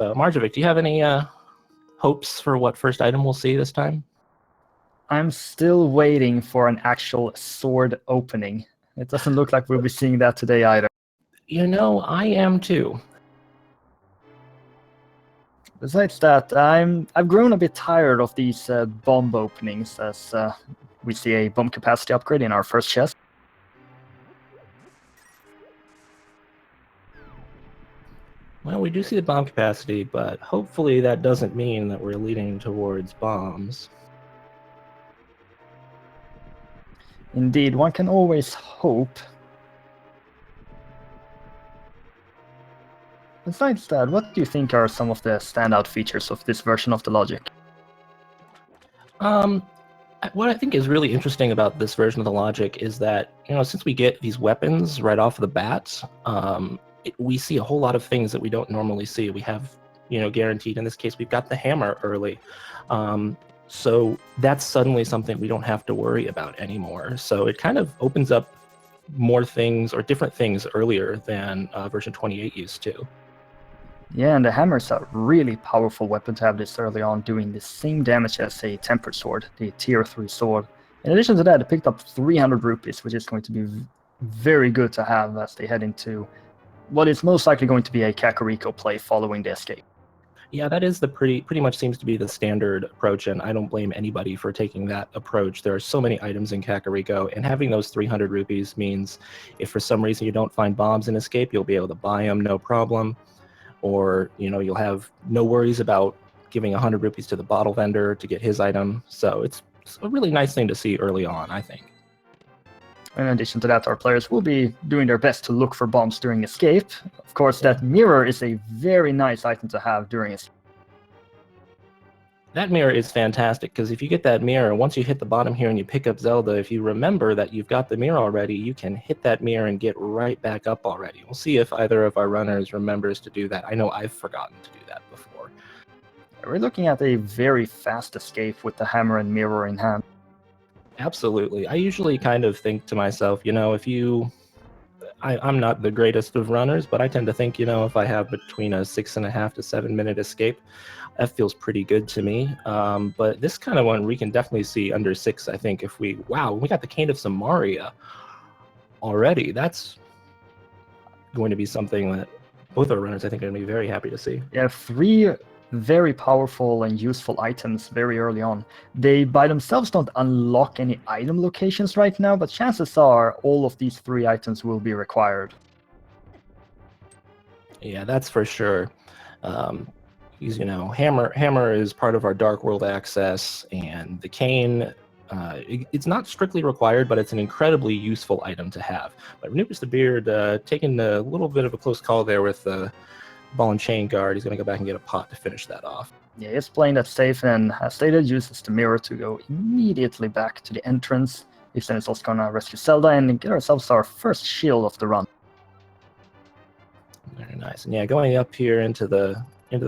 Marjovic, do you have any hopes for what first item we'll see this time? I'm still waiting for an actual sword opening. It doesn't look like we'll be seeing that today either. You know, I am too. Besides that, I've grown a bit tired of these bomb openings, as we see a bomb capacity upgrade in our first chest. Well, we do see the bomb capacity, but hopefully that doesn't mean that we're leading towards bombs. Indeed, one can always hope. Besides that, what do you think are some of the standout features of this version of the logic? What I think is really interesting about this version of the logic is that, since we get these weapons right off the bat, we see a whole lot of things that we don't normally see. We have, guaranteed, in this case, we've got the hammer early. So that's suddenly something we don't have to worry about anymore. So it kind of opens up more things or different things earlier than version 28 used to. Yeah, and the hammer is a really powerful weapon to have this early on, doing the same damage as a tempered sword, the tier 3 sword. In addition to that, it picked up 300 rupees, which is going to be very good to have as they head into what is most likely going to be a Kakariko play following the escape. Yeah, that is the pretty much seems to be the standard approach, and I don't blame anybody for taking that approach. There are so many items in Kakariko, and having those 300 rupees means if for some reason you don't find bombs in Escape, you'll be able to buy them, no problem. Or, you'll have no worries about giving 100 rupees to the bottle vendor to get his item. So it's a really nice thing to see early on, I think. In addition to that, our players will be doing their best to look for bombs during escape. Of course, that mirror is a very nice item to have during escape. That mirror is fantastic, because if you get that mirror, once you hit the bottom here and you pick up Zelda, if you remember that you've got the mirror already, you can hit that mirror and get right back up already. We'll see if either of our runners remembers to do that. I know I've forgotten to do that before. We're looking at a very fast escape with the hammer and mirror in hand. Absolutely. I usually kind of think to myself, I'm not the greatest of runners, but I tend to think, if I have between a 6.5 to 7 minute escape, that feels pretty good to me. But this kind of one, we can definitely see under 6, I think, if we got the Cane of Samaria already. That's going to be something that both our runners, I think, are going to be very happy to see. Yeah, 3 very powerful and useful items very early on. They by themselves don't unlock any item locations right now, but chances are all of these 3 items will be required. Yeah, that's for sure. Hammer is part of our Dark World access, and the cane, it's not strictly required, but it's an incredibly useful item to have. But RanubrisTheBeard taking a little bit of a close call there with the ball and chain guard. He's going to go back and get a pot to finish that off. Yeah, he's playing that safe, and as stated, uses the mirror to go immediately back to the entrance. Jixson is also going to rescue Zelda and get ourselves our first shield of the run. Very nice. And yeah, going up here into the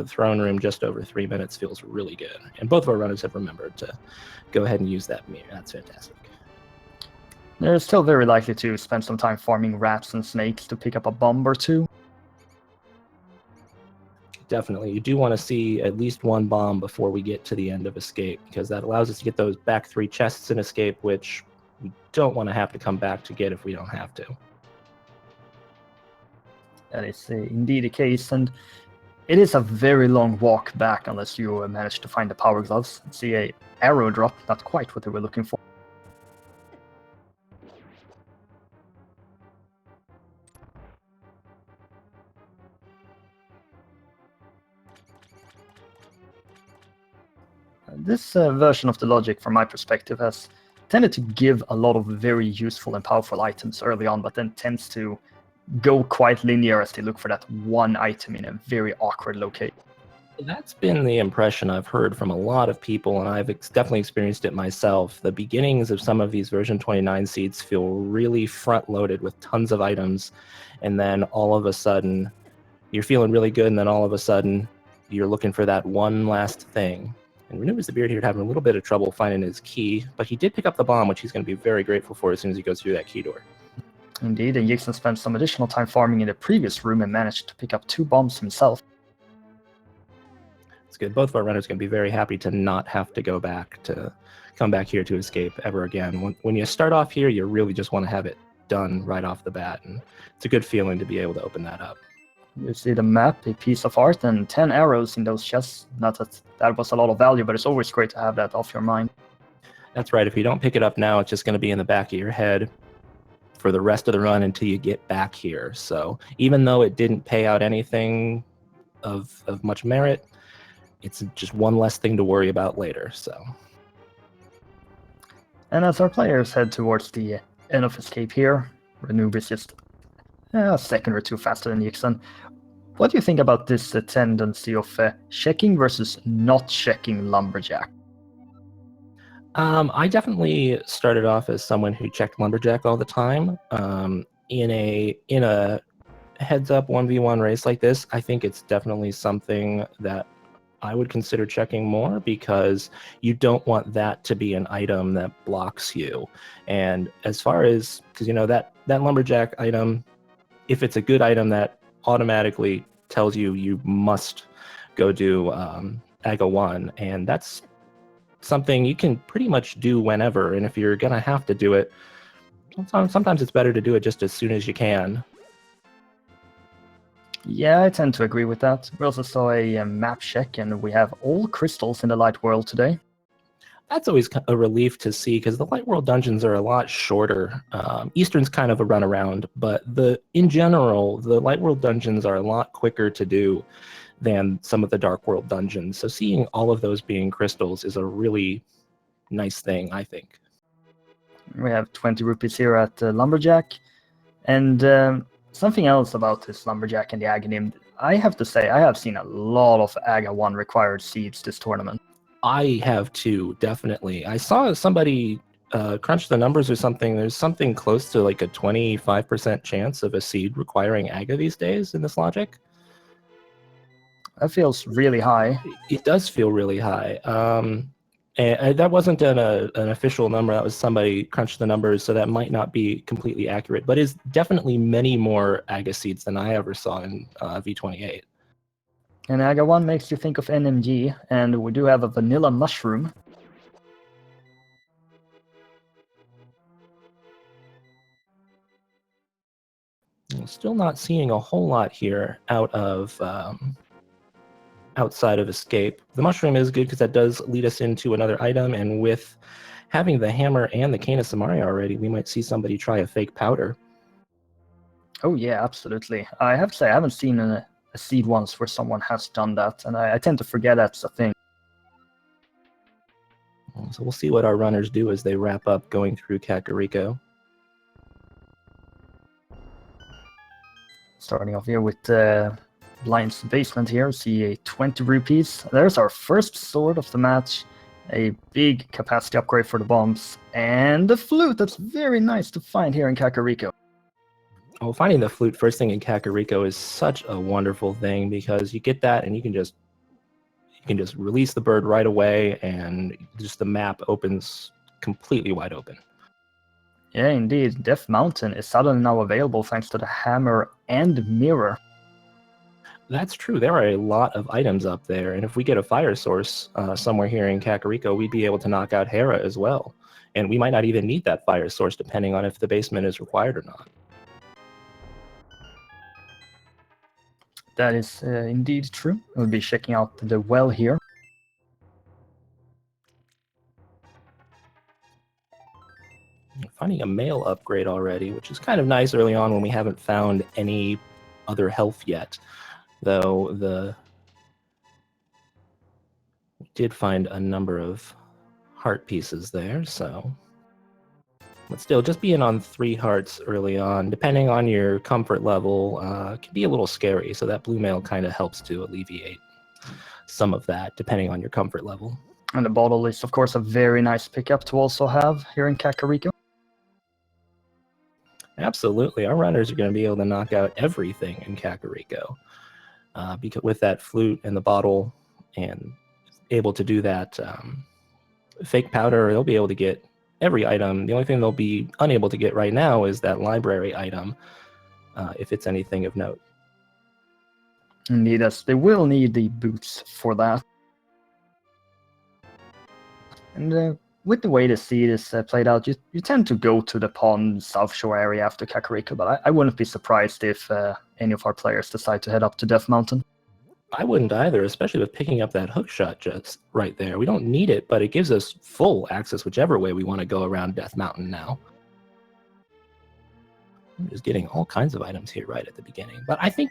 throne room just over 3 minutes feels really good. And both of our runners have remembered to go ahead and use that mirror. That's fantastic. They're still very likely to spend some time farming rats and snakes to pick up a bomb or 2. Definitely. You do want to see at least 1 bomb before we get to the end of Escape, because that allows us to get those back 3 chests in Escape, which we don't want to have to come back to get if we don't have to. That is indeed the case, and it is a very long walk back unless you manage to find the power gloves. See a arrow drop, not quite what they were looking for. This version of the logic, from my perspective, has tended to give a lot of very useful and powerful items early on, but then tends to go quite linear as they look for that 1 item in a very awkward location. That's been the impression I've heard from a lot of people, and I've definitely experienced it myself. The beginnings of some of these version 29 seeds feel really front-loaded with tons of items, and then all of a sudden, you're feeling really good, and then all of a sudden, you're looking for that one last thing. And RanubrisTheBeard here having a little bit of trouble finding his key, but he did pick up the bomb, which he's going to be very grateful for as soon as he goes through that key door. Indeed, and Jixson spent some additional time farming in the previous room and managed to pick up 2 bombs himself. It's good. Both of our runners are going to be very happy to not have to come back here to escape ever again. When you start off here, you really just want to have it done right off the bat, and it's a good feeling to be able to open that up. You see the map, a piece of art, and 10 arrows in those chests. Not that was a lot of value, but it's always great to have that off your mind. That's right. If you don't pick it up now, it's just going to be in the back of your head for the rest of the run until you get back here. So even though it didn't pay out anything of much merit, it's just one less thing to worry about later. So. And as our players head towards the end of escape here, Ranubris just a second or two faster than Jixson. What do you think about this tendency of checking versus not checking Lumberjack? I definitely started off as someone who checked Lumberjack all the time. In a heads-up 1v1 race like this, I think it's definitely something that I would consider checking more, because you don't want that to be an item that blocks you. And as far as, because that Lumberjack item, if it's a good item, that automatically tells you must go do AGA 1, and that's something you can pretty much do whenever. And if you're gonna have to do it, sometimes it's better to do it just as soon as you can. Yeah, I tend to agree with that. We also saw a map check, and we have all crystals in the light world today. That's always a relief to see, because the light world dungeons are a lot shorter. Eastern's kind of a runaround, but in general, the light world dungeons are a lot quicker to do than some of the dark world dungeons. So seeing all of those being crystals is a really nice thing, I think. We have 20 rupees here at Lumberjack, and something else about this Lumberjack and the Aghanim. I have to say, I have seen a lot of AGA 1 required seeds this tournament. I have too, definitely. I saw somebody crunch the numbers or something. There's something close to like a 25% chance of a seed requiring AGA these days in this logic. That feels really high. It does feel really high. And that wasn't an official number. That was somebody crunched the numbers, so that might not be completely accurate, but is definitely many more AGA seeds than I ever saw in V28. And AGA 1 makes you think of NMG, and we do have a vanilla mushroom. Still not seeing a whole lot here outside of escape. The mushroom is good because that does lead us into another item, and with having the hammer and the cane of Samaria already, we might see somebody try a fake powder. Oh yeah, absolutely. I have to say, I haven't seen a seed once where someone has done that, and I tend to forget that's a thing. So we'll see what our runners do as they wrap up going through Kakariko. Starting off here with Blind's Basement here, see a 20 rupees. There's our first sword of the match, a big capacity upgrade for the bombs, and the flute. That's very nice to find here in Kakariko. Well, finding the flute first thing in Kakariko is such a wonderful thing, because you get that and you can just release the bird right away, and just the map opens completely wide open. Yeah, indeed. Death Mountain is suddenly now available thanks to the hammer and mirror. That's true. There are a lot of items up there, and if we get a fire source somewhere here in Kakariko, we'd be able to knock out Hera as well. And we might not even need that fire source, depending on if the basement is required or not. That is indeed true. We'll be checking out the well here. Finding a mail upgrade already, which is kind of nice early on when we haven't found any other health yet. Though we did find a number of heart pieces there, so... But still, just being on 3 hearts early on, depending on your comfort level, can be a little scary. So that blue mail kind of helps to alleviate some of that, depending on your comfort level. And the bottle is, of course, a very nice pickup to also have here in Kakariko. Absolutely. Our runners are going to be able to knock out everything in Kakariko. Because with that flute and the bottle, and able to do that fake powder, they'll be able to get every item. The only thing they'll be unable to get right now is that library item, if it's anything of note. Indeed, as they will need the boots for that. And with the way the seed is played out, you tend to go to the pond South Shore area after Kakariko, but I wouldn't be surprised if any of our players decide to head up to Death Mountain. I wouldn't either, especially with picking up that hook shot just right there. We don't need it, but it gives us full access whichever way we want to go around Death Mountain now. I'm just getting all kinds of items here right at the beginning. But I think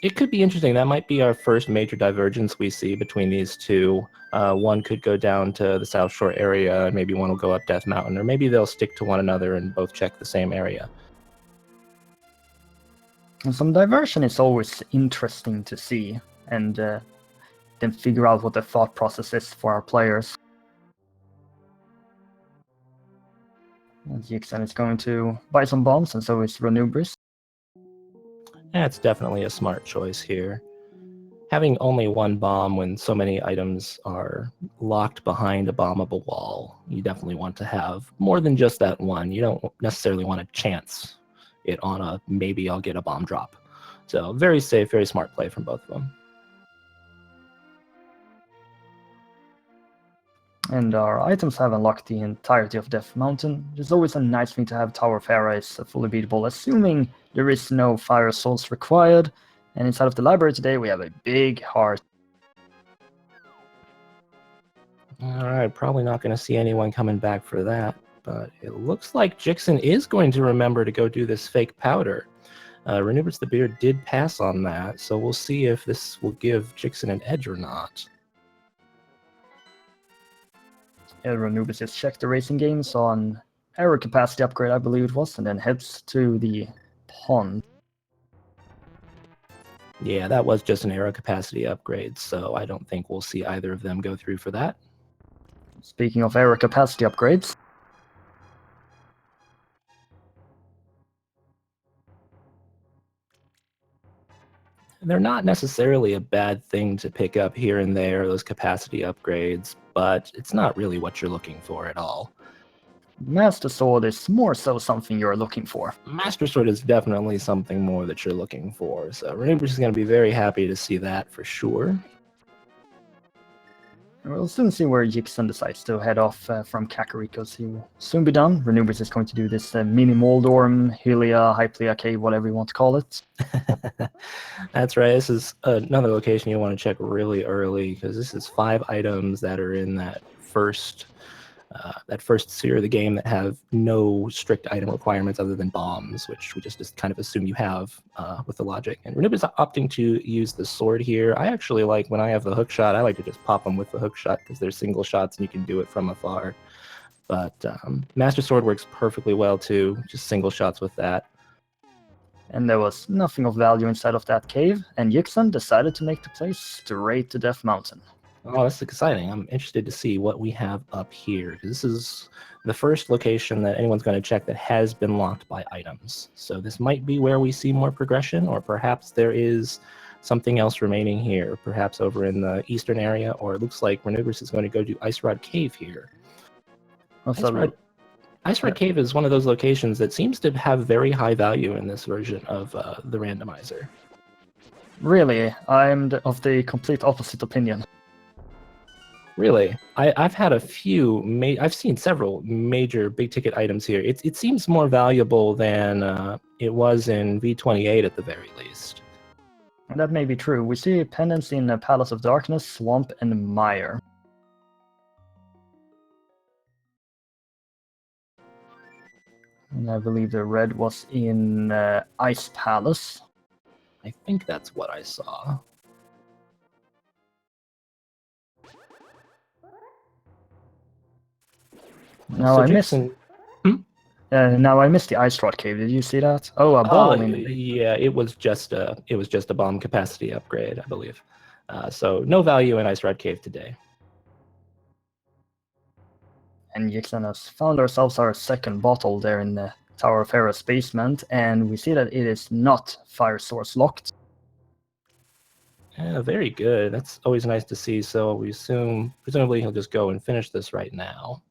it could be interesting. That might be our first major divergence we see between these two. One could go down to the South Shore area, and maybe one will go up Death Mountain, or maybe they'll stick to one another and both check the same area. And some diversion is always interesting to see, and then figure out what the thought process is for our players. Jixson is going to buy some bombs, and so is Ranubris. That's definitely a smart choice here. Having only one bomb when so many items are locked behind a bombable wall, you definitely want to have more than just that one. You don't necessarily want to chance it on a maybe I'll get a bomb drop. So very safe, very smart play from both of them. And our items have unlocked the entirety of Death Mountain. It's always a nice thing to have Tower of Hera is fully beatable, assuming there is no fire souls required. And inside of the library today, we have a big heart. Alright, probably not going to see anyone coming back for that, but it looks like Jixson is going to remember to go do this fake powder. RanubrisTheBeard did pass on that, so we'll see if this will give Jixson an edge or not. Ranubris just checked the racing games on aero capacity upgrade, I believe it was, and then heads to the pond. Yeah, that was just an aero capacity upgrade, so I don't think we'll see either of them go through for that. Speaking of aero capacity upgrades, they're not necessarily a bad thing to pick up here and there, those capacity upgrades, but it's not really what you're looking for at all. Master Sword is more so something you're looking for. Master Sword is definitely something more that you're looking for, so Ranubris is going to be very happy to see that for sure. We'll soon see where Jixson decides to head off from Kakariko's. He will soon be done. Ranubris is going to do this mini Moldorm, Hylia, Hyplia Cave, whatever you want to call it. That's right. This is another location you want to check really early, because this is 5 items that are in that first sphere of the game that have no strict item requirements other than bombs, which we just kind of assume you have with the logic. And Ranubris opting to use the sword here. I actually like, when I have the hook shot, I like to just pop them with the hook shot because they're single shots and you can do it from afar. But Master Sword works perfectly well too, just single shots with that. And there was nothing of value inside of that cave, and Jixson decided to make the play straight to Death Mountain. Oh, that's exciting. I'm interested to see what we have up here. This is the first location that anyone's going to check that has been locked by items. So this might be where we see more progression, or perhaps there is something else remaining here, perhaps over in the eastern area, or it looks like Ranubris is going to go do Ice Rod Cave here. Ice Rod Cave is one of those locations that seems to have very high value in this version of the randomizer. Really, I'm of the complete opposite opinion. Really, I've had a few. I've seen several major big-ticket items here. It seems more valuable than it was in V28 at the very least. And that may be true. We see pendants in Palace of Darkness, Swamp, and Mire. And I believe the red was in Ice Palace. I think that's what I saw. Now So I Jixson, missed the Ice Rod Cave. Did you see that? Oh, a bottle. yeah, it was just a bomb capacity upgrade, I believe. So no value in Ice Rod Cave today. And Jixson has found ourselves our second bottle there in the Tower of Hera's basement, and we see that it is not fire source locked. Yeah, very good. That's always nice to see. So we presumably he'll just go and finish this right now.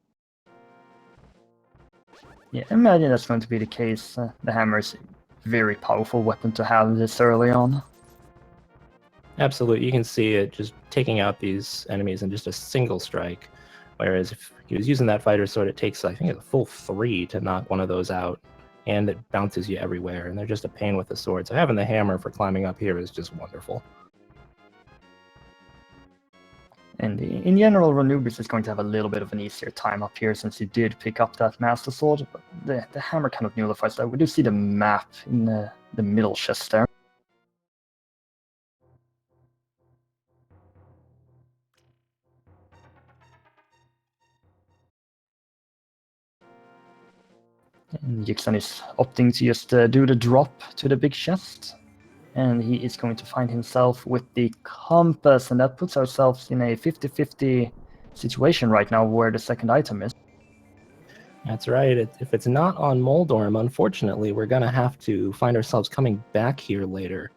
Yeah, imagine that's going to be the case. The hammer is a very powerful weapon to have this early on. Absolutely, you can see it just taking out these enemies in just a single strike. Whereas if he was using that fighter sword, it takes, I think, a full 3 to knock one of those out, and it bounces you everywhere, and they're just a pain with the sword. So having the hammer for climbing up here is just wonderful. And in general, Ranubris is going to have a little bit of an easier time up here since he did pick up that Master Sword, but the hammer kind of nullifies that. We do see the map in the middle chest there. And Jixson is opting to just do the drop to the big chest. And he is going to find himself with the compass, and that puts ourselves in a 50-50 situation right now where the second item is. That's right. If it's not on Moldorm, unfortunately, we're going to have to find ourselves coming back here later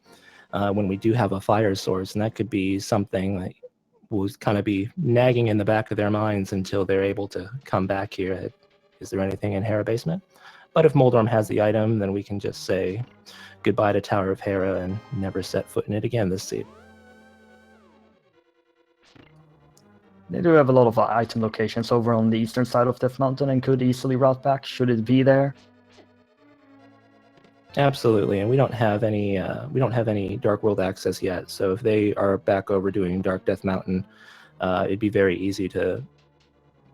when we do have a fire source, and that could be something that will kind of be nagging in the back of their minds until they're able to come back here. Is there anything in Hera Basement? But if Moldorm has the item, then we can just say goodbye to Tower of Hera and never set foot in it again this seed. They do have a lot of item locations over on the eastern side of Death Mountain and could easily route back should it be there. Absolutely, and we don't have any Dark World access yet. So if they are back over doing Dark Death Mountain, it'd be very easy to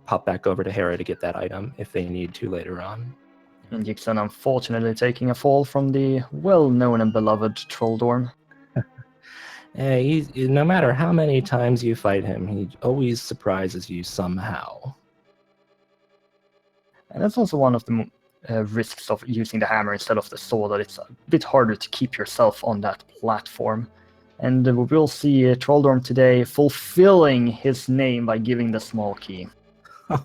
pop back over to Hera to get that item if they need to later on. And Jixson unfortunately taking a fall from the well-known and beloved Trolldorm. No matter how many times you fight him, he always surprises you somehow. And that's also one of the risks of using the hammer instead of the sword, that it's a bit harder to keep yourself on that platform. And we will see Trolldorm today fulfilling his name by giving the small key.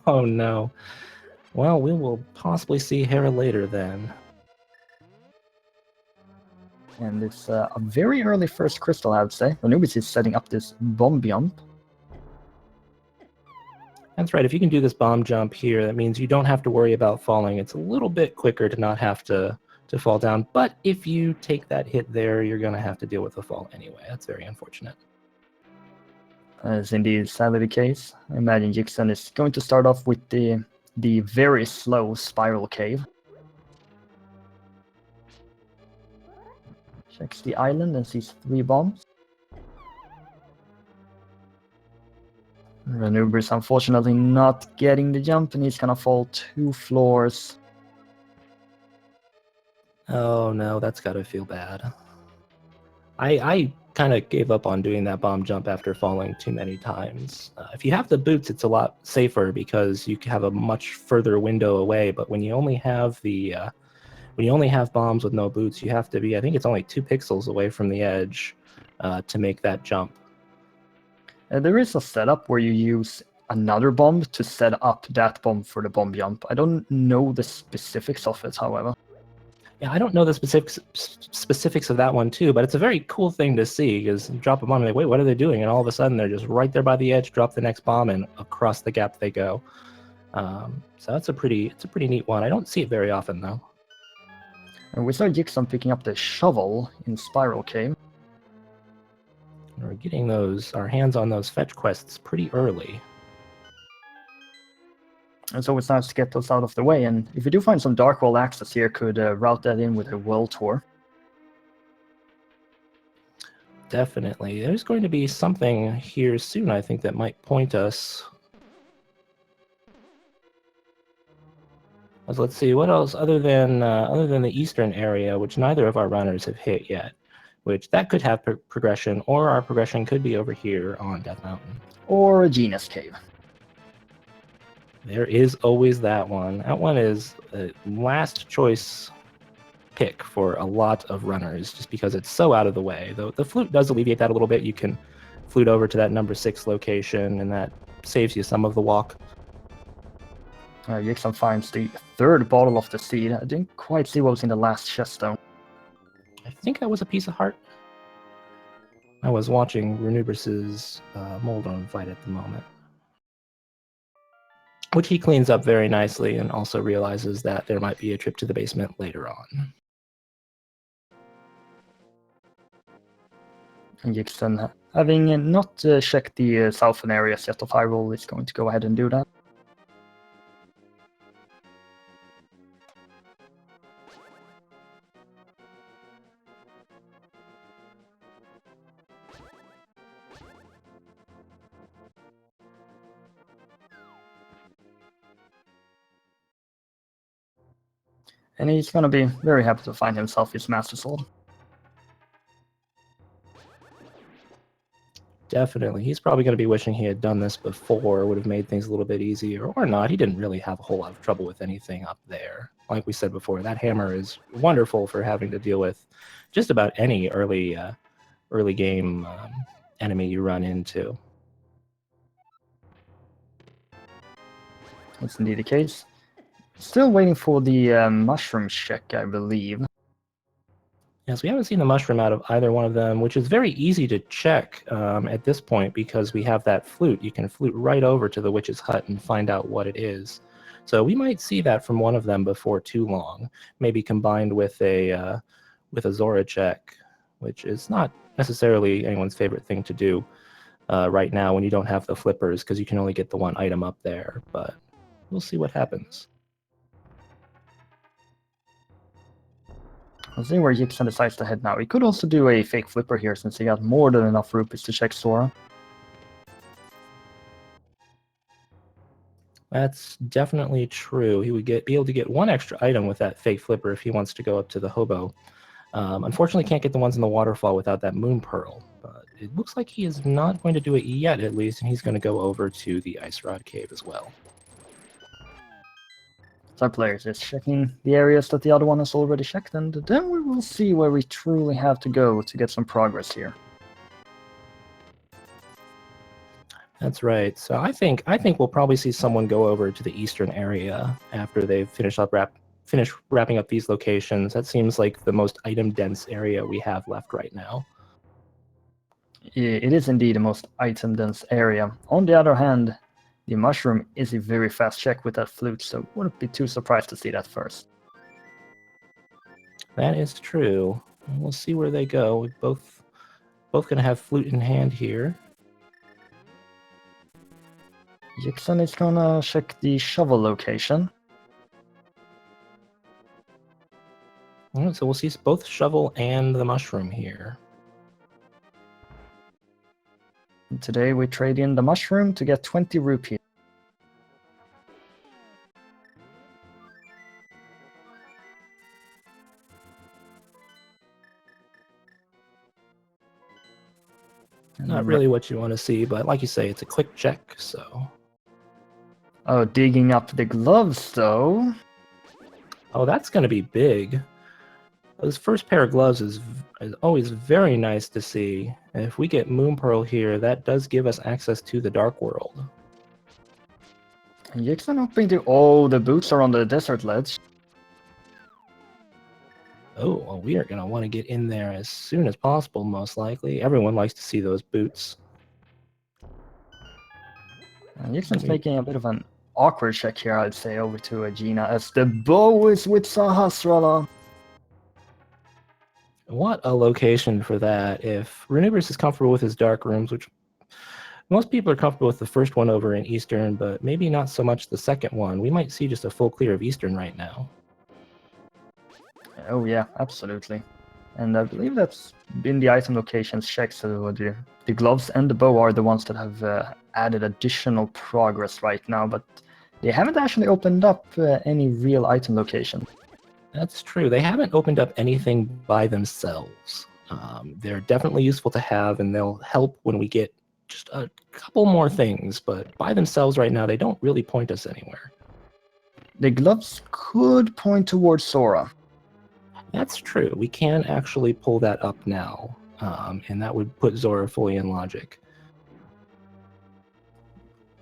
Oh no. Well, we will possibly see Hera later then. And it's a very early first crystal, I would say. Ranubris is setting up this bomb jump. That's right. If you can do this bomb jump here, that means you don't have to worry about falling. It's a little bit quicker to not have to fall down. But if you take that hit there, you're going to have to deal with the fall anyway. That's very unfortunate. As indeed sadly the case. I imagine Jixson is going to start off with the very slow spiral cave. Checks the island and sees 3 bombs. Ranubris unfortunately not getting the jump, and he's gonna fall 2 floors. Oh no, that's gotta feel bad. I kind of gave up on doing that bomb jump after falling too many times. If you have the boots, it's a lot safer because you have a much further window away. But when you only have bombs with no boots, you have to be, I think it's only 2 pixels away from the edge to make that jump. There is a setup where you use another bomb to set up that bomb for the bomb jump. I don't know the specifics of it, however. Yeah, I don't know the specifics of that one too, but it's a very cool thing to see because you drop a bomb and like, wait, what are they doing? And all of a sudden they're just right there by the edge, drop the next bomb, and across the gap they go. So that's a pretty neat one. I don't see it very often though. And we saw Jixson picking up the shovel in Spiral Cave. We're getting our hands on those fetch quests pretty early. And so it's nice to get those out of the way. And if we do find some Dark World access here, could route that in with a world tour. Definitely. There's going to be something here soon, I think, that might point us. Let's see, what else other than the eastern area, which neither of our runners have hit yet, which that could have progression, or our progression could be over here on Death Mountain. Or a Genus Cave. There is always that one. That one is a last choice pick for a lot of runners, just because it's so out of the way. Though the flute does alleviate that a little bit. You can flute over to that number 6 location, and that saves you some of the walk. Jixson finds the 3rd bottle of the seed. I didn't quite see what was in the last chest, though. I think that was a piece of heart. I was watching Ranubris's Moldorm fight at the moment, which he cleans up very nicely and also realizes that there might be a trip to the basement later on. And Jixson Having not checked the southern areas yet of Hyrule, is going to go ahead and do that. And he's going to be very happy to find himself his Master Sword. Definitely. He's probably going to be wishing he had done this before. Would have made things a little bit easier, or not. He didn't really have a whole lot of trouble with anything up there. Like we said before, that hammer is wonderful for having to deal with just about any early game enemy you run into. That's indeed the case. Still waiting for the mushroom check, I believe. Yes, we haven't seen the mushroom out of either one of them, which is very easy to check at this point because we have that flute. You can flute right over to the witch's hut and find out what it is. So we might see that from one of them before too long, maybe combined with a Zora check, which is not necessarily anyone's favorite thing to do right now when you don't have the flippers, because you can only get the one item up there. But we'll see what happens. We'll see where Jixson decides to head now. He could also do a fake flipper here since he got more than enough rupees to check Sora. That's definitely true. He would be able to get one extra item with that fake flipper if he wants to go up to the hobo. Unfortunately, can't get the ones in the waterfall without that moon pearl. But it looks like he is not going to do it yet, at least, and he's going to go over to the Ice Rod Cave as well. So our players is checking the areas that the other one has already checked, and then we will see where we truly have to go to get some progress here. That's right. So I think we'll probably see someone go over to the eastern area after they've finished wrapping up these locations. That seems like the most item-dense area we have left right now. It is indeed the most item-dense area. On the other hand, the mushroom is a very fast check with that flute, so wouldn't be too surprised to see that first. That is true. We'll see where they go. We're both going to have flute in hand here. Jixson is gonna check the shovel location. All right, so we'll see both shovel and the mushroom here. Today we trade in the mushroom to get 20 rupees. Not really what you want to see, but like you say, it's a quick check, so... Oh, digging up the gloves, though. Oh, that's going to be big. Those first pair of gloves is always very nice to see. And if we get Moon Pearl here, that does give us access to the Dark World. And Jixson hoping to... Oh, the boots are on the desert ledge. Oh, well, we are going to want to get in there as soon as possible, most likely. Everyone likes to see those boots. And Jixson's making a bit of an awkward check here, I'd say, over to Agena, as the bow is with Sahasrara. What a location for that. If Ranubris is comfortable with his dark rooms, which most people are comfortable with the first one over in Eastern, but maybe not so much the second one, we might see just a full clear of Eastern right now. Oh yeah, absolutely. And I believe that's been the item locations checked, so the gloves and the bow are the ones that have added additional progress right now, but they haven't actually opened up any real item location. That's true. They haven't opened up anything by themselves. They're definitely useful to have, and they'll help when we get just a couple more things, but by themselves right now, they don't really point us anywhere. The gloves could point towards Sora. That's true. We can actually pull that up now, and that would put Zora fully in logic.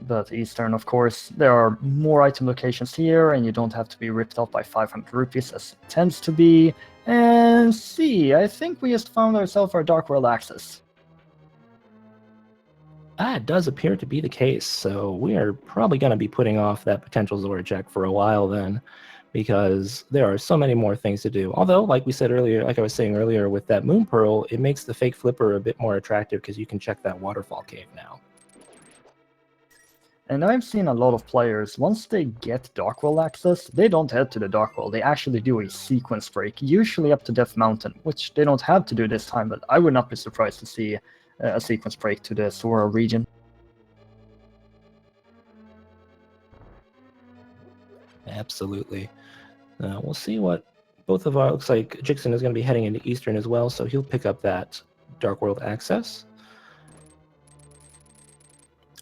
But Eastern, of course, there are more item locations here, and you don't have to be ripped off by 500 rupees as it tends to be. And see, I think we just found ourselves our Dark World access. That does appear to be the case, so we are probably going to be putting off that potential Zora check for a while then. because there are so many more things to do. Although, like I was saying earlier, with that Moon Pearl, it makes the fake flipper a bit more attractive because you can check that waterfall cave now. And I've seen a lot of players, once they get Dark World access, they don't head to the Dark World, they actually do a sequence break, usually up to Death Mountain, which they don't have to do this time, but I would not be surprised to see a sequence break to the Sora region. Absolutely. We'll see what both of our, looks like Jixson is going to be heading into Eastern as well, so he'll pick up that Dark World access.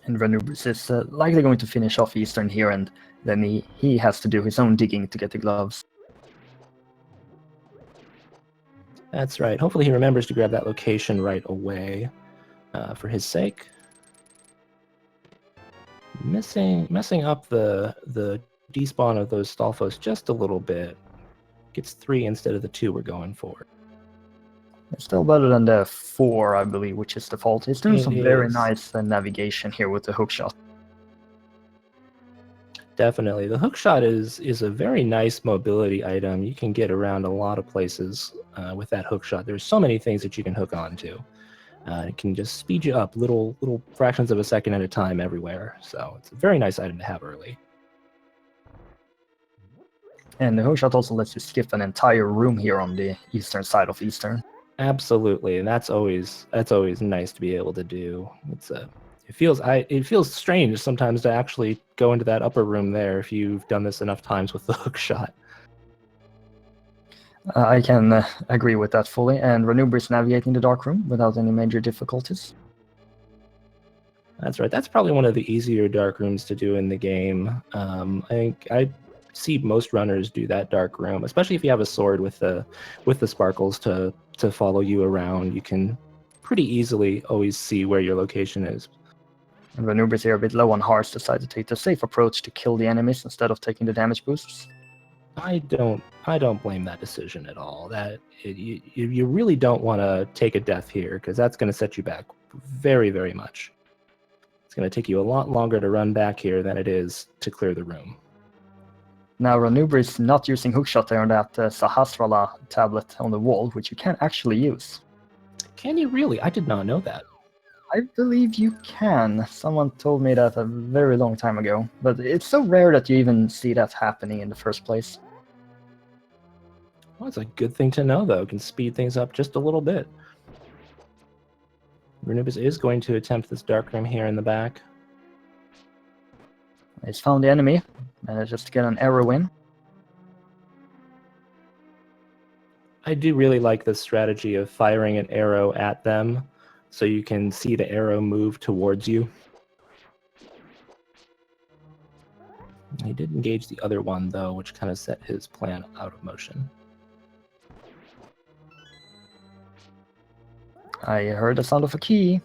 And Ranubris is likely going to finish off Eastern here, and then he has to do his own digging to get the gloves. That's right. Hopefully he remembers to grab that location right away for his sake. Messing up the despawn of those Stalfos just a little bit. Gets 3 instead of the 2 we're going for. It's still better than the 4, I believe, which is default. He's doing some very is. nice navigation here with the hookshot. Definitely. The hookshot is a very nice mobility item. You can get around a lot of places with that hookshot. There's so many things that you can hook onto. It can just speed you up little fractions of a second at a time everywhere. So it's a very nice item to have early. And the hookshot also lets you skip an entire room here on the eastern side of Eastern. Absolutely, and that's always nice to be able to do. It feels strange sometimes to actually go into that upper room there if you've done this enough times with the hookshot. I can agree with that fully, and Ranubris navigating the dark room without any major difficulties. That's right. That's probably one of the easier dark rooms to do in the game. I think I see most runners do that dark room, especially if you have a sword with the sparkles to follow you around. You can pretty easily always see where your location is. And Ranubris here a bit low on hearts decide to take the safe approach to kill the enemies instead of taking the damage boosts. I don't blame that decision at all. You really don't want to take a death here because that's going to set you back very, very much. It's going to take you a lot longer to run back here than it is to clear the room. Now Ranubris not using hookshot there on that Sahasrara tablet on the wall, which you can actually use. Can you really? I did not know that. I believe you can. Someone told me that a very long time ago, but it's so rare that you even see that happening in the first place. Well, it's a good thing to know, though. It can speed things up just a little bit. Ranubris is going to attempt this dark room here in the back. He's found the enemy, just to get an arrow in. I do really like this strategy of firing an arrow at them so you can see the arrow move towards you. He did engage the other one, though, which kind of set his plan out of motion. I heard the sound of a key.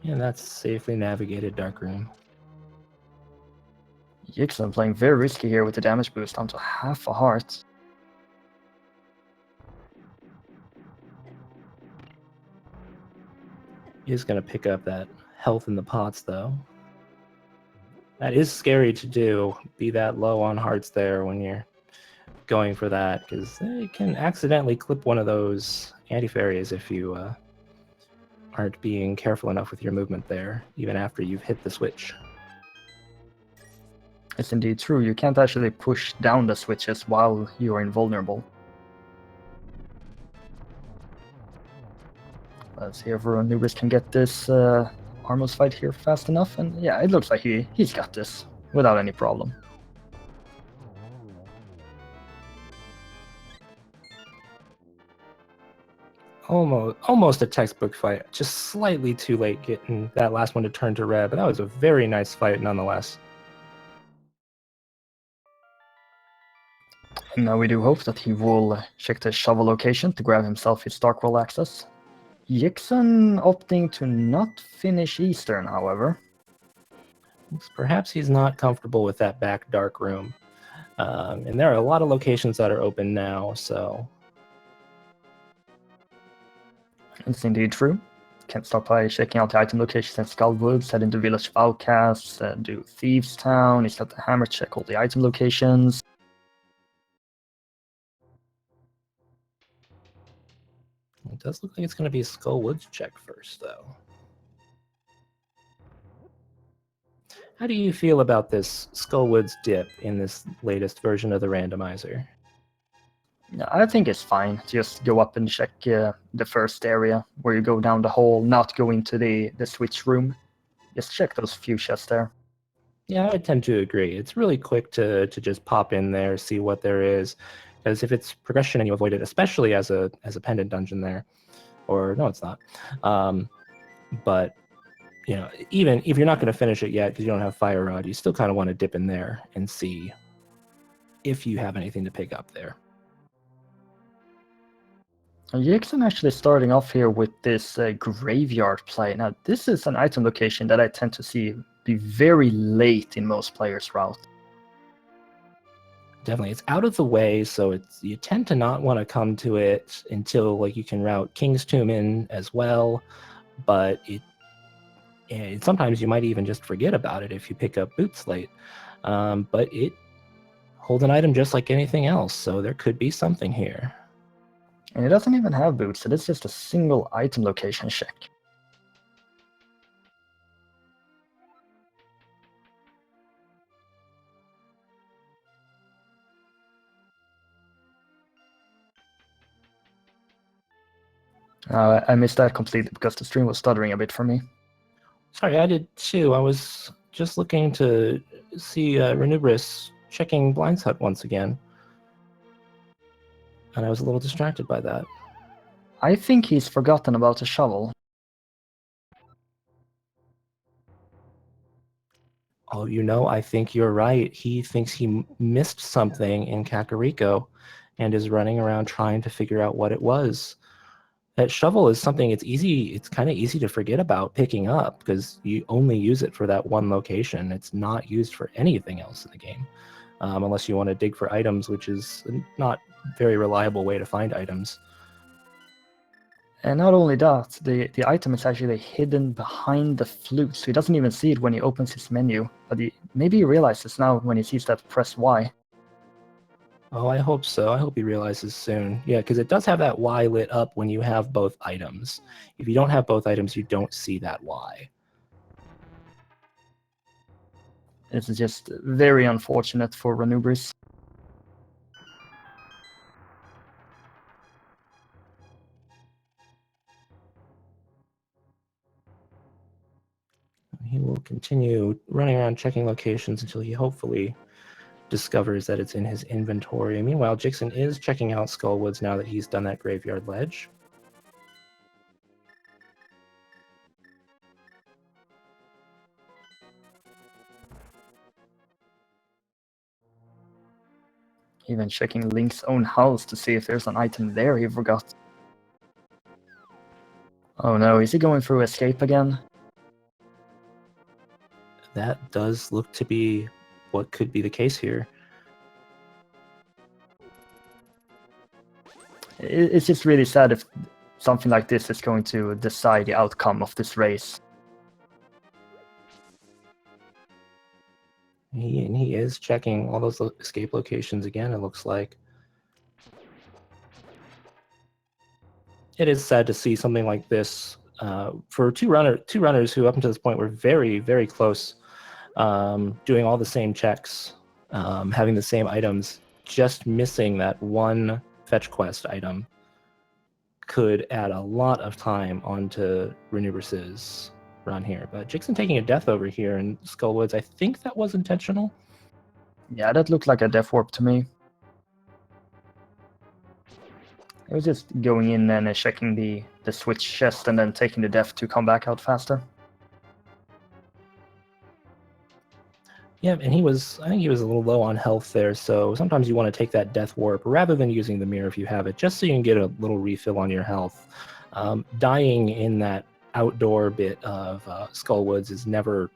And that's safely navigated dark room. Jixson playing very risky here with the damage boost down to half a heart. He's going to pick up that health in the pots, though. That is scary to do, be that low on hearts there when you're going for that, because they can accidentally clip one of those anti-fairies if you aren't being careful enough with your movement there, even after you've hit the switch. It's indeed true, you can't actually push down the switches while you are invulnerable. Let's see if Ranubris can get this Armos fight here fast enough, and yeah, it looks like he's got this without any problem. Almost a textbook fight, just slightly too late getting that last one to turn to red, but that was a very nice fight nonetheless. And now we do hope that he will check the shovel location to grab himself his Dark World access. Jixson opting to not finish Eastern, however. Perhaps he's not comfortable with that back dark room. And there are a lot of locations that are open now, so... It's indeed true. can start by checking out the item locations in Skullwoods, head into Village of Outcasts, do Thieves Town. He's got the hammer, check all the item locations. It does look like it's going to be a Skullwoods check first, though. How do you feel about this Skullwoods dip in this latest version of the randomizer? I think it's fine. Just go up and check the first area where you go down the hole, not go into the switch room. Just check those few chests there. Yeah, I would tend to agree. It's really quick to just pop in there, see what there is. Because if it's progression and you avoid it, especially as a pendant dungeon there, or no, it's not. But you know, even if you're not going to finish it yet because you don't have Fire Rod, you still kind of want to dip in there and see if you have anything to pick up there. Jixson actually starting off here with this graveyard play. Now, this is an item location that I tend to see be very late in most players' route. Definitely, it's out of the way, so you tend to not want to come to it until like you can route King's Tomb in as well. But sometimes you might even just forget about it if you pick up Boots late. But it holds an item just like anything else, so there could be something here. And it doesn't even have boots, so it's just a single item location check. I missed that completely because the stream was stuttering a bit for me. Sorry, I did too. I was just looking to see Ranubris checking Blind's Hut once again. And I was a little distracted by that. I think he's forgotten about the shovel. Oh, you know, I think you're right. He thinks he missed something in Kakariko and is running around trying to figure out what it was. That shovel is something it's kind of easy to forget about picking up because you only use it for that one location. It's not used for anything else in the game, unless you want to dig for items, which is not a very reliable way to find items. And not only that, the item is actually hidden behind the flute, so he doesn't even see it when he opens his menu. But maybe he realizes now when he sees that press Y. Oh, I hope so. I hope he realizes soon. Yeah, because it does have that Y lit up when you have both items. If you don't have both items, you don't see that Y. It's just very unfortunate for Ranubris. He will continue running around checking locations until he hopefully discovers that it's in his inventory. Meanwhile, Jixson is checking out Skullwoods now that he's done that graveyard ledge. Even checking Link's own house to see if there's an item there he forgot. Oh no, is he going through escape again? That does look to be what could be the case here. It's just really sad if something like this is going to decide the outcome of this race. He is checking all those escape locations again, it looks like. It is sad to see something like this for two runners who up until this point were very, very close, doing all the same checks, having the same items, just missing that one fetch quest item could add a lot of time onto Ranubris's run here. But Jixson taking a death over here in Skullwoods, I think that was intentional. Yeah, that looked like a death warp to me. It was just going in and checking the switch chest and then taking the death to come back out faster. Yeah, and I think he was a little low on health there, so sometimes you want to take that death warp rather than using the mirror if you have it, just so you can get a little refill on your health. Dying in that outdoor bit of Skullwoods is never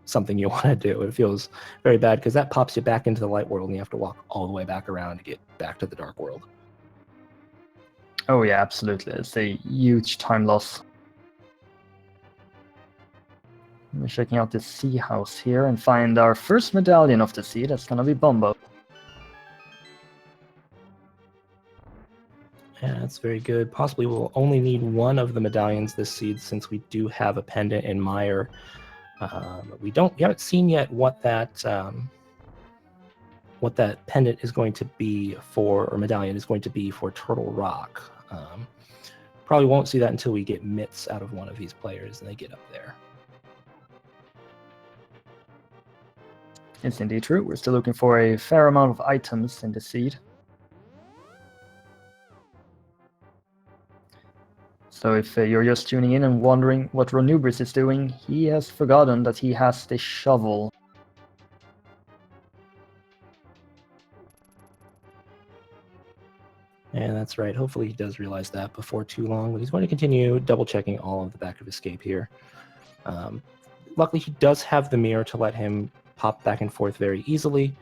something you want to do. It feels very bad because that pops you back into the light world and you have to walk all the way back around to get back to the dark world. Oh yeah, absolutely. It's a huge time loss. We're checking out the sea house here and find our first medallion of the sea. That's gonna be Bumbo. Yeah, that's very good. Possibly we'll only need one of the medallions this seed since we do have a pendant in Mire. We haven't seen yet what that pendant is going to be for, or medallion is going to be for Turtle Rock. Probably won't see that until we get mitts out of one of these players and they get up there. It's indeed true. We're still looking for a fair amount of items in the seed. So if you're just tuning in and wondering what Ranubris is doing, he has forgotten that he has the shovel. And that's right. Hopefully he does realize that before too long, but he's going to continue double-checking all of the back of escape here. Luckily, he does have the mirror to let him pop back and forth very easily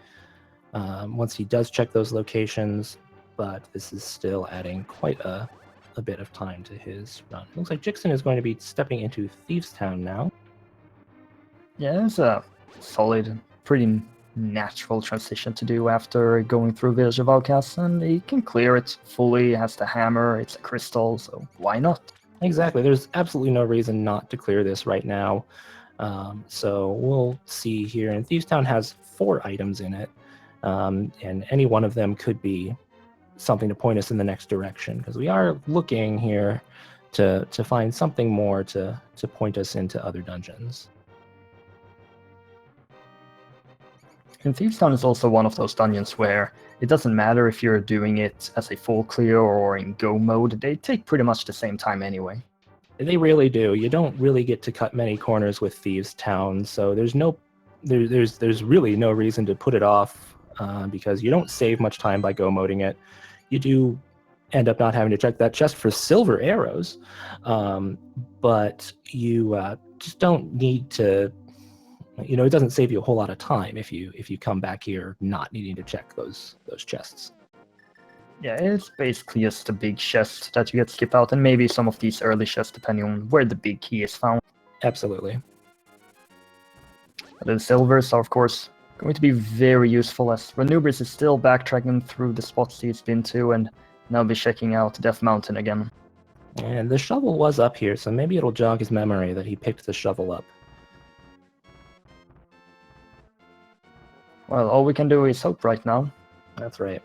once he does check those locations, but this is still adding quite a bit of time to his run. It looks like Jixson is going to be stepping into Thieves Town now. Yeah, it's a solid, pretty natural transition to do after going through Village of Outcasts, and he can clear it fully. He has the hammer, it's a crystal, so why not? Exactly. There's absolutely no reason not to clear this right now. So we'll see here. And Thieves Town has 4 items in it, and any one of them could be something to point us in the next direction, because we are looking here to find something more to point us into other dungeons. And Thieves Town is also one of those dungeons where it doesn't matter if you're doing it as a full clear or in go mode, they take pretty much the same time anyway. They really do. You don't really get to cut many corners with Thieves Town, so there's really no reason to put it off, because you don't save much time by go moding it. You do end up not having to check that chest for silver arrows, but you just don't need to. It doesn't save you a whole lot of time if you come back here not needing to check those chests. Yeah, it's basically just a big chest that you get skipped out, and maybe some of these early chests depending on where the big key is found. Absolutely. The silvers are, of course, going to be very useful, as Ranubris is still backtracking through the spots he's been to, and now be checking out Death Mountain again. And the shovel was up here, so maybe it'll jog his memory that he picked the shovel up. Well, all we can do is hope right now. That's right.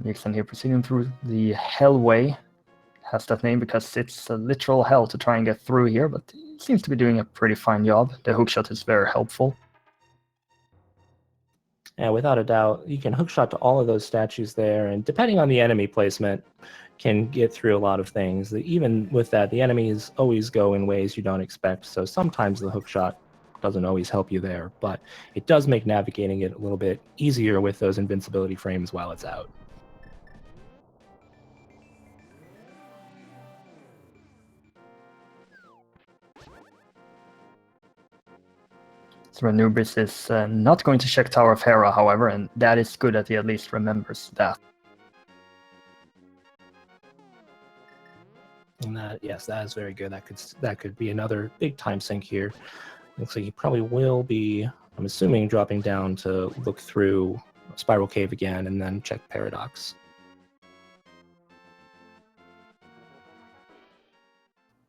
Jixson here proceeding through the Hellway. Has that name because it's a literal hell to try and get through here, but he seems to be doing a pretty fine job. The hookshot is very helpful. Yeah, without a doubt, you can hookshot to all of those statues there, and depending on the enemy placement, can get through a lot of things. Even with that, the enemies always go in ways you don't expect, so sometimes the hookshot doesn't always help you there, but it does make navigating it a little bit easier with those invincibility frames while it's out. So Ranubris is not going to check Tower of Hera, however, and that is good that he at least remembers that. And yes, that is very good. That could be another big time sink here. Looks like he probably will be, I'm assuming, dropping down to look through Spiral Cave again and then check Paradox.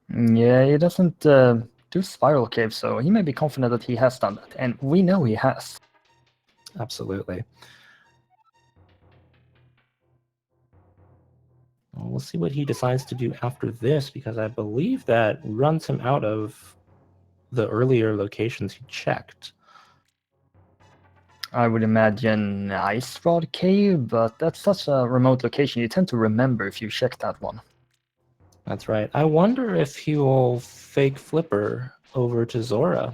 Yeah, he doesn't do Spiral Cave, so he may be confident that he has done that, and we know he has. Absolutely. Well, we'll see what he decides to do after this, because I believe that runs him out of the earlier locations he checked. I would imagine Ice Rod Cave, but that's such a remote location, you tend to remember if you check that one. That's right. I wonder if he will fake Flipper over to Zora.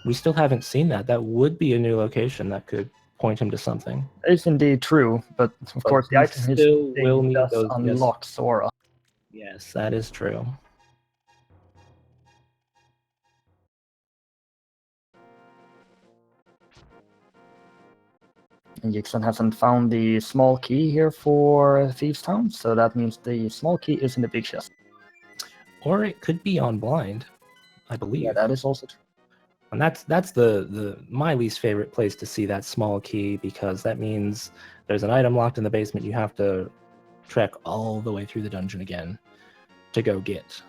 We still haven't seen that. That would be a new location that could point him to something. That is indeed true, but of course the item he's still will need does those. unlock Zora. Yes, that is true. And Jixson hasn't found the small key here for Thieves Town, so that means the small key is in the big chest. Or it could be on blind, I believe. Yeah, that is also true. And that's the my least favorite place to see that small key, because that means there's an item locked in the basement you have to trek all the way through the dungeon again to go get.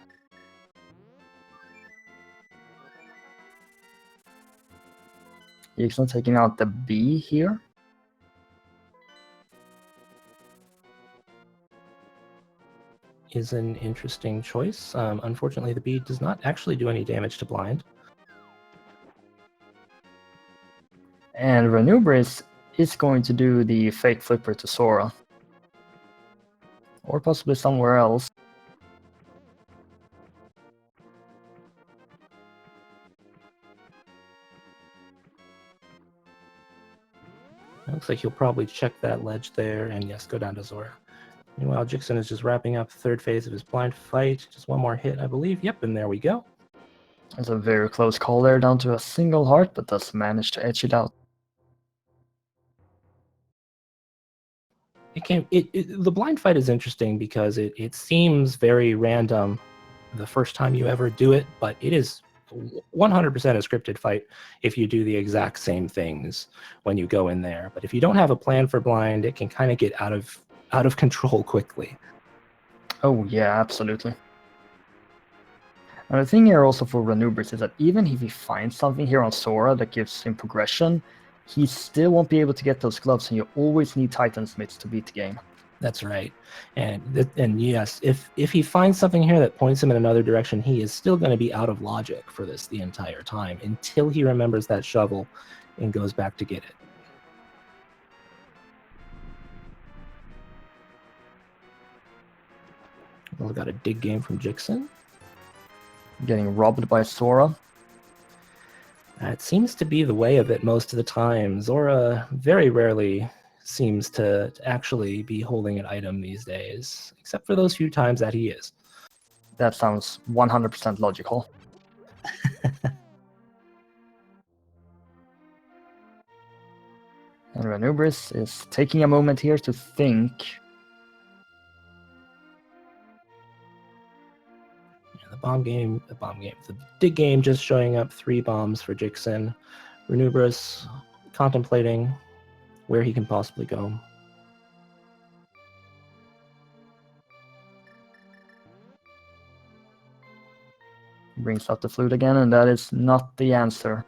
Jixson taking out the B here. Is an interesting choice. Unfortunately, the bead does not actually do any damage to blind. And Ranubris is going to do the fake flipper to Sora. Or possibly somewhere else. Looks like he'll probably check that ledge there and, yes, go down to Zora. Meanwhile, Jixson is just wrapping up the third phase of his blind fight. Just one more hit, I believe. Yep, and there we go. It's a very close call there, down to a single heart, but does manage to edge it out. The blind fight is interesting because it seems very random the first time you ever do it, but it is 100% a scripted fight if you do the exact same things when you go in there. But if you don't have a plan for blind, it can kind of get out of control quickly. Oh yeah, absolutely. And the thing here also for Ranubris is that even if he finds something here on Sora that gives him progression, he still won't be able to get those gloves, and you always need Titan Smiths to beat the game. That's right. And yes, if he finds something here that points him in another direction, he is still going to be out of logic for this the entire time until he remembers that shovel and goes back to get it. Well, we got a dig game from Jixson. Getting robbed by Sora. It seems to be the way of it most of the time. Zora very rarely seems to actually be holding an item these days, except for those few times that he is. That sounds 100% logical. And Ranubris is taking a moment here to think. The dig game just showing up 3 bombs for Jixson. Ranubris contemplating where he can possibly go. Brings out the flute again, and that is not the answer.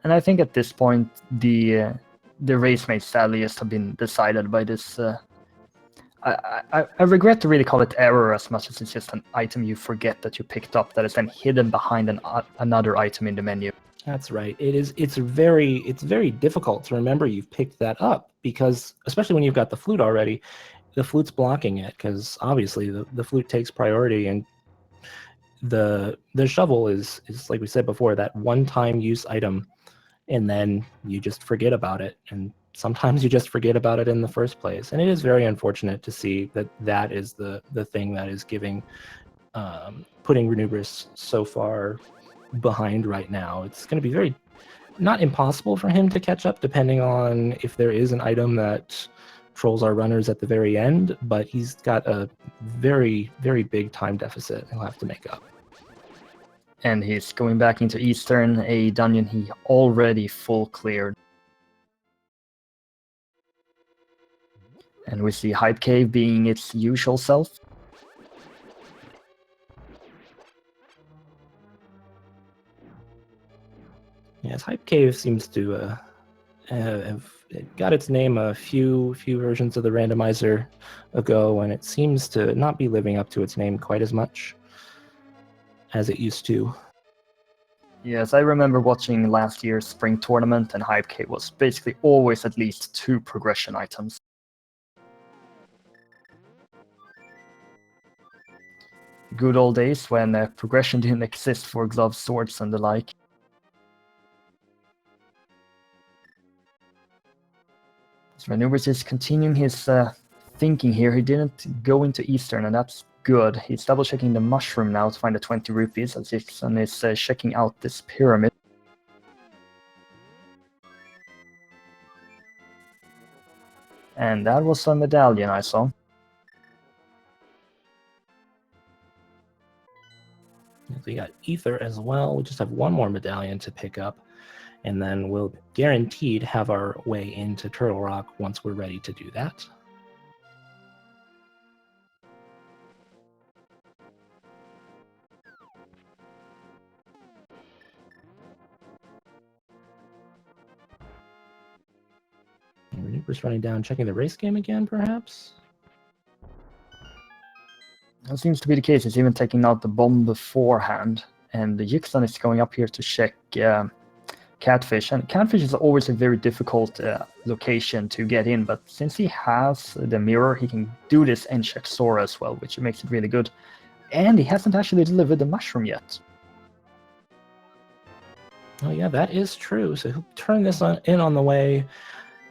And I think at this point, the race mates sadly just have been decided by this. I regret to really call it error as much as it's just an item you forget that you picked up that is then hidden behind another item in the menu. That's right. It's very difficult to remember you've picked that up, because especially when you've got the flute already, the flute's blocking it, because obviously the flute takes priority, and the shovel is like we said before, that one-time use item, and then you just forget about it, and sometimes you just forget about it in the first place. And it is very unfortunate to see that is the thing that is putting Ranubris so far behind right now. It's going to be very not impossible for him to catch up, depending on if there is an item that trolls our runners at the very end, but he's got a very, very big time deficit he'll have to make up. And he's going back into Eastern, a dungeon he already full cleared. And we see Hype Cave being its usual self. Yes, Hype Cave seems to have got its name a few versions of the Randomizer ago, and it seems to not be living up to its name quite as much as it used to. Yes, I remember watching last year's spring tournament, and Hype Cave was basically always at least 2 progression items. Good old days when progression didn't exist for gloves, swords, and the like. So Ranubris is continuing his thinking here. He didn't go into Eastern, and that's good. He's double-checking the mushroom now to find the 20 rupees, as Jixson is checking out this pyramid. And that was a medallion I saw. We got ether as well. We just have one more medallion to pick up, and then we'll guaranteed have our way into Turtle Rock once we're ready to do that. Ranubris running down, checking the race game again, perhaps? That seems to be the case. He's even taking out the bomb beforehand. And the Jixson is going up here to check Catfish. And Catfish is always a very difficult location to get in, but since he has the mirror, he can do this and check Sora as well, which makes it really good. And he hasn't actually delivered the mushroom yet. Oh yeah, that is true. So he'll turn this in on the way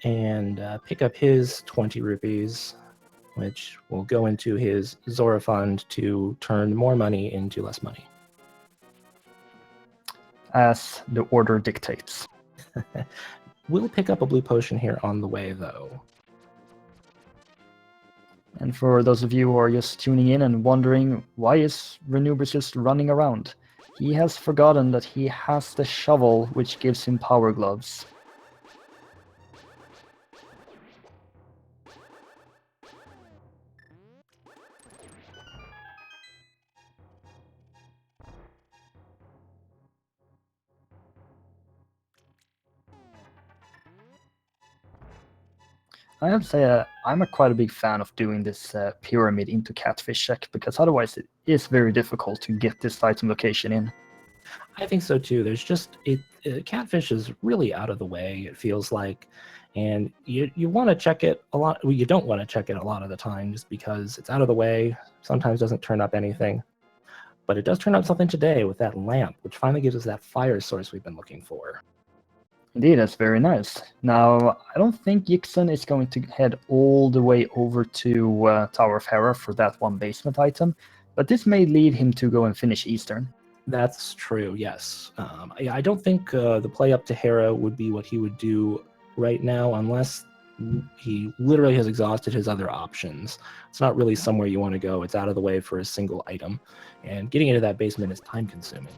and pick up his 20 rupees, which will go into his Zora fund to turn more money into less money. As the order dictates. We'll pick up a blue potion here on the way, though. And for those of you who are just tuning in and wondering, why is Ranubris just running around? He has forgotten that he has the shovel, which gives him power gloves. I have to say, I'm quite a big fan of doing this pyramid into Catfish check, because otherwise it is very difficult to get this item location in. I think so too. There's just Catfish is really out of the way, it feels like, and you want to check it a lot. Well, you don't want to check it a lot of the time just because it's out of the way. Sometimes doesn't turn up anything, but it does turn up something today with that lamp, which finally gives us that fire source we've been looking for. Indeed, that's very nice. Now, I don't think Jixson is going to head all the way over to Tower of Hera for that one basement item, but this may lead him to go and finish Eastern. That's true, yes. I don't think the play up to Hera would be what he would do right now unless he literally has exhausted his other options. It's not really somewhere you want to go. It's out of the way for a single item, and getting into that basement is time-consuming.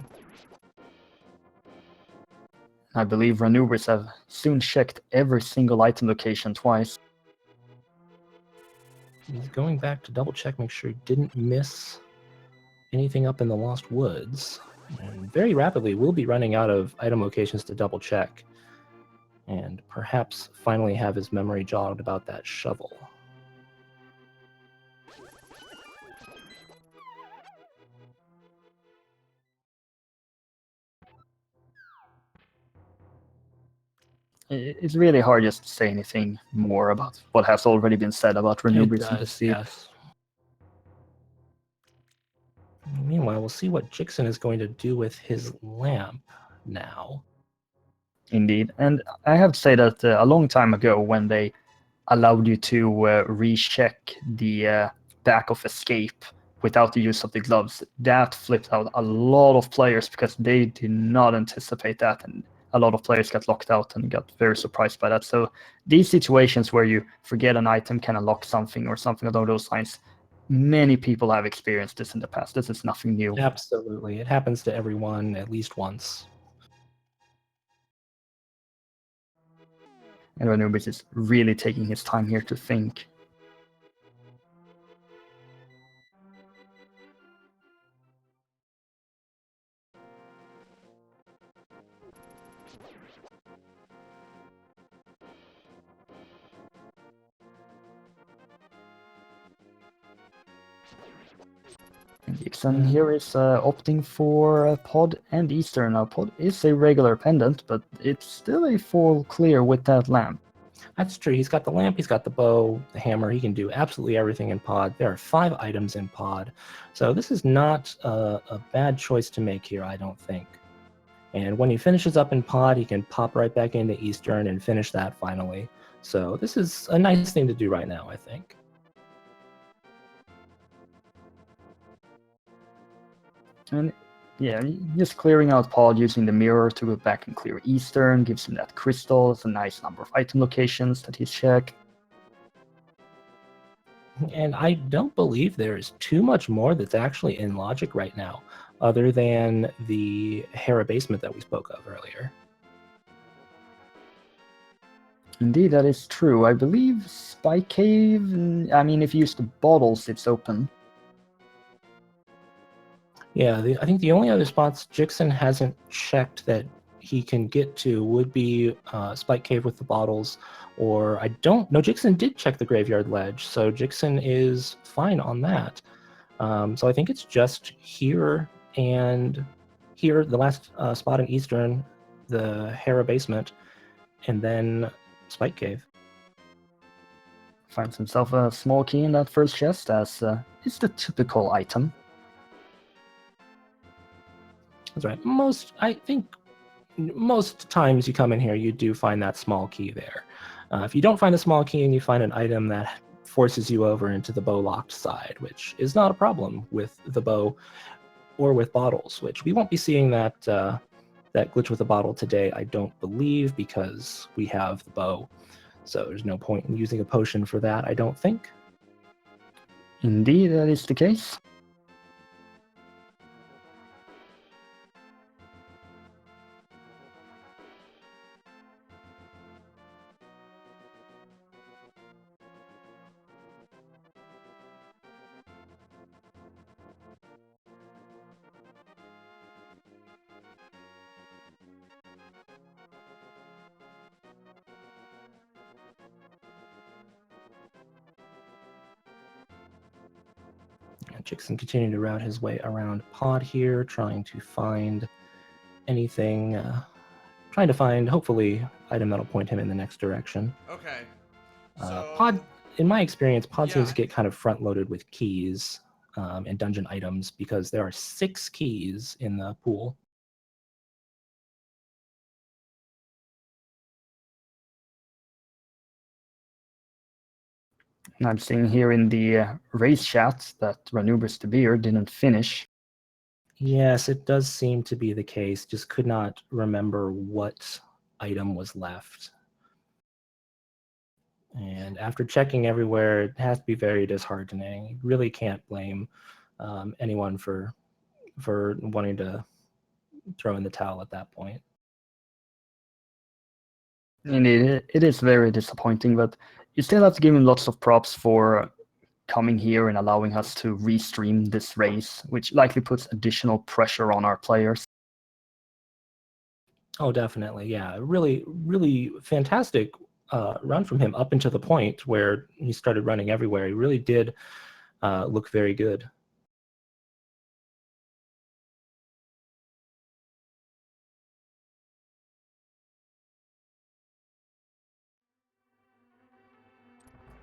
I believe Ranubris have soon checked every single item location twice. He's going back to double check, make sure he didn't miss anything up in the Lost Woods. And very rapidly, we'll be running out of item locations to double check. And perhaps finally have his memory jogged about that shovel. It's really hard just to say anything more about what has already been said about Ranubris in the sea. Yes. Meanwhile, we'll see what Jixson is going to do with his lamp now. Indeed. And I have to say that a long time ago, when they allowed you to recheck the back of Escape without the use of the gloves, that flipped out a lot of players because they did not anticipate that, and a lot of players got locked out and got very surprised by that. So these situations where you forget an item can unlock something or something along those lines, many people have experienced this in the past. This is nothing new. Absolutely. It happens to everyone at least once. And Ranubris is really taking his time here to think. Jixson here is opting for Pod and Eastern. Now, Pod is a regular pendant, but it's still a full clear with that lamp. That's true. He's got the lamp, he's got the bow, the hammer. He can do absolutely everything in Pod. There are 5 items in Pod. So this is not a bad choice to make here, I don't think. And when he finishes up in Pod, he can pop right back into Eastern and finish that finally. So this is a nice thing to do right now, I think. And yeah, just clearing out Pod using the mirror to go back and clear Eastern gives him that crystal. It's a nice number of item locations that he's checked. And I don't believe there is too much more that's actually in logic right now, other than the Hera basement that we spoke of earlier. Indeed, that is true. I believe Spy Cave, I mean, if you use the bottles, it's open. Yeah, I think the only other spots Jixson hasn't checked that he can get to would be Spike Cave with the bottles, or I don't know. Jixson did check the graveyard ledge, so Jixson is fine on that. So I think it's just here and here, the last spot in Eastern, the Hera basement, and then Spike Cave. Finds himself a small key in that first chest, as it's the typical item. That's right. I think most times you come in here, you do find that small key there. If you don't find a small key and you find an item that forces you over into the bow locked side, which is not a problem with the bow or with bottles, which we won't be seeing that that glitch with the bottle today, I don't believe, because we have the bow. So there's no point in using a potion for that, I don't think. Indeed, that is the case. Jixson continuing to route his way around Pod here, trying to find anything, trying to find, hopefully, item that'll point him in the next direction. Okay. So... Pod, in my experience, Pod Yeah. seems to get kind of front-loaded with keys and dungeon items because there are 6 keys in the pool. And I'm seeing here in the race chat that RanubrisTheBeard didn't finish. Yes, it does seem to be the case. Just could not remember what item was left. And after checking everywhere, it has to be very disheartening. You really can't blame anyone for wanting to throw in the towel at that point. Indeed, it is very disappointing, but you still have to give him lots of props for coming here and allowing us to restream this race, which likely puts additional pressure on our players. Oh, definitely. Yeah. Really, really fantastic run from him up until the point where he started running everywhere. He really did look very good.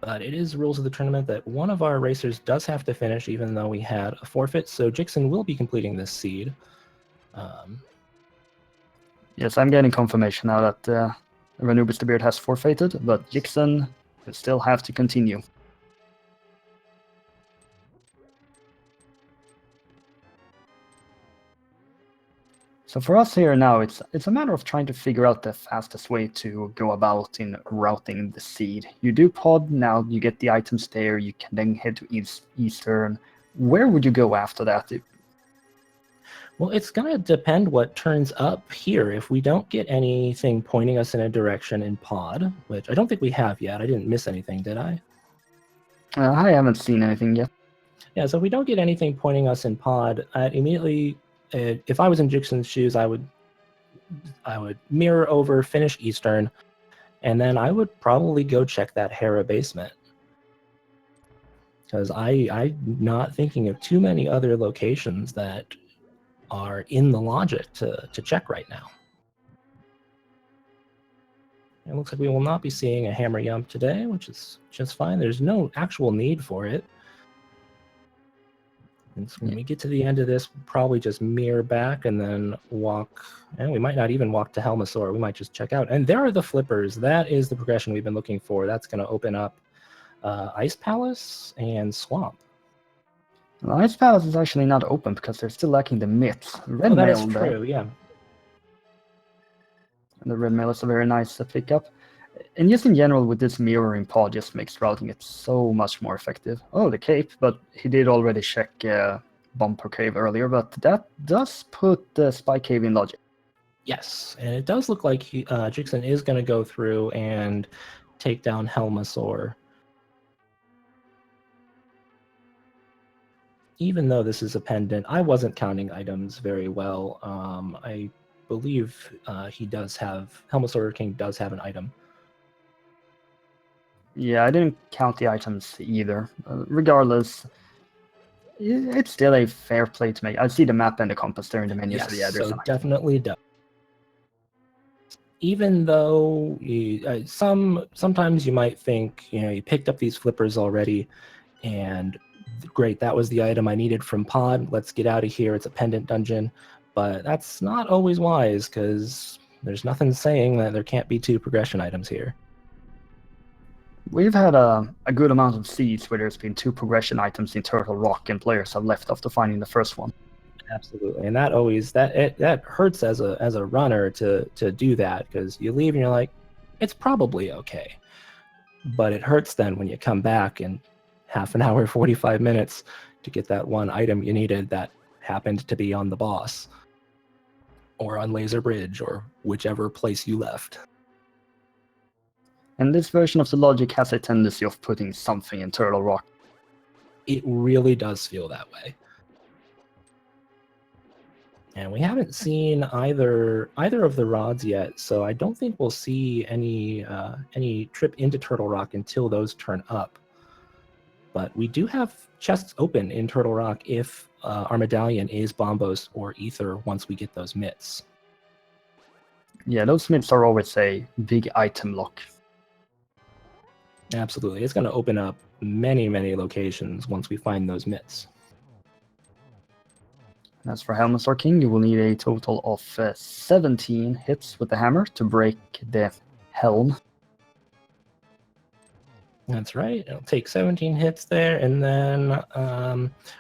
But it is rules of the tournament that one of our racers does have to finish, even though we had a forfeit. So Jixson will be completing this seed. Yes, I'm getting confirmation now that RanubrisTheBeard has forfeited, but Jixson will still have to continue. So for us here now, it's a matter of trying to figure out the fastest way to go about in routing the seed. You do Pod, now you get the items there, you can then head to Eastern. Where would you go after that? Well, it's going to depend what turns up here. If we don't get anything pointing us in a direction in Pod, which I don't think we have yet. I didn't miss anything, did I? I haven't seen anything yet. Yeah, so if we don't get anything pointing us in Pod, I'd immediately, if I was in Jixson's shoes, I would mirror over, finish Eastern, and then I would probably go check that Hera basement. Because I'm not thinking of too many other locations that are in the logic to check right now. It looks like we will not be seeing a hammer yump today, which is just fine. There's no actual need for it. And so when we get to the end of this, we'll probably just mirror back and then walk. And we might not even walk to Helmasaur. We might just check out. And there are the flippers. That is the progression we've been looking for. That's going to open up Ice Palace and Swamp. The Ice Palace is actually not open because they're still lacking the myths. Red Oh, that is Mail, though. true, yeah. The Red Mail is a very nice pickup. And just in general, with this mirroring pod, just makes routing it so much more effective. Oh, the cape, but he did already check Bumper Cave earlier, but that does put the Spy Cave in logic. Yes, and it does look like Jixson is going to go through and take down Helmasaur. Even though this is a pendant, I wasn't counting items very well. I believe Helmasaur King does have an item. Yeah, I didn't count the items either. Regardless, it's still a fair play to make. I see the map and the compass there in the menu, Yes, so yeah, there's so an item. definitely does. Even though sometimes you might think, you picked up these flippers already, and great, that was the item I needed from Pod. Let's get out of here. It's a pendant dungeon. But that's not always wise, because there's nothing saying that there can't be 2 progression items here. We've had a good amount of seeds where there's been 2 progression items in Turtle Rock, and players have left after finding the first one. Absolutely, and that hurts as a runner to do that, because you leave and you're like, it's probably okay, but it hurts then when you come back in half an hour, 45 minutes to get that one item you needed that happened to be on the boss or on Laser Bridge or whichever place you left. And this version of the logic has a tendency of putting something in Turtle Rock. It really does feel that way. And we haven't seen either of the rods yet, so I don't think we'll see any trip into Turtle Rock until those turn up. But we do have chests open in Turtle Rock if our medallion is Bombos or Ether once we get those mitts. Yeah, those mitts are always a big item lock. Absolutely. It's going to open up many, many locations once we find those mitts. As for Helmasaur King, you will need a total of 17 hits with the hammer to break the helm. That's right. It'll take 17 hits there, and then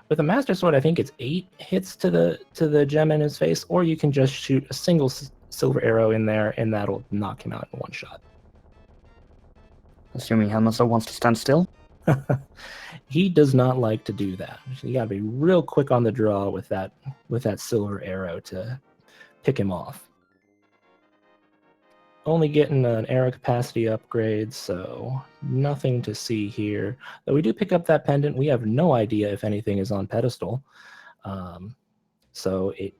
with a Master Sword, I think it's 8 hits to the gem in his face, or you can just shoot a single silver arrow in there, and that'll knock him out in one shot. Assuming Helmasaur wants to stand still. He does not like to do that. You gotta be real quick on the draw with that silver arrow to pick him off. Only getting an arrow capacity upgrade, so nothing to see here. Though we do pick up that pendant, we have no idea if anything is on pedestal. So it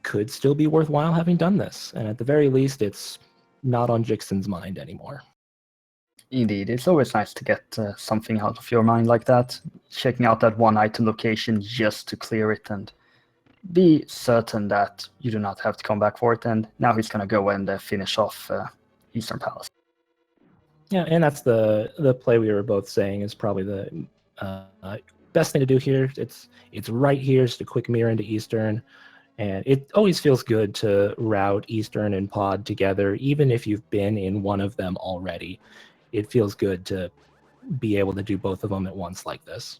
could still be worthwhile having done this. And at the very least, it's not on Jixson's mind anymore. Indeed, it's always nice to get something out of your mind like that. Checking out that one item location just to clear it and be certain that you do not have to come back for it. And now he's going to go and finish off Eastern Palace. Yeah, and that's the play we were both saying is probably the best thing to do here. It's right here, just a quick mirror into Eastern. And it always feels good to route Eastern and Pod together, even if you've been in one of them already. It feels good to be able to do both of them at once like this.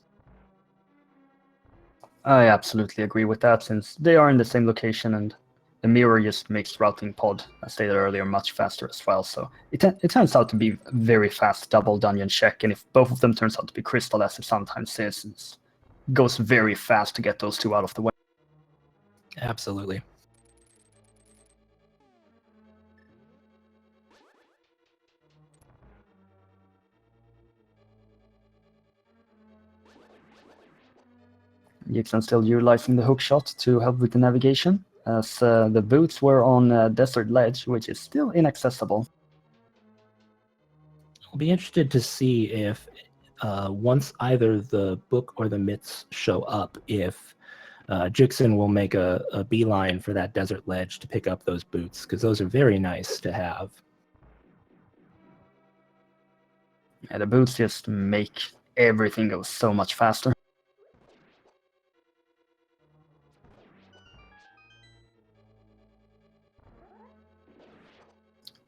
I absolutely agree with that, since they are in the same location, and the mirror just makes routing Pod, as stated earlier, much faster as well. So it turns out to be a very fast double dungeon check, and if both of them turns out to be crystal, as it sometimes is, it goes very fast to get those 2 out of the way. Absolutely. Jixson still utilizing the hook shot to help with the navigation, as the boots were on Desert Ledge, which is still inaccessible. I'll be interested to see if once either the book or the myths show up, if Jixson will make a beeline for that Desert Ledge to pick up those boots, because those are very nice to have. Yeah, the boots just make everything go so much faster.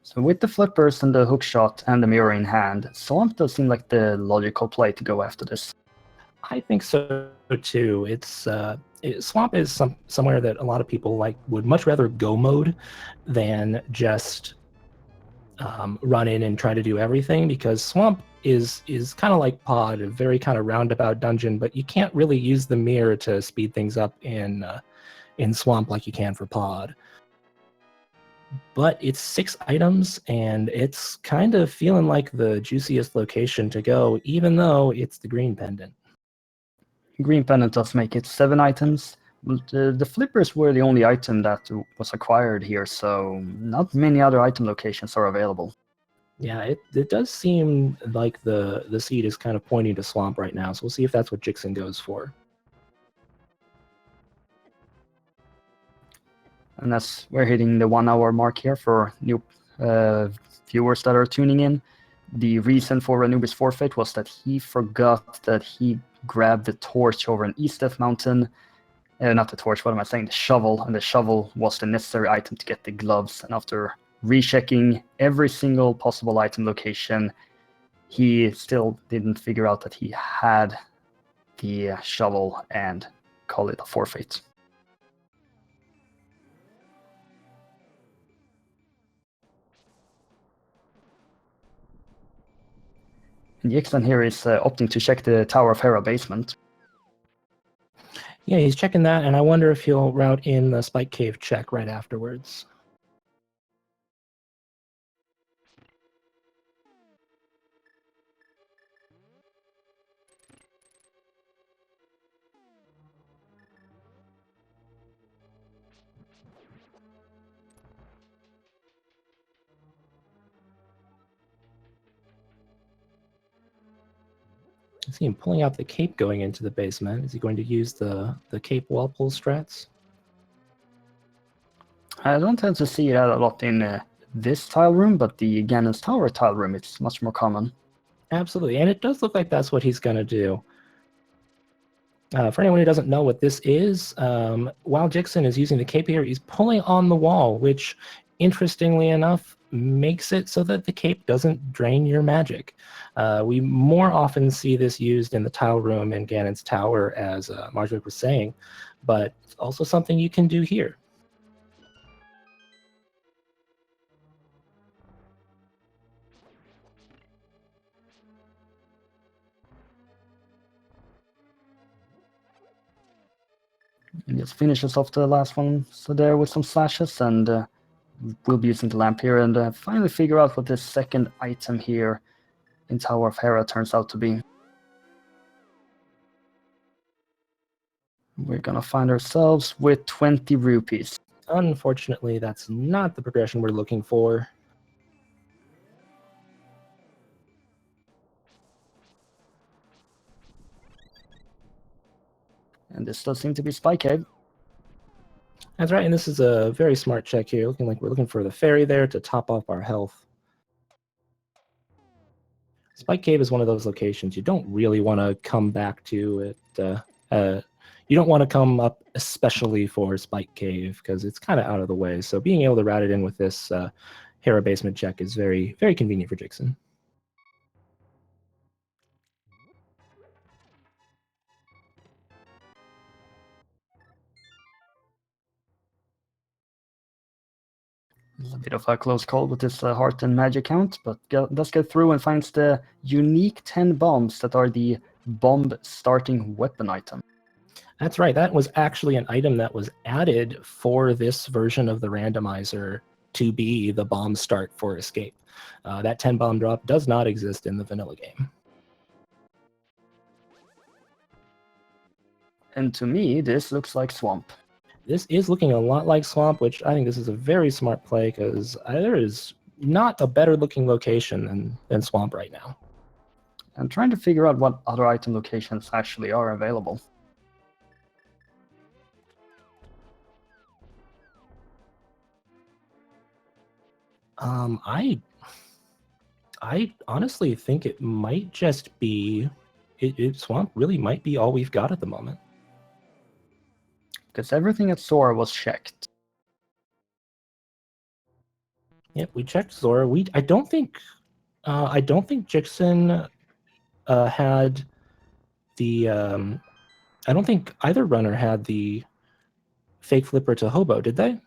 So with the flippers and the hook shot and the mirror in hand, Swamp does seem like the logical play to go after this. I think so too. Swamp is somewhere that a lot of people would much rather go mode than just run in and try to do everything, because Swamp is kind of like Pod, a very kind of roundabout dungeon, but you can't really use the mirror to speed things up in Swamp like you can for Pod. But it's 6 items, and it's kind of feeling like the juiciest location to go, even though it's the green pendant. Green pendant does make it 7 items. The flippers were the only item that was acquired here, so not many other item locations are available. Yeah, it does seem like the seed is kind of pointing to Swamp right now, so we'll see if that's what Jixson goes for. And as we're hitting the 1 hour mark here for new viewers that are tuning in, the reason for Ranubris forfeit was that he forgot that he grabbed the torch over an Eastef mountain. Not the torch, what am I saying? The shovel. And the shovel was the necessary item to get the gloves. And after rechecking every single possible item location, he still didn't figure out that he had the shovel and call it a forfeit. And Jixson here is opting to check the Tower of Hera basement. Yeah, he's checking that, and I wonder if he'll route in the Spike Cave check right afterwards. I see him pulling out the cape going into the basement. Is he going to use the cape wall pull strats? I don't tend to see that a lot in this tile room, but the Ganon's Tower tile room, it's much more common. Absolutely, and it does look like that's what he's going to do. For anyone who doesn't know what this is, while Jixson is using the cape here, he's pulling on the wall, which, interestingly enough, makes it so that the cape doesn't drain your magic. We more often see this used in the tile room in Ganon's Tower, as Marjorie was saying, but it's also something you can do here. And just finishes off the last one so there with some slashes, and we'll be using the lamp here and finally figure out what this second item here in Tower of Hera turns out to be. We're gonna find ourselves with 20 rupees. Unfortunately, that's not the progression we're looking for. And this does seem to be Spike Cave. That's right, and this is a very smart check here, looking like we're looking for the fairy there to top up our health. Spike Cave is one of those locations you don't really want to come back to. You don't want to come up especially for Spike Cave, because it's kind of out of the way. So being able to route it in with this Hera basement check is very, very convenient for Jixson. A bit of a close call with this heart and magic count, but does get through and finds the unique 10 bombs that are the bomb starting weapon item. That's right. That was actually an item that was added for this version of the randomizer to be the bomb start for escape. That 10 bomb drop does not exist in the vanilla game. And to me, this looks like Swamp. This is looking a lot like Swamp, which I think this is a very smart play, because there is not a better looking location than Swamp right now. I'm trying to figure out what other item locations actually are available. I honestly think it might just be Swamp really might be all we've got at the moment. Because everything at Sora was checked. Yep, we checked Zora. I don't think Jixson had the I don't think either runner had the fake flipper to Hobo, did they?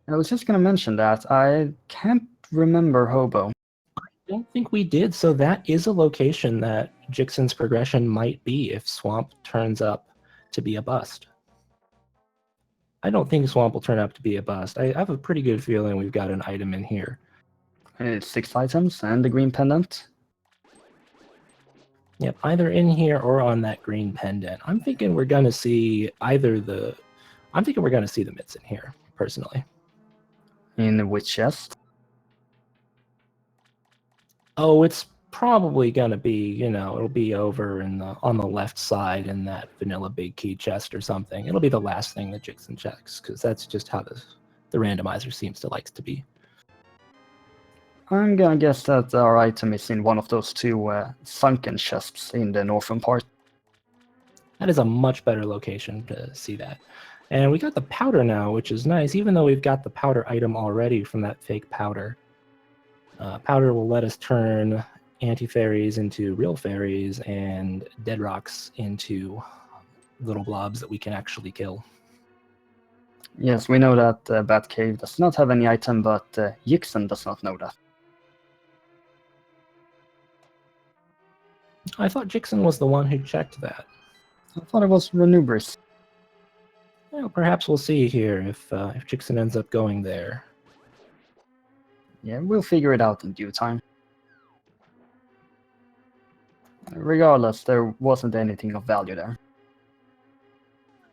I was just going to mention that. I can't remember Hobo. I don't think we did, so that is a location that Jixson's progression might be if Swamp turns up to be a bust. I don't think Swamp will turn up to be a bust. I have a pretty good feeling we've got an item in here. It's 6 items and the green pendant. Yep, either in here or on that green pendant. I'm thinking we're going to see either the... I'm thinking we're going to see the mitts in here, personally. In which chest? Oh, it's probably going to be, you know, it'll be over in the on the left side in that vanilla big key chest or something. It'll be the last thing that Jixson checks, because that's just how the randomizer seems to likes to be. I'm gonna guess that our item is in one of those two sunken chests in the northern part. That is a much better location to see that. And we got the powder now, which is nice, even though we've got the powder item already from that fake powder. Powder will let us turn anti-fairies into real fairies and dead rocks into little blobs that we can actually kill. Yes, we know that Batcave does not have any item, but Jixson does not know that. I thought Jixson was the one who checked that. I thought it was Ranubris. Well, perhaps we'll see here if Jixson ends up going there. Yeah, we'll figure it out in due time. Regardless, there wasn't anything of value there.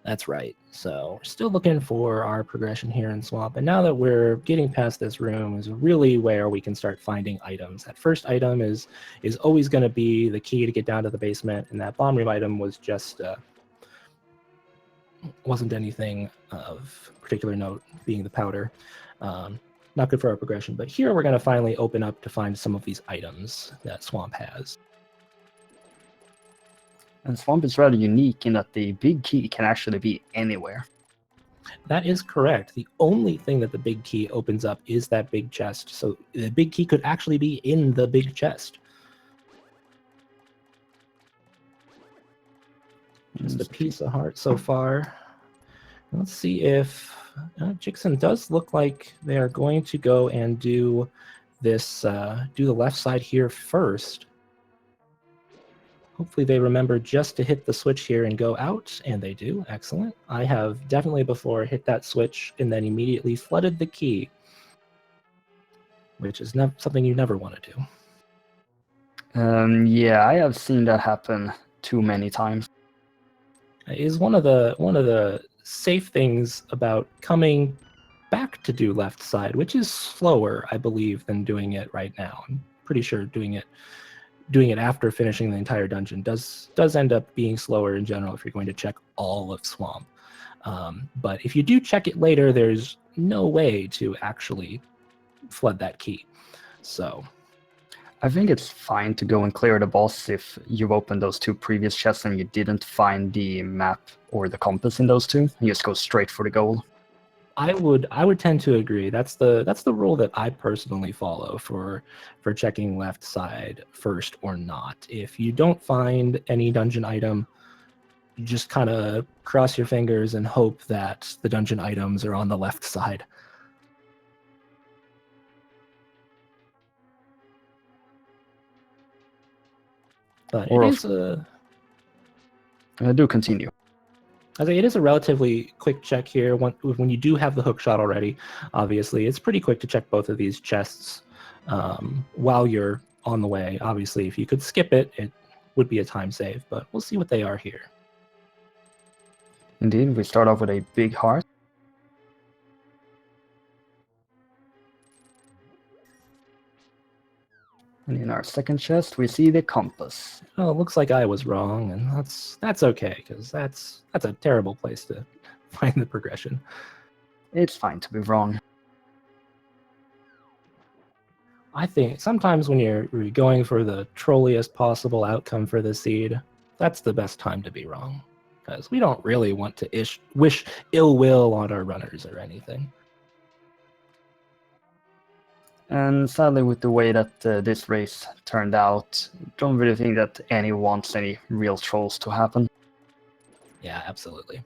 That's right. So we're still looking for our progression here in Swamp. And now that we're getting past this room is really where we can start finding items. That first item is always going to be the key to get down to the basement. And that bomb room item was just wasn't anything of particular note, being the powder. Not good for our progression. But here we're going to finally open up to find some of these items that Swamp has. And Swamp is rather unique in that the big key can actually be anywhere. That is correct. The only thing that the big key opens up is that big chest. So the big key could actually be in the big chest. Just a piece of heart so far. Let's see if Jixson does look like they are going to go and do this, do the left side here first. Hopefully they remember just to hit the switch here and go out, and they do. Excellent. I have definitely before hit that switch and then immediately flooded the key, which is something you never want to do. Yeah, I have seen that happen too many times. It is one of the safe things about coming back to do left side, which is slower, I believe, than doing it right now. I'm pretty sure doing it after finishing the entire dungeon does end up being slower in general if you're going to check all of Swamp. But if you do check it later, there's no way to actually flood that key. So I think it's fine to go and clear the boss if you've opened those two previous chests and you didn't find the map or the compass in those two. You just go straight for the goal. I would tend to agree. That's the rule that I personally follow for checking left side first or not. If you don't find any dungeon item, you just kind of cross your fingers and hope that the dungeon items are on the left side. But it is a... Do continue. I think it is a relatively quick check here. When you do have the hook shot already, obviously, it's pretty quick to check both of these chests while you're on the way. Obviously, if you could skip it, it would be a time save, but we'll see what they are here. Indeed, we start off with a big heart. And in our second chest, we see the compass. Oh, it looks like I was wrong, and that's okay, because that's a terrible place to find the progression. It's fine to be wrong. I think sometimes when you're going for the trolliest possible outcome for the seed, that's the best time to be wrong, because we don't really want to wish ill will on our runners or anything. And sadly, with the way that this race turned out, don't really think that any wants any real trolls to happen. Yeah, absolutely.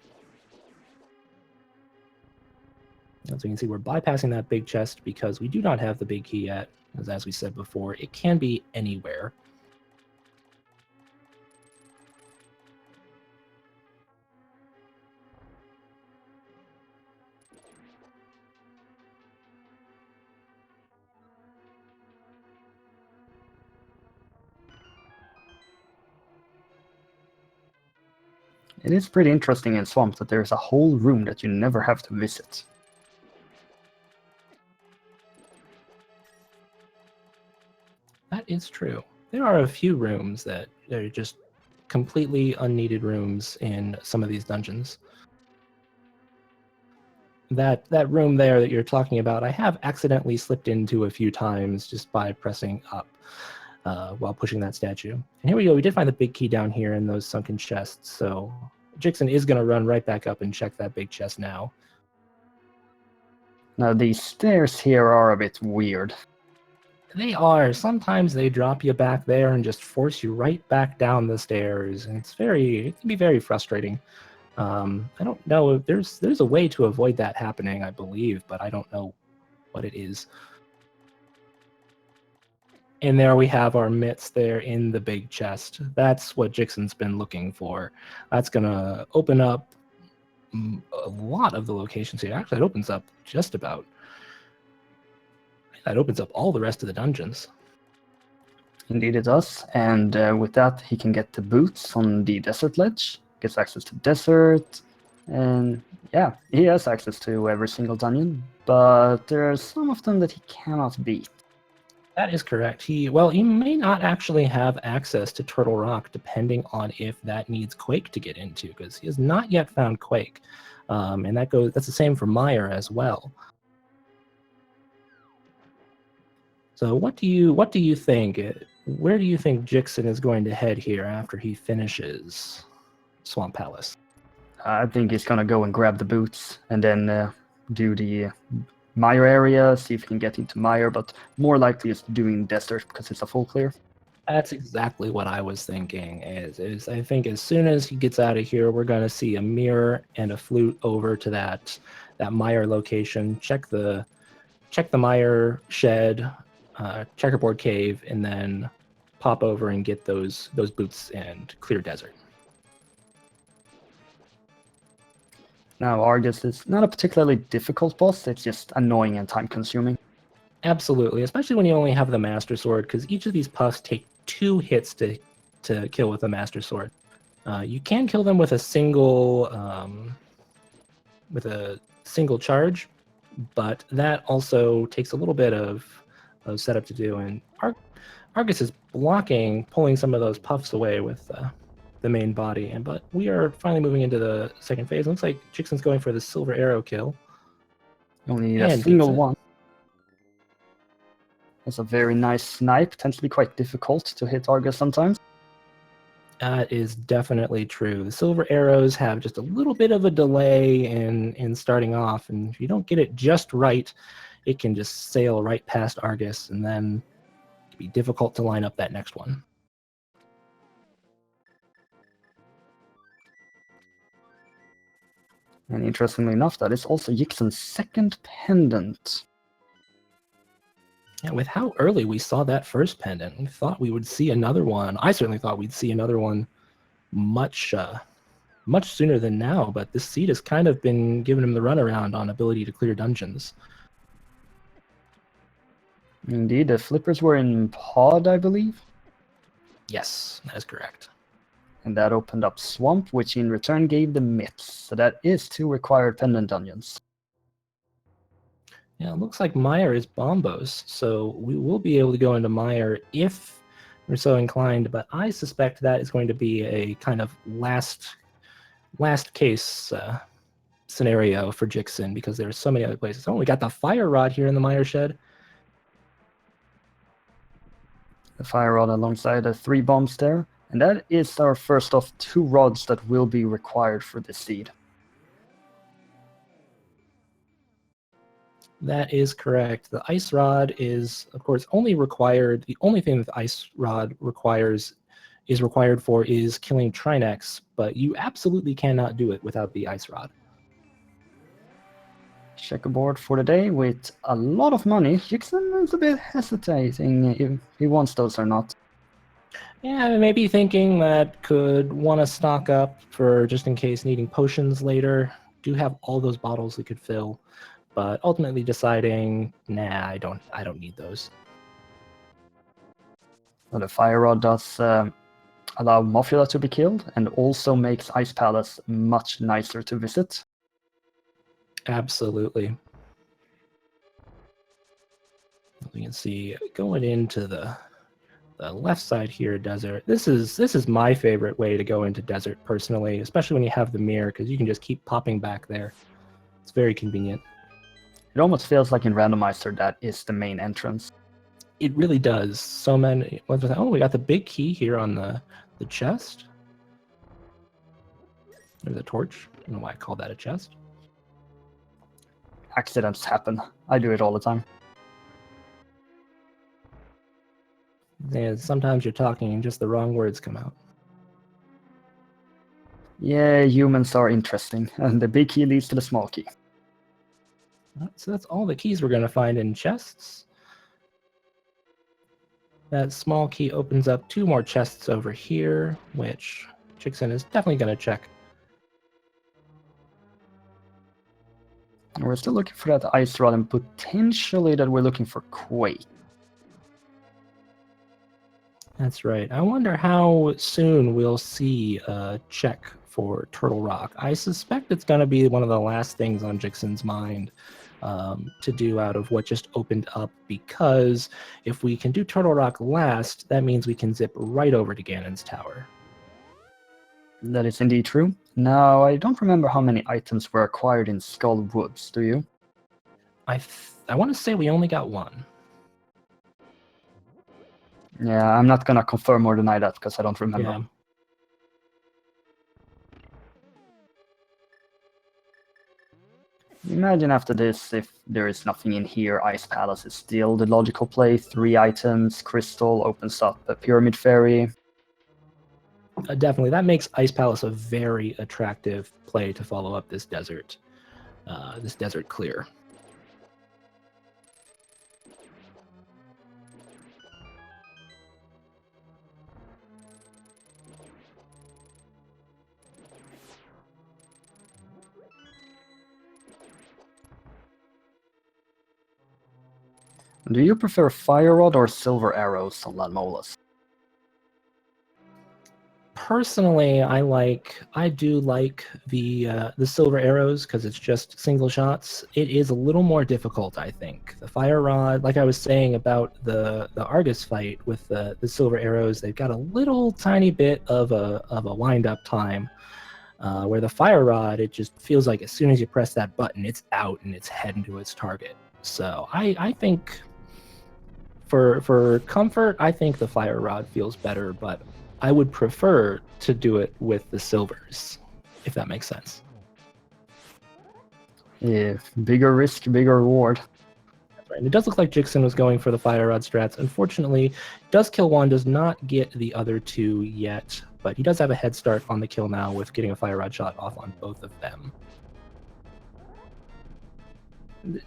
As you can see, we're bypassing that big chest because we do not have the big key yet. As we said before, it can be anywhere. It is pretty interesting in Swamp that there's a whole room that you never have to visit. That is true. There are a few rooms that are just completely unneeded rooms in some of these dungeons. That room there that you're talking about, I have accidentally slipped into a few times just by pressing up while pushing that statue. And here we go. We did find the big key down here in those sunken chests. So Jixson is going to run right back up and check that big chest now. Now, these stairs here are a bit weird. They are. Sometimes they drop you back there and just force you right back down the stairs. And it can be very frustrating. I don't know if there's a way to avoid that happening, I believe, but I don't know what it is. And there we have our mitts there in the big chest. That's what Jixson's been looking for. That's going to open up a lot of the locations here. Actually, it opens up just about. That opens up all the rest of the dungeons. Indeed it does, and with that he can get the boots on the desert ledge, gets access to desert, and yeah, he has access to every single dungeon, but there are some of them that he cannot beat. That is correct. He may not actually have access to Turtle Rock, depending on if that needs Quake to get into, because he has not yet found Quake, and that's the same for Meyer as well. So what do you think? Where do you think Jixson is going to head here after he finishes Swamp Palace? I think he's gonna go and grab the boots and then do the Meyer area, see if he can get into Meyer, but more likely is doing desert because it's a full clear. That's exactly what I was thinking. Is I think as soon as he gets out of here, we're going to see a mirror and a flute over to that Meyer location. Check the Meyer shed, checkerboard cave, and then pop over and get those boots and clear desert. Now, Argus is not a particularly difficult boss, it's just annoying and time-consuming. Absolutely, especially when you only have the Master Sword, because each of these puffs take 2 hits to kill with the Master Sword. You can kill them with a single charge, but that also takes a little bit of setup to do. And Argus is pulling some of those puffs away with the main body. But we are finally moving into the second phase. Looks like Jixson's going for the silver arrow kill. Only a And single gets it. one. That's a very nice snipe. Tends to be quite difficult to hit Argus sometimes. That is definitely true. The silver arrows have just a little bit of a delay in starting off, and if you don't get it just right, it can just sail right past Argus, and then it can be difficult to line up that next one. And interestingly enough, that is also Jixson's second pendant. Yeah, with how early we saw that first pendant, we thought we would see another one. I certainly thought we'd see another one much sooner than now, but this seed has kind of been giving him the runaround on ability to clear dungeons. Indeed, the flippers were in Pod, I believe. Yes, that is correct. And that opened up Swamp, which in return gave the Myths. So that is 2 required pendant dungeons. Yeah, it looks like Meyer is Bombos, so we will be able to go into Meyer if we're so inclined, but I suspect that is going to be a kind of last case scenario for Jixson, because there are so many other places. Oh, we got the fire rod here in the Meyer shed. The fire rod alongside the 3 bombs there. And that is our first of 2 rods that will be required for this seed. That is correct. The ice rod is, of course, only required. The only thing that the ice rod is required for is killing Trinex, but you absolutely cannot do it without the ice rod. Checkerboard for the day with a lot of money. Jixson is a bit hesitating if he wants those or not. Yeah, maybe thinking that could want to stock up for just in case needing potions later. Do have all those bottles we could fill, but ultimately deciding, nah, I don't need those. So the fire rod does allow Mafia to be killed and also makes Ice Palace much nicer to visit. Absolutely. We can see going into the left side here, desert. This is my favorite way to go into desert personally, especially when you have the mirror, because you can just keep popping back there. It's very convenient. It almost feels like in Randomizer that is the main entrance. It really does. So many. Oh, we got the big key here on the chest. There's a torch. I don't know why I called that a chest. Accidents happen. I do it all the time. Yeah, sometimes you're talking and just the wrong words come out. Yeah, humans are interesting, and the big key leads to the small key. So that's all the keys we're going to find in chests. That small key opens up 2 more chests over here, which Jixson is definitely going to check. And we're still looking for that ice rod, and potentially that we're looking for Quake. That's right. I wonder how soon we'll see a check for Turtle Rock. I suspect it's going to be one of the last things on Jixson's mind to do out of what just opened up, because if we can do Turtle Rock last, that means we can zip right over to Ganon's Tower. That is indeed true. Now, I don't remember how many items were acquired in Skull Woods, do you? I want to say we only got 1. Yeah, I'm not gonna confirm or deny that because I don't remember. Yeah. Imagine after this, if there is nothing in here, Ice Palace is still the logical play. 3 items, Crystal opens up a Pyramid Fairy. Definitely. That makes Ice Palace a very attractive play to follow up this desert clear. Do you prefer Fire Rod or Silver Arrows on Lanmolas? Personally, I do like the silver arrows because it's just single shots. It is a little more difficult, I think. The fire rod, like I was saying about the Argus fight with the silver arrows, they've got a little tiny bit of a wind up time. Where the fire rod, it just feels like as soon as you press that button, it's out and it's heading to its target. So I think for comfort, I think the fire rod feels better, but I would prefer to do it with the silvers, if that makes sense. Yeah, bigger risk, bigger reward. Right. And it does look like Jixson was going for the fire rod strats. Unfortunately, does kill 1, does not get the other 2 yet, but he does have a head start on the kill now with getting a fire rod shot off on both of them.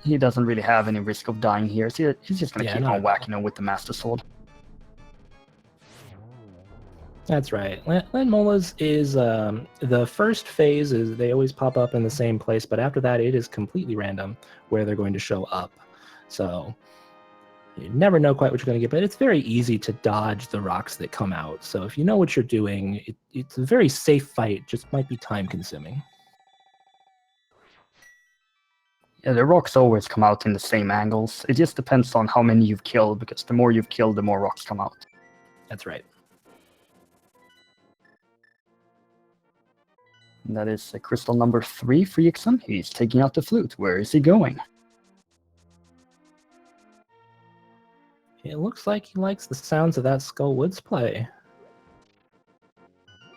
He doesn't really have any risk of dying here, so he's just gonna keep not on at whacking him with the Master Sword. That's right. Landmola's is the first phase is they always pop up in the same place, but after that it is completely random where they're going to show up. So you never know quite what you're going to get, but it's very easy to dodge the rocks that come out. So if you know what you're doing, it's a very safe fight, just might be time consuming. Yeah, the rocks always come out in the same angles. It just depends on how many you've killed, because the more you've killed, the more rocks come out. That's right. And that is crystal number 3 for Jixson. He's taking out the flute. Where is he going? It looks like he likes the sounds of that Skull Woods play.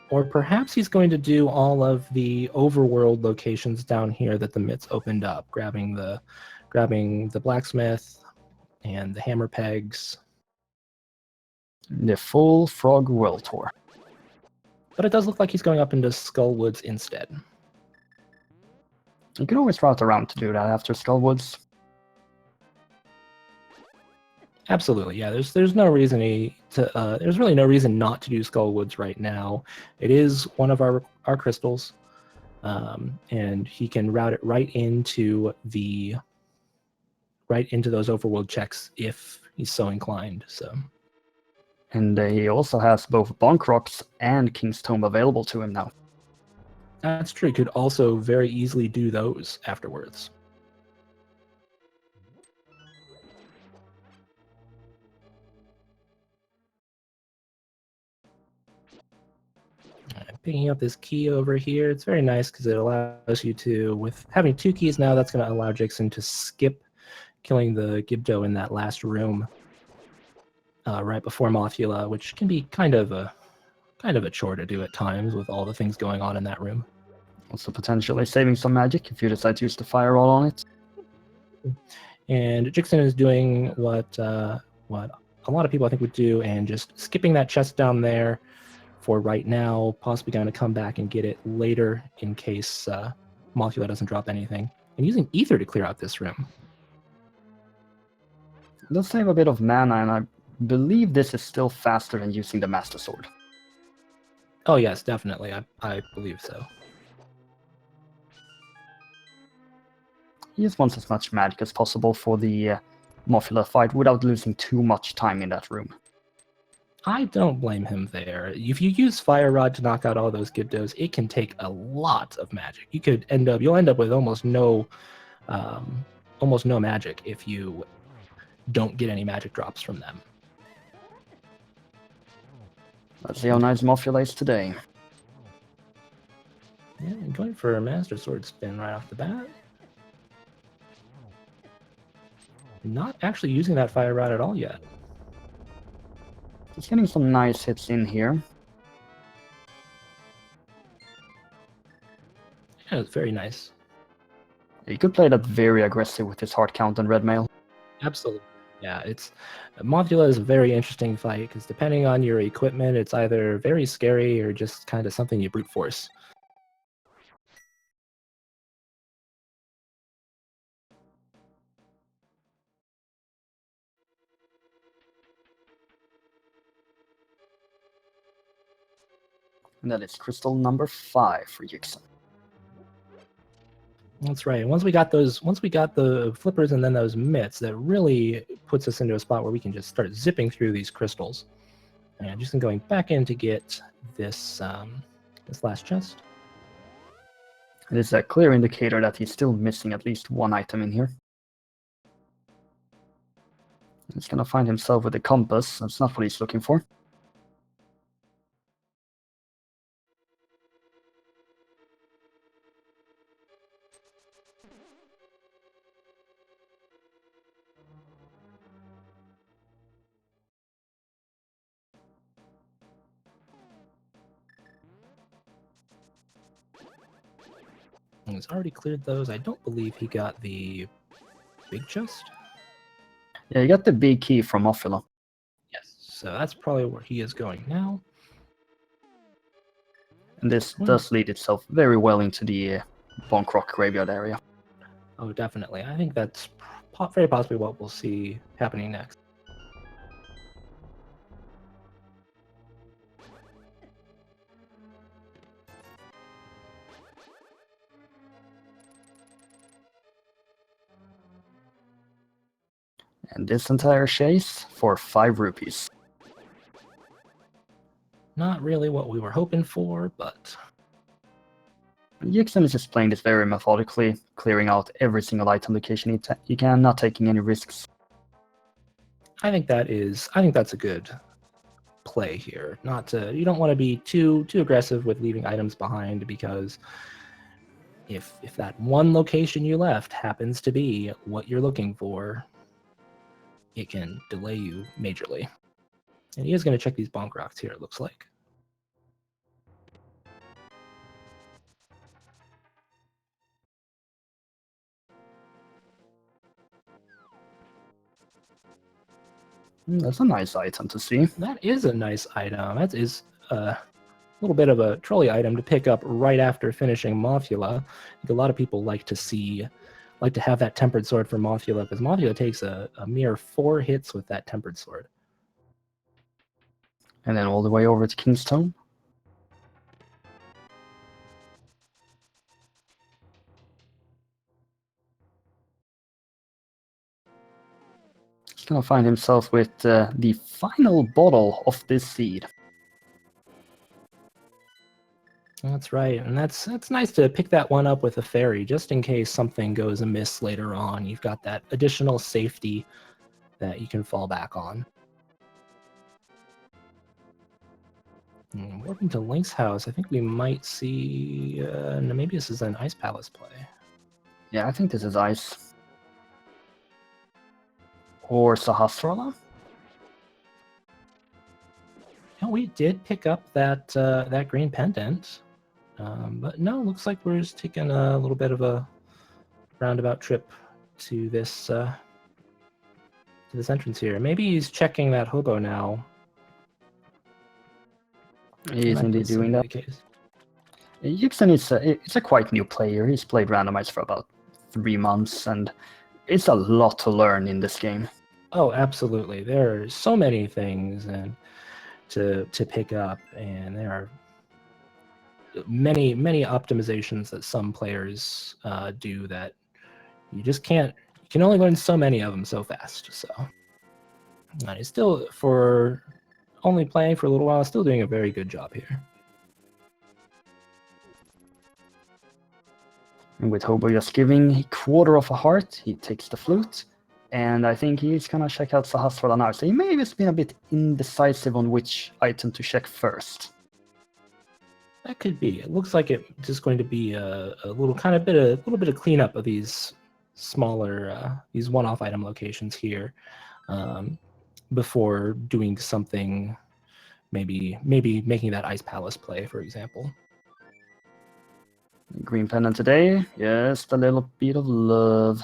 Or perhaps he's going to do all of the overworld locations down here that the Mitts opened up, grabbing the grabbing the blacksmith and the hammer pegs. The full Frog World Tour. But it does look like he's going up into Skullwoods instead. You can always route around to do that after Skullwoods. Absolutely, yeah. There's no reason there's really no reason not to do Skullwoods right now. It is one of our crystals, and he can route it right into those overworld checks if he's so inclined. So. And he also has both Bonk Rocks and King's Tomb available to him now. That's true. He could also very easily do those afterwards. Picking up this key over here. It's very nice because it allows you to, with having 2 keys now, that's going to allow Jixson to skip killing the Gibdo in that last room right before Mothula, which can be kind of a chore to do at times with all the things going on in that room. Also potentially saving some magic if you decide to use the Firewall on it. And Jixson is doing what a lot of people I think would do, and just skipping that chest down there for right now, possibly going to come back and get it later in case Mothula doesn't drop anything. And using Ether to clear out this room. It does save a bit of mana, and I believe this is still faster than using the Master Sword. Oh yes, definitely. I believe so. He just wants as much magic as possible for the Mothula fight without losing too much time in that room. I don't blame him there. If you use Fire Rod to knock out all those Gibdos, it can take a lot of magic. You'll end up with almost no magic if you don't get any magic drops from them. Let's see how nice Mothula is today. Yeah, going for a Master Sword spin right off the bat. Not actually using that Fire Rod at all yet. He's getting some nice hits in here. Yeah, it's very nice. You could play that very aggressive with his heart count and red mail. Absolutely. Yeah, Mothula is a very interesting fight because depending on your equipment, it's either very scary or just kind of something you brute force. And that is crystal number 5 for Jixson. That's right. Once we got the flippers and then those mitts, that really puts us into a spot where we can just start zipping through these crystals. And just going back in to get this this last chest. It is a clear indicator that he's still missing at least one item in here. He's gonna find himself with a compass. That's not what he's looking for. And he's already cleared those. I don't believe he got the big chest. Yeah, you got the big key from Mothula. Yes, so that's probably where he is going now. And this does lead itself very well into the Bonk Rock graveyard area. Oh, definitely. I think that's very possibly what we'll see happening next. And this entire chase for 5 rupees. Not really what we were hoping for, but Jixson is just playing this very methodically, clearing out every single item location he can, not taking any risks. I think that's a good play here. You don't want to be too aggressive with leaving items behind, because if that one location you left happens to be what you're looking for, it can delay you majorly. And he is going to check these bonk rocks here, it looks like. That's a nice item to see. That is a nice item. That is a little bit of a trolley item to pick up right after finishing Mothula. I think a lot of people like to have that tempered sword for Mothula, because Mothula takes a mere 4 hits with that tempered sword. And then all the way over to Kingstone. He's gonna find himself with the final bottle of this seed. That's right, and that's nice to pick that one up with a fairy, just in case something goes amiss later on. You've got that additional safety that you can fall back on. Warping to Link's house, I think we might see... no, maybe this is an Ice Palace play. Yeah, I think this is Ice. Or Sahasrara? Yeah, we did pick up that that green pendant. But no, looks like we're just taking a little bit of a roundabout trip to this entrance here. Maybe he's checking that hobo now. He is indeed doing that. Case. Jixson is a quite new player. He's played Randomizer for about 3 months, and it's a lot to learn in this game. Oh, absolutely. There are so many things and to pick up, and there are many optimizations that some players do that you just can't. You can only learn so many of them so fast. So, he's still, for only playing for a little while, still doing a very good job here. And with Hobo just giving a quarter of a heart, he takes the flute. And I think he's gonna check out Sahasrara now. So he may have just been a bit indecisive on which item to check first. That could be. It looks like it's just going to be a little bit of cleanup of these smaller, these one-off item locations here, before doing something, maybe making that Ice Palace play, for example. Green pendant today, just a little bit of love.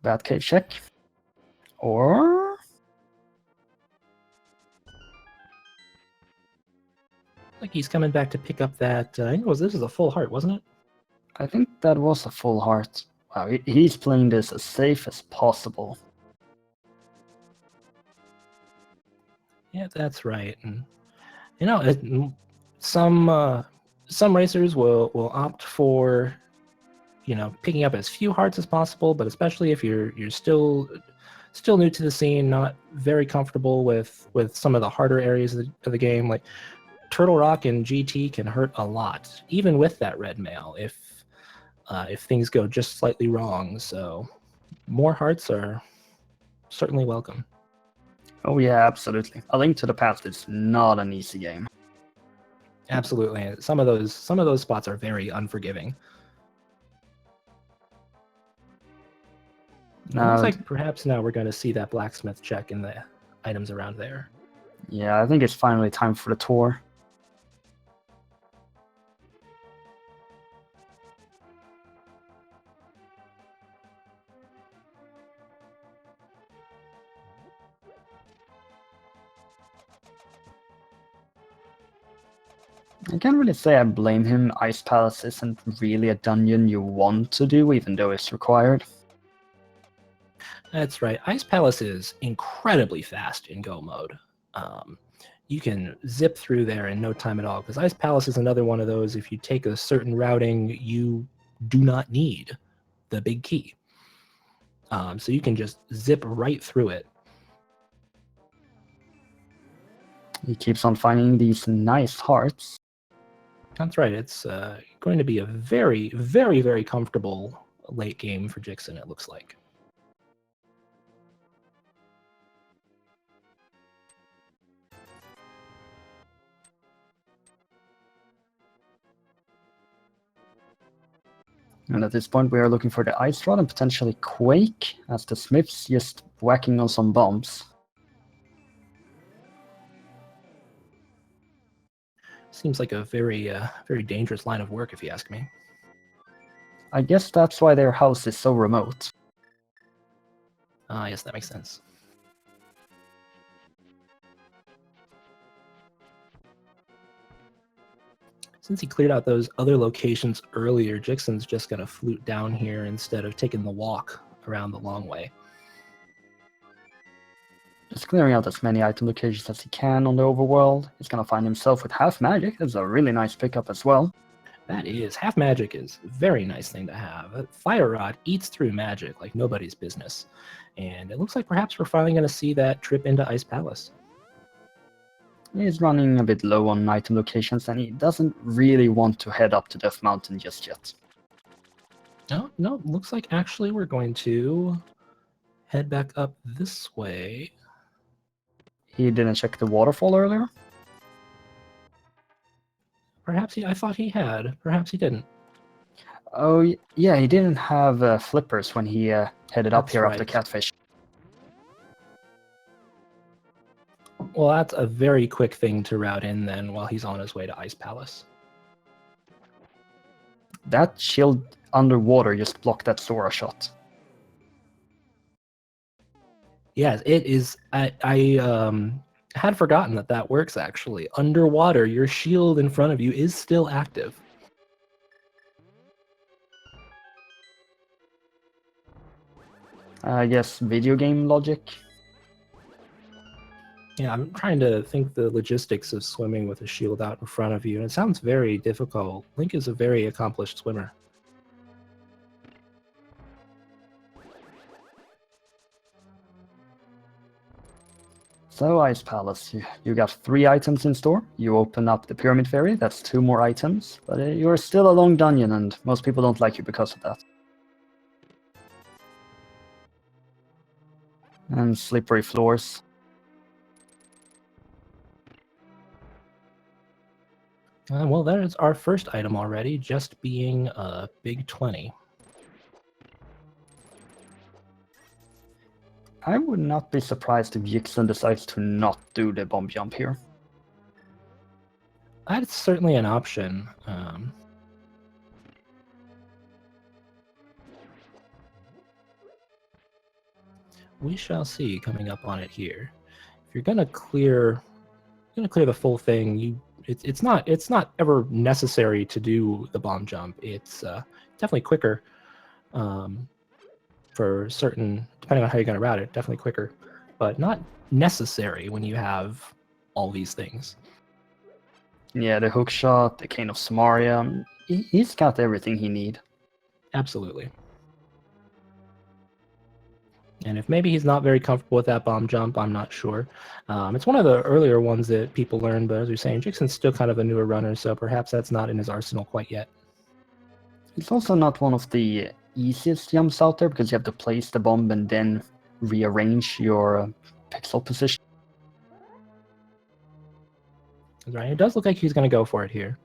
Batcave check. Or... Like he's coming back to pick up that, I think this is a full heart, wasn't it? I think that was a full heart. Wow, he's playing this as safe as possible. Yeah, that's right. And some racers will opt for picking up as few hearts as possible, but especially if you're still new to the scene, not very comfortable with some of the harder areas of the game, like Turtle Rock and GT can hurt a lot, even with that red mail, if things go just slightly wrong. So more hearts are certainly welcome. Oh yeah, absolutely. A Link to the Past is not an easy game. Absolutely. Some of those spots are very unforgiving. Looks like perhaps now we're going to see that blacksmith check in the items around there. Yeah, I think it's finally time for the tour. I can't really say I blame him. Ice Palace isn't really a dungeon you want to do, even though it's required. That's right. Ice Palace is incredibly fast in go mode. You can zip through there in no time at all, because Ice Palace is another one of those, if you take a certain routing, you do not need the big key. So you can just zip right through it. He keeps on finding these nice hearts. That's right. It's going to be a very, very, very comfortable late game for Jixson, it looks like. And at this point, we are looking for the Ice Rod and potentially Quake, as the Smith's just whacking on some bombs. Seems like a very dangerous line of work, if you ask me. I guess that's why their house is so remote. Yes, that makes sense. Since he cleared out those other locations earlier, Jixson's just going to flute down here instead of taking the walk around the long way. Just clearing out as many item locations as he can on the overworld. He's gonna find himself with half magic. That's a really nice pickup as well. That is, half magic is a very nice thing to have. Fire Rod eats through magic like nobody's business. And it looks like perhaps we're finally going to see that trip into Ice Palace. He's running a bit low on item locations and he doesn't really want to head up to Death Mountain just yet. No, looks like actually we're going to head back up this way. He didn't check the waterfall earlier? Perhaps I thought he had. Perhaps he didn't. Oh, yeah, he didn't have flippers when he headed up That's here after right. Catfish. Well, that's a very quick thing to route in then while he's on his way to Ice Palace. That shield underwater just blocked that Sora shot. Yes, it is. I had forgotten that works actually. Underwater, your shield in front of you is still active. I guess video game logic. Yeah, I'm trying to think the logistics of swimming with a shield out in front of you, and it sounds very difficult. Link is a very accomplished swimmer. So, Ice Palace, you got 3 items in store. You open up the Pyramid Fairy, that's 2 more items. But you're still a long dungeon, and most people don't like you because of that. And slippery floors. Well, that is our first item already, just being a big 20. I would not be surprised if Jixson decides to not do the bomb jump here. That's certainly an option. We shall see coming up on it here. If you're gonna clear the full thing, it's not ever necessary to do the bomb jump. It's definitely quicker. For certain, depending on how you're going to route it, definitely quicker, but not necessary when you have all these things. Yeah, the hook shot, the Cane of Samaria, he's got everything he needs. Absolutely. And if maybe he's not very comfortable with that bomb jump, I'm not sure. It's one of the earlier ones that people learn, but as we're saying, Jixson's still kind of a newer runner, so perhaps that's not in his arsenal quite yet. It's also not one of the easiest jumps out there because you have to place the bomb and then rearrange your pixel position. Right, it does look like he's going to go for it here.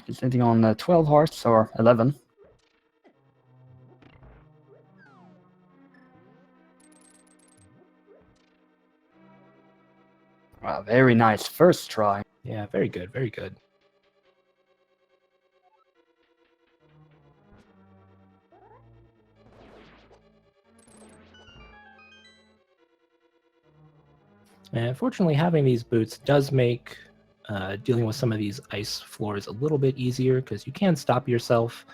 He's sitting on 12 hearts or 11. Wow, very nice first try. Yeah, very good, very good. And fortunately, having these boots does make dealing with some of these ice floors a little bit easier because you can stop yourself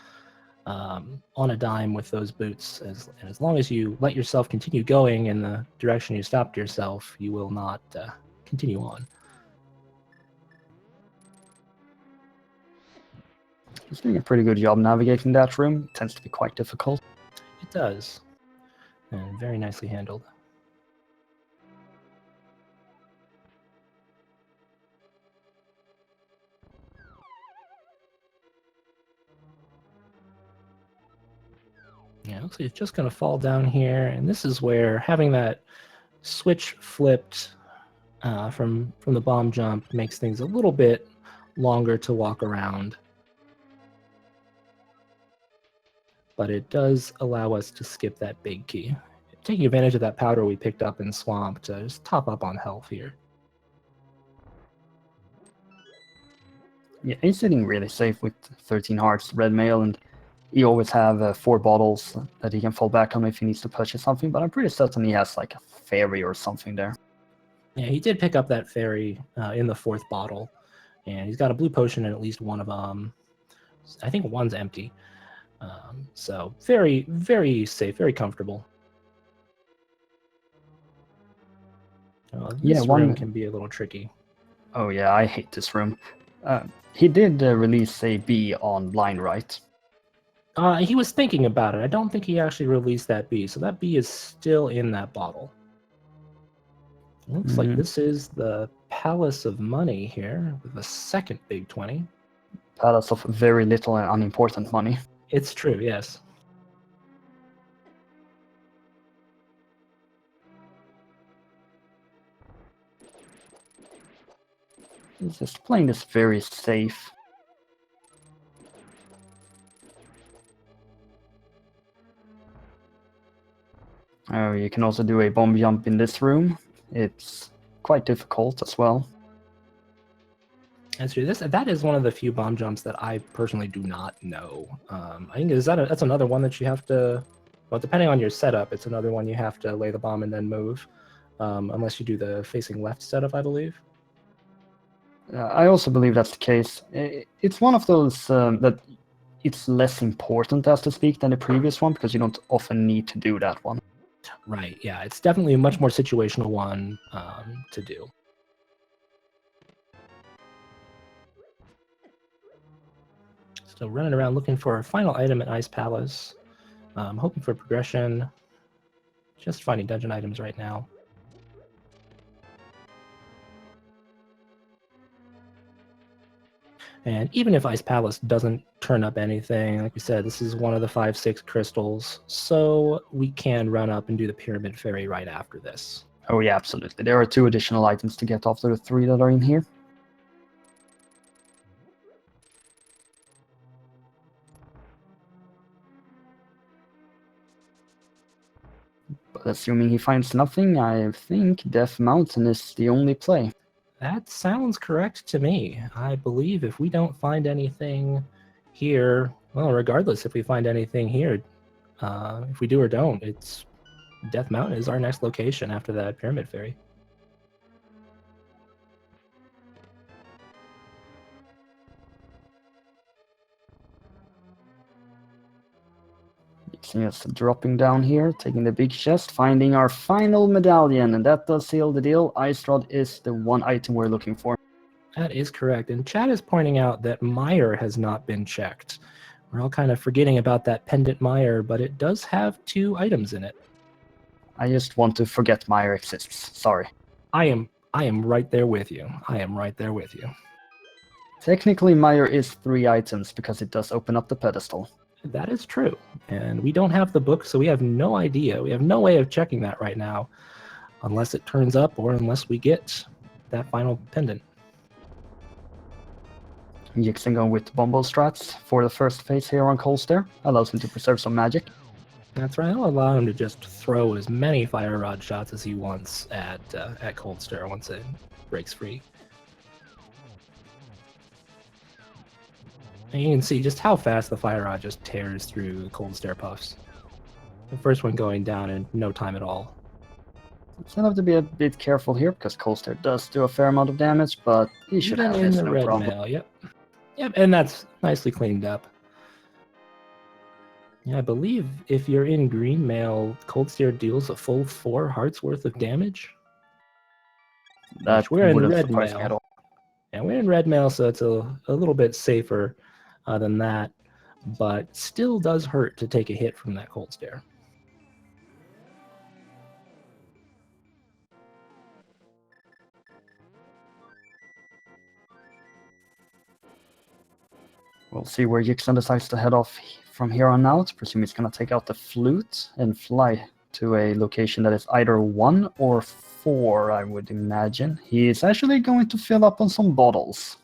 on a dime with those boots. As long as you let yourself continue going in the direction you stopped yourself, you will not continue on. He's doing a pretty good job navigating that room. It tends to be quite difficult. It does. And very nicely handled. Yeah, looks like it's just going to fall down here, and this is where having that switch flipped from the bomb jump makes things a little bit longer to walk around. But it does allow us to skip that big key. Taking advantage of that powder we picked up in Swamp to just top up on health here. Yeah, he's sitting really safe with 13 hearts, red mail, and he always have 4 bottles that he can fall back on if he needs to purchase something, but I'm pretty certain he has like a fairy or something there. Yeah, he did pick up that fairy in the 4th bottle, and he's got a blue potion in at least one of them. I think one's empty. So very, very safe, very comfortable. This room can be a little tricky. Oh yeah, I hate this room. He did release a B on line, right? He was thinking about it. I don't think he actually released that B, so that B is still in that bottle. Looks like this is the Palace of Money here, with the 2nd big 20. Palace of very little and unimportant money. It's true, yes. He's just playing this very safe. Oh, you can also do a bomb jump in this room. It's quite difficult as well. That's true. That is one of the few bomb jumps that I personally do not know. I think that's another one that you have to. Well, depending on your setup, it's another one you have to lay the bomb and then move, unless you do the facing left setup, I believe. I also believe that's the case. It's one of those that it's less important, as to speak, than the previous one, because you don't often need to do that one. Right, yeah. It's definitely a much more situational one to do. Still running around looking for a final item at Ice Palace. Hoping for progression. Just finding dungeon items right now. And even if Ice Palace doesn't turn up anything, like we said, this is one of the 5-6 crystals, so we can run up and do the Pyramid Fairy right after this. Oh yeah, absolutely. There are 2 additional items to get after the 3 that are in here. But assuming he finds nothing, I think Death Mountain is the only play. That sounds correct to me. I believe if we don't find anything here, well, regardless if we find anything here, if we do or don't, it's Death Mountain is our next location after that Pyramid Fairy. Yes, dropping down here, taking the big chest, finding our final medallion, and that does seal the deal. Ice Rod is the one item we're looking for. That is correct. And Chad is pointing out that Mire has not been checked. We're all kind of forgetting about that pendant Mire, but it does have 2 items in it. I just want to forget Mire exists. Sorry. I am right there with you. I am right there with you. Technically, Mire is 3 items because it does open up the pedestal. That is true. And we don't have the book, so we have no idea. We have no way of checking that right now, unless it turns up or unless we get that final pendant. Jixson going with Bombo strats for the first phase here on Colster. Allows him to preserve some magic. That's right. I'll allow him to just throw as many fire rod shots as he wants at Cold Stir once it breaks free. And you can see just how fast the fire rod just tears through the Cold Stare puffs. The first one going down in no time at all. So have to be a bit careful here because Cold Stare does do a fair amount of damage, but he should have this, no problem. Mail, yep. Yep, and that's nicely cleaned up. Yeah, I believe if you're in green mail, Cold Stare deals a full 4 hearts worth of damage. That we're in red surprise me at mail. all. And we're in red mail, so it's a little bit safer than that, but still does hurt to take a hit from that Cold Stare. We'll see where Jixson decides to head off from here on out. Presume he's going to take out the flute and fly to a location that is either 1 or 4, I would imagine. He's actually going to fill up on some bottles.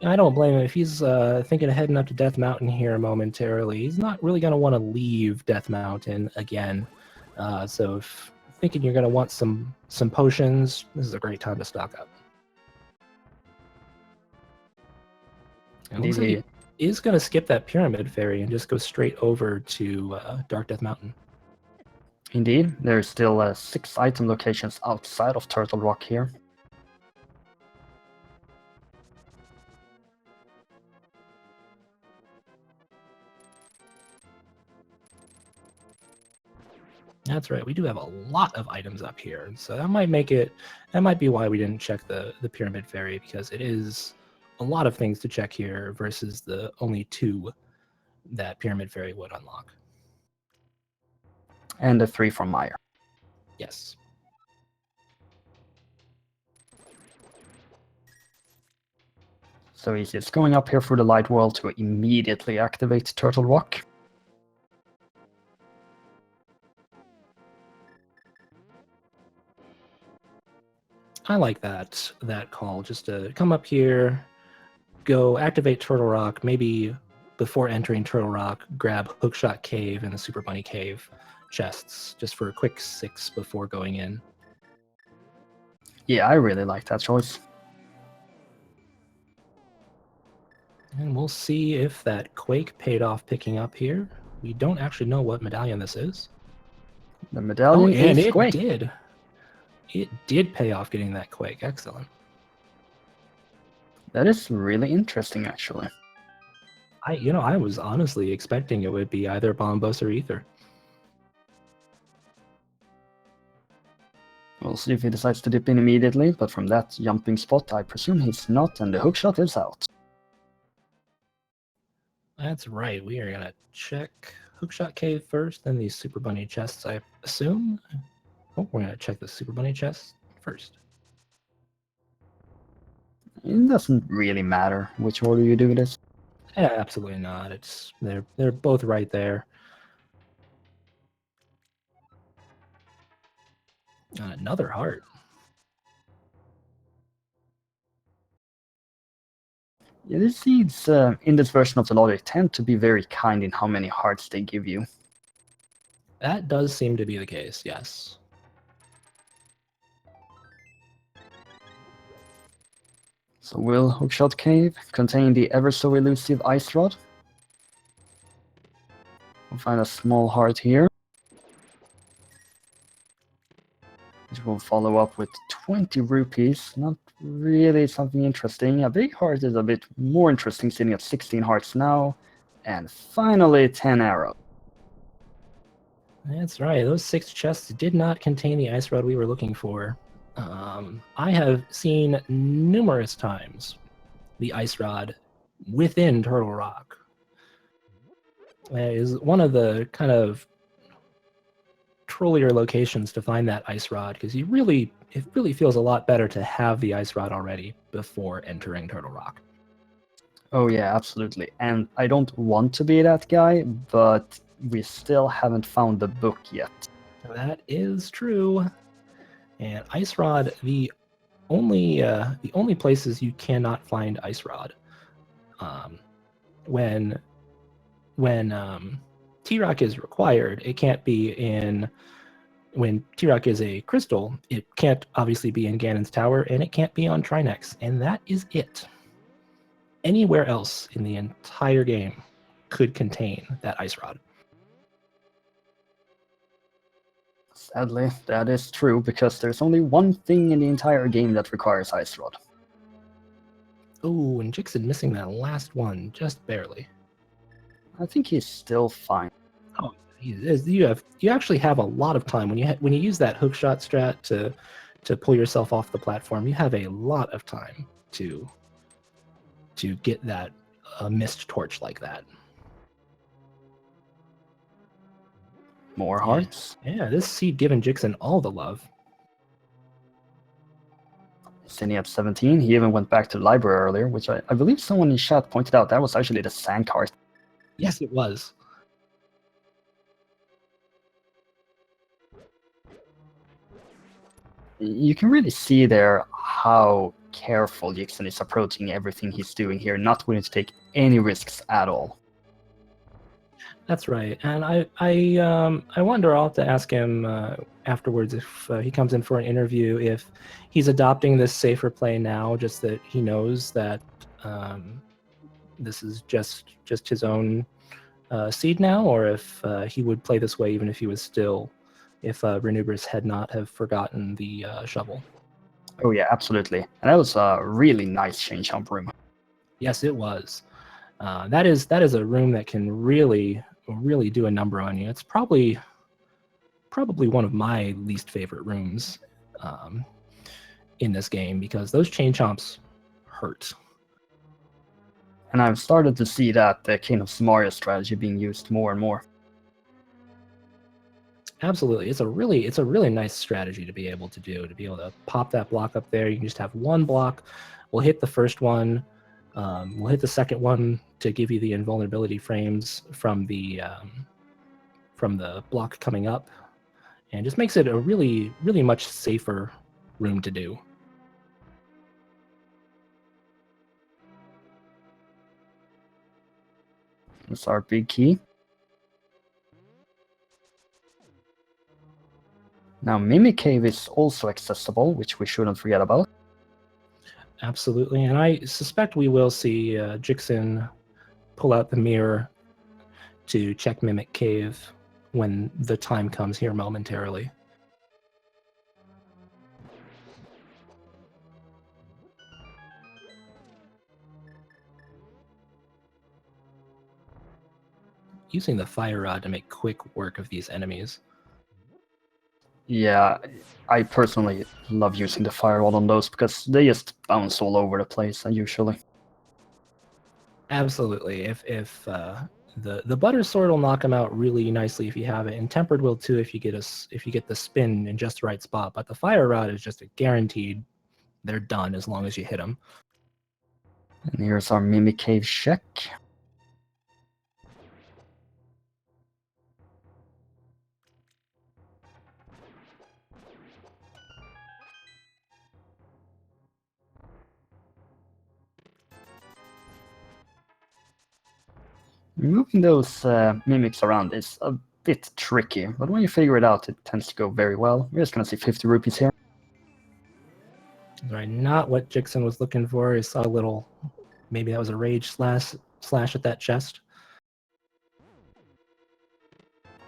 I don't blame him. If he's thinking of heading up to Death Mountain here momentarily, he's not really going to want to leave Death Mountain again. So if thinking you're going to want some potions, this is a great time to stock up. It looks like he is going to skip that Pyramid Fairy and just go straight over to Dark Death Mountain. Indeed, there's still 6 item locations outside of Turtle Rock here. That's right. We do have a lot of items up here, so that might make it. That might be why we didn't check the Pyramid Fairy, because it is a lot of things to check here versus the only 2 that Pyramid Fairy would unlock. And the 3 from Meyer. Yes. So he's just going up here through the Light World to immediately activate Turtle Rock. I like that call. Just to come up here, go activate Turtle Rock, maybe before entering Turtle Rock, grab Hookshot Cave and the Super Bunny Cave chests, just for a quick 6 before going in. Yeah, I really like that choice. And we'll see if that Quake paid off picking up here. We don't actually know what medallion this is. The medallion and is it Quake. did. It did pay off getting that Quake. Excellent. That is really interesting, actually. I was honestly expecting it would be either Bombos or Ether. We'll see if he decides to dip in immediately, but from that jumping spot, I presume he's not, and the hookshot is out. That's right. We are going to check Hookshot Cave first, then these Super Bunny chests, I assume. Oh, we're going to check the Super Bunny chest first. It doesn't really matter which order you do this. Yeah, absolutely not. They're both right there. Another heart. Yeah, these seeds in this version of the lottery tend to be very kind in how many hearts they give you. That does seem to be the case, yes. So will Hookshot Cave contain the ever so elusive Ice Rod? We'll find a small heart here, which will follow up with 20 rupees. Not really something interesting. A big heart is a bit more interesting, sitting at 16 hearts now. And finally, 10 arrows. That's right. Those 6 chests did not contain the ice rod we were looking for. I have seen numerous times the ice rod within Turtle Rock. It is one of the kind of trollier locations to find that ice rod, because it really feels a lot better to have the ice rod already before entering Turtle Rock. Oh yeah, absolutely. And I don't want to be that guy, but we still haven't found the book yet. That is true. And Ice Rod, the only places you cannot find Ice Rod, when T-Rock is required, it can't be in. When T-Rock is a crystal, it can't obviously be in Ganon's Tower, and it can't be on Trinex, and that is it. Anywhere else in the entire game could contain that Ice Rod. Sadly, that is true, because there's only one thing in the entire game that requires Ice Rod. Oh, and Jixson missing that last one, just barely. I think he's still fine. Oh, you actually have a lot of time when you use that hookshot strat to pull yourself off the platform. You have a lot of time to get that missed torch like that. More hearts. Yeah, this seed giving Jixson all the love. Sitting at 17, he even went back to the library earlier, which I believe someone in chat pointed out that was actually the sand cart. Yes, it was. You can really see there how careful Jixson is approaching everything he's doing here, not willing to take any risks at all. That's right, and I wonder. I'll have to ask him afterwards if he comes in for an interview, if he's adopting this safer play now, just that he knows that this is just his own seed now, or if he would play this way even if he was still, if Ranubris had not have forgotten the shovel. Oh yeah, absolutely. And that was a really nice chain jump room. Yes, it was. That is a room that can really do a number on you. It's probably one of my least favorite rooms in this game, because those chain chomps hurt. And I've started to see that the King of Samaria strategy being used more and more. Absolutely, it's a really nice strategy to be able to do, to be able to pop that block up there. You can just have one block. We'll hit the first one. We'll hit the second one to give you the invulnerability frames from the block coming up, and just makes it a really much safer room to do. That's our big key. Now Mimic Cave is also accessible, which we shouldn't forget about. Absolutely, and I suspect we will see Jixson pull out the mirror to check Mimic Cave when the time comes here momentarily. Using the fire rod to make quick work of these enemies. Yeah, I personally love using the fire rod on those because they just bounce all over the place usually. Absolutely. If the butter sword will knock them out really nicely if you have it, and tempered will too if you get the spin in just the right spot. But the fire rod is just a guaranteed. They're done as long as you hit them. And here's our Mimic Cave check. Moving those mimics around is a bit tricky, but when you figure it out, it tends to go very well. We're just gonna see 50 rupees here. Right, not what Jixson was looking for. He saw a little, maybe that was a rage slash at that chest.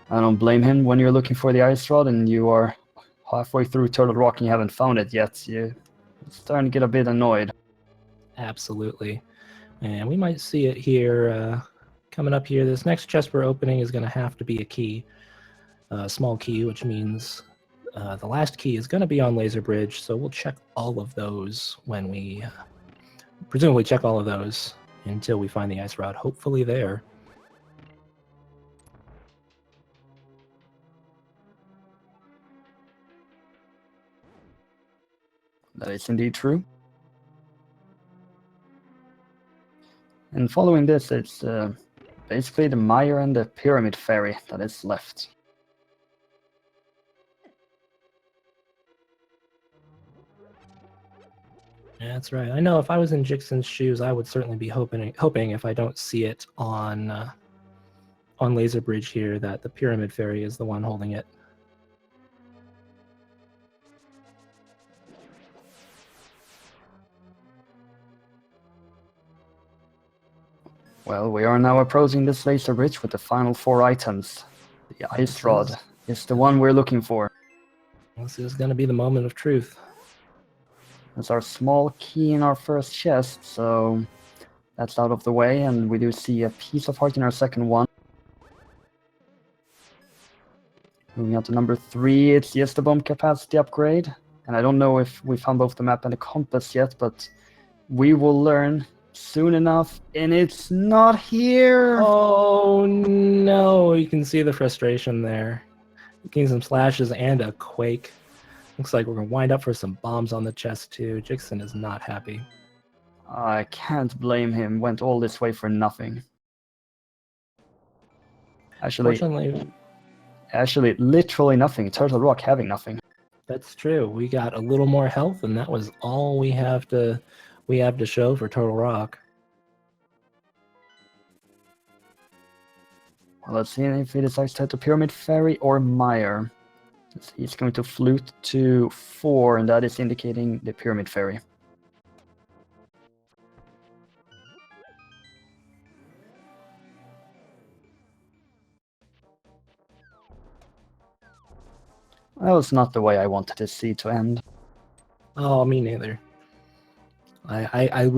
I don't blame him. When you're looking for the ice rod and you are halfway through Turtle Rock and you haven't found it yet, you're starting to get a bit annoyed. Absolutely. And we might see it here coming up here. This next chest we're opening is going to have to be a key, a small key, which means the last key is going to be on Laser Bridge. So we'll check all of those when we presumably check all of those until we find the ice rod, hopefully there. That is indeed true. And following this, it's basically the Mire and the Pyramid Fairy that is left. Yeah, that's right. I know if I was in Jixson's shoes, I would certainly be hoping if I don't see it on Laser Bridge here, that the Pyramid Fairy is the one holding it. Well, we are now approaching this Laser Bridge with the final 4 items. The Ice Rod is the one we're looking for. This is going to be the moment of truth. That's our small key in our first chest, so that's out of the way, and we do see a piece of heart in our second one. Moving on to number 3, it's just a bomb capacity upgrade, and I don't know if we found both the map and the compass yet, but we will learn soon enough, and it's not here! Oh no, you can see the frustration there. Getting some slashes and a quake. Looks like we're going to wind up for some bombs on the chest too. Jixson is not happy. I can't blame him, went all this way for nothing. Fortunately, literally nothing. Turtle Rock having nothing. that's true. We got a little more health, and that was all we have to show for Turtle Rock. Well, let's see if he decides to hit the Pyramid Fairy or Mire. He's going to flute to 4, and that is indicating the Pyramid Fairy. That was not the way I wanted this seed to end. Oh, me neither. I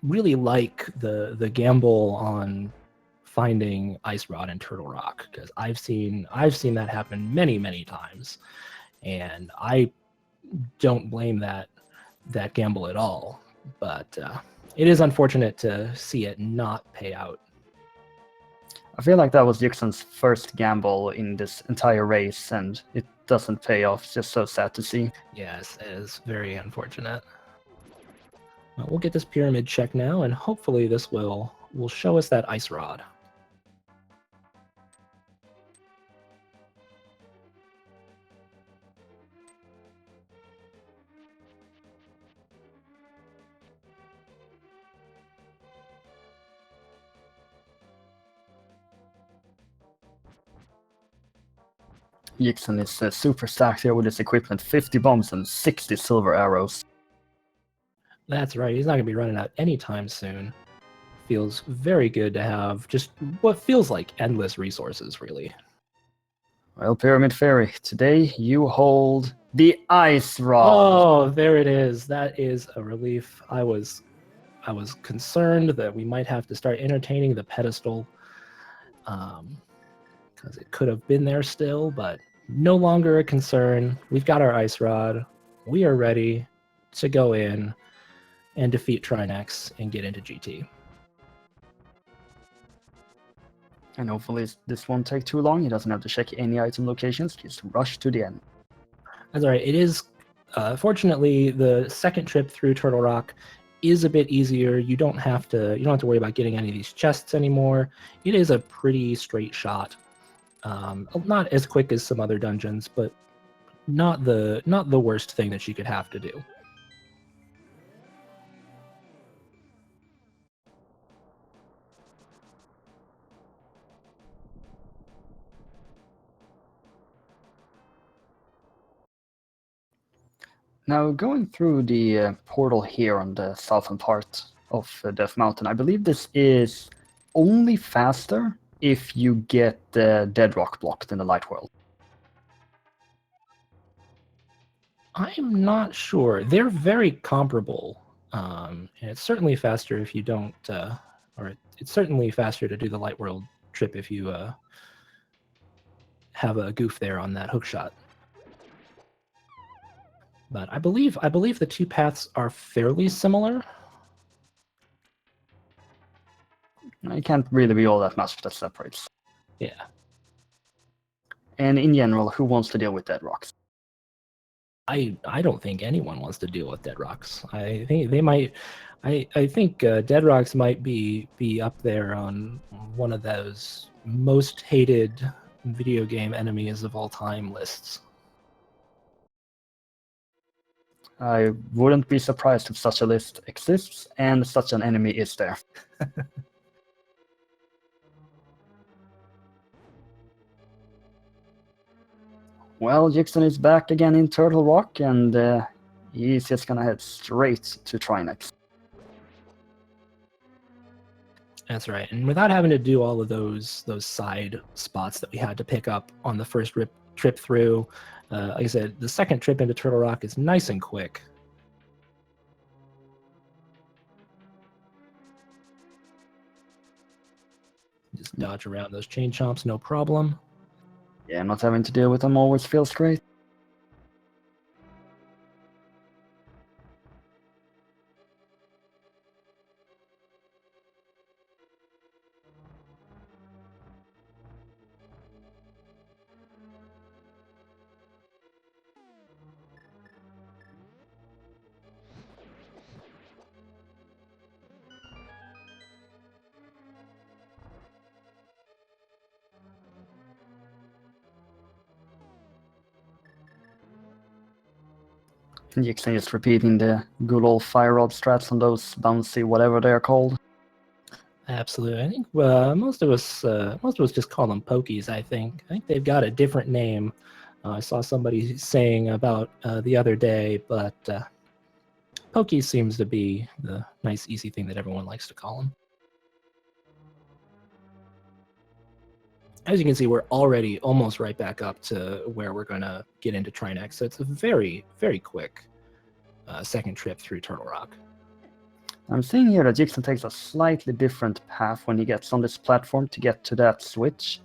really like the gamble on finding Ice Rod and Turtle Rock, because I've seen that happen many times, and I don't blame that gamble at all. But it is unfortunate to see it not pay out. I feel like that was Jixson's first gamble in this entire race, and it doesn't pay off. It's just so sad to see. Yes, it is very unfortunate. Well, we'll get this pyramid check now, and hopefully this will show us that Ice Rod. Jixson is super stacked here with his equipment, 50 bombs and 60 silver arrows. That's right, he's not going to be running out anytime soon. Feels very good to have just what feels like endless resources, really. Well, Pyramid Fairy, today you hold the Ice Rod. Oh, there it is. That is a relief. I was concerned that we might have to start entertaining the pedestal, because it could have been there still, but no longer a concern. We've got our Ice Rod. We are ready to go in and defeat Trinex and get into GT. And hopefully this won't take too long. He doesn't have to check any item locations. Just rush to the end. That's all right. It is, fortunately, the second trip through Turtle Rock is a bit easier. You don't have to worry about getting any of these chests anymore. It is a pretty straight shot. Not as quick as some other dungeons, but not the worst thing that you could have to do. Now, going through the portal here on the southern part of Death Mountain, I believe this is only faster if you get the Dead Rock blocked in the Light World. I'm not sure. They're very comparable. And it's certainly faster if you don't, or it's certainly faster to do the Light World trip if you have a goof there on that hook shot. But I believe the two paths are fairly similar. It can't really be all that much that separates. Yeah. And in general, who wants to deal with Dead Rocks? I don't think anyone wants to deal with Dead Rocks. I think they might. I think Dead Rocks might be up there on one of those most hated video game enemies of all time lists. I wouldn't be surprised if such a list exists and such an enemy is there. Well, Jixson is back again in Turtle Rock, and he's just gonna head straight to Trinex. That's right, and without having to do all of those side spots that we had to pick up on the first trip through, like I said, the second trip into Turtle Rock is nice and quick. Just dodge around those chain chomps, no problem. Yeah, not having to deal with them always feels great. Jixson just repeating the good old fire rod strats on those bouncy whatever they're called. Absolutely, I think most of us just call them pokies. I think they've got a different name. I saw somebody saying about the other day, but pokies seems to be the nice, easy thing that everyone likes to call them. as you can see, we're already almost right back up to where we're going to get into Trinex. So it's a very, very quick second trip through Turtle Rock. I'm seeing here that Jixson takes a slightly different path when he gets on this platform to get to that switch.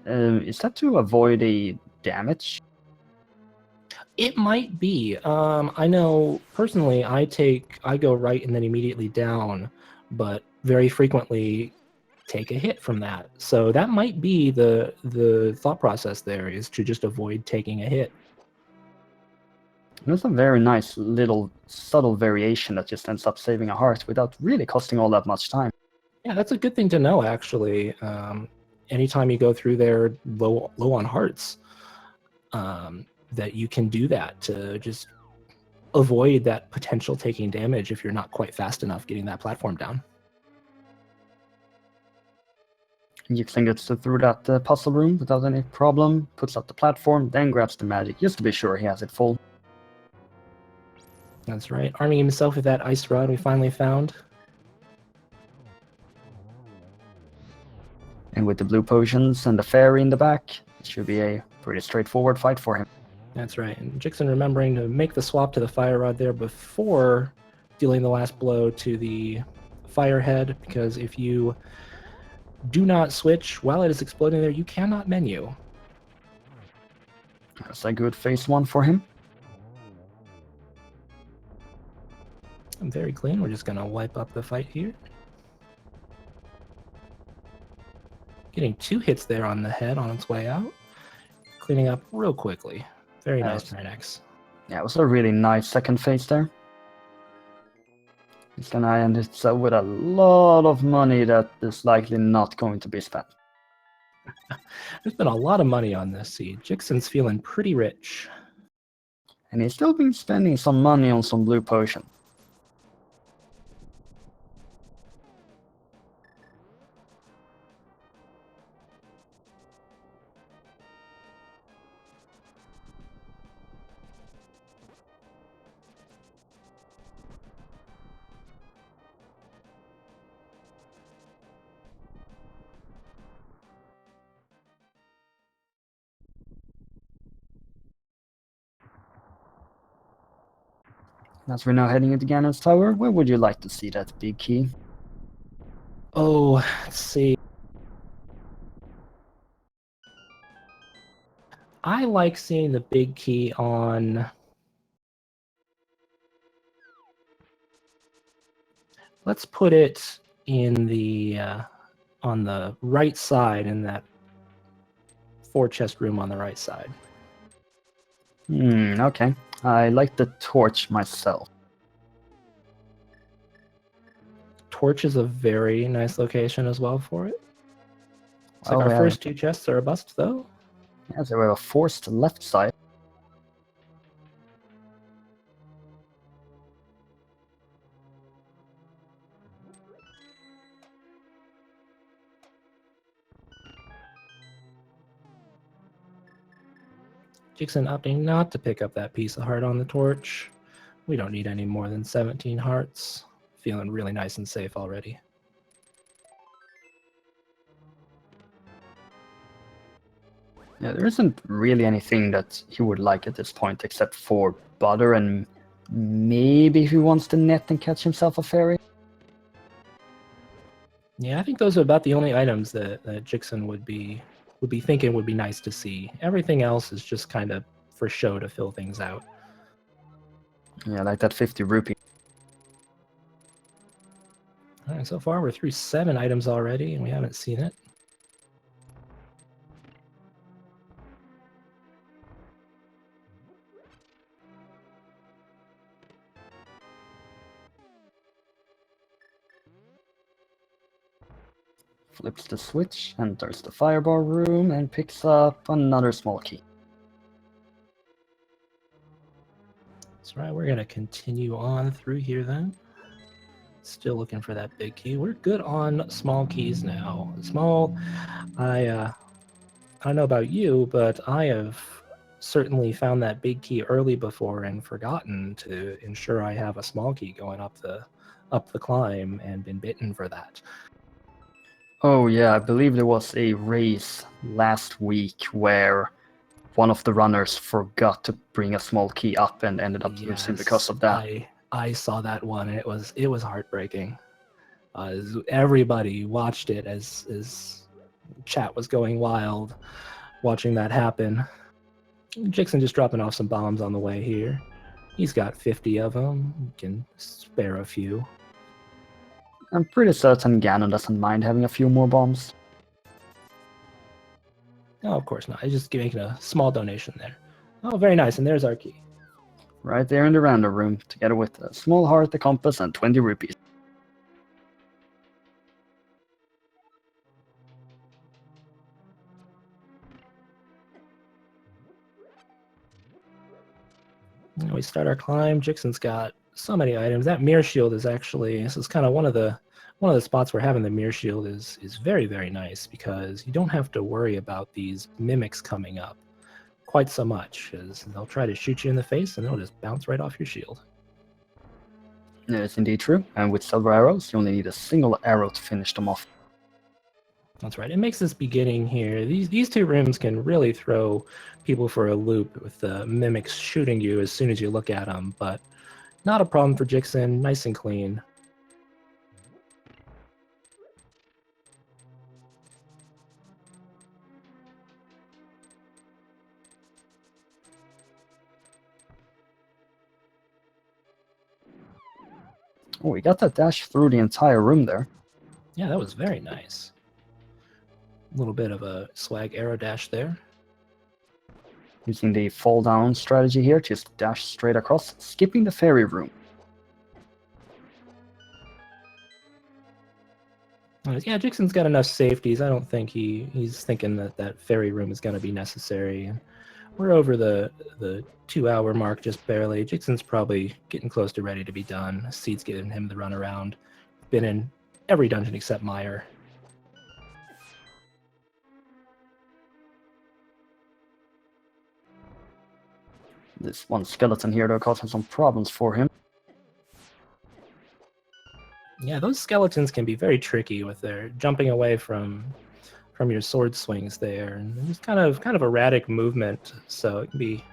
Is that to avoid a damage? It might be. I know personally, I go right and then immediately down, but very frequently take a hit from that. So that might be the thought process there, is to just avoid taking a hit. That's a very nice little subtle variation that just ends up saving a heart without really costing all that much time. Yeah, that's a good thing to know, actually. Anytime you go through there low on hearts, that you can do that to just avoid that potential taking damage if you're not quite fast enough getting that platform down. Jixson gets through that puzzle room without any problem, puts up the platform, then grabs the magic just to be sure he has it full. That's right. Arming himself with that ice rod we finally found. And with the blue potions and the fairy in the back, it should be a pretty straightforward fight for him. That's right. And Jixson remembering to make the swap to the fire rod there before dealing the last blow to the fire head, because if you do not switch while it is exploding there, you cannot menu. That's a good phase one for him. Very clean. We're just going to wipe up the fight here. Getting 2 hits there on the head on its way out. Cleaning up real quickly. Very nice, Trinex. Yeah, it was a really nice second phase there. He's gonna end it with a lot of money that is likely not going to be spent. There's been a lot of money on this seed. Jixson's feeling pretty rich. And he's still been spending some money on some blue potion. As we're now heading into Ganon's Tower, where would you like to see that big key? Oh, let's see. I like seeing the big key on... Let's put it in the on the right side, in that 4 chest room on the right side. Okay. I like the torch myself. Torch is a very nice location as well for it. Looks like our yeah. first 2 chests are a bust, though. Yeah, so we have a forced left side. Jixson opting not to pick up that piece of heart on the torch. We don't need any more than 17 hearts. Feeling really nice and safe already. Yeah, there isn't really anything that he would like at this point except for butter and maybe if he wants to net and catch himself a fairy. Yeah, I think those are about the only items that Jixson would be thinking would be nice to see. Everything else is just kind of for show to fill things out. Yeah, like that 50 rupee. All right, so far we're through 7 items already, and we haven't seen it. Flips the switch, enters the firebar room, and picks up another small key. That's right, we're going to continue on through here then. Still looking for that big key. We're good on small keys now. Small, I don't know about you, but I have certainly found that big key early before and forgotten to ensure I have a small key going up the climb, and been bitten for that. Oh yeah, I believe there was a race last week where one of the runners forgot to bring a small key up and ended up losing because of that. I saw that one, and it was heartbreaking. Everybody watched it as chat was going wild, watching that happen. Jixson just dropping off some bombs on the way here. He's got 50 of them. He can spare a few. I'm pretty certain Ganon doesn't mind having a few more bombs. No, of course not. He's just making a small donation there. Oh, very nice. And there's our key. Right there in the random room, together with a small heart, a compass, and 20 rupees. We start our climb. Jixson's got so many items. That mirror shield is actually, this is kind of one of the spots where having the mirror shield is very, very nice, because you don't have to worry about these mimics coming up quite so much, because they'll try to shoot you in the face and they'll just bounce right off your shield. That is indeed true, and with silver arrows, you only need a single arrow to finish them off. That's right. It makes this beginning here. These two rooms can really throw people for a loop with the mimics shooting you as soon as you look at them, but not a problem for Jixson. Nice and clean. Oh, we got that dash through the entire room there. Yeah, that was very nice. A little bit of a swag arrow dash there. Using the fall down strategy here, just dash straight across, skipping the fairy room. Yeah, Jixson's got enough safeties. I don't think he's thinking that fairy room is going to be necessary. We're over the 2-hour mark just barely. Jixson's probably getting close to ready to be done. Seed's giving him the run around. Been in every dungeon except Meyer. This one skeleton here, though, causing some problems for him. Yeah, those skeletons can be very tricky with their jumping away from your sword swings there, and it's kind of erratic movement, so it can be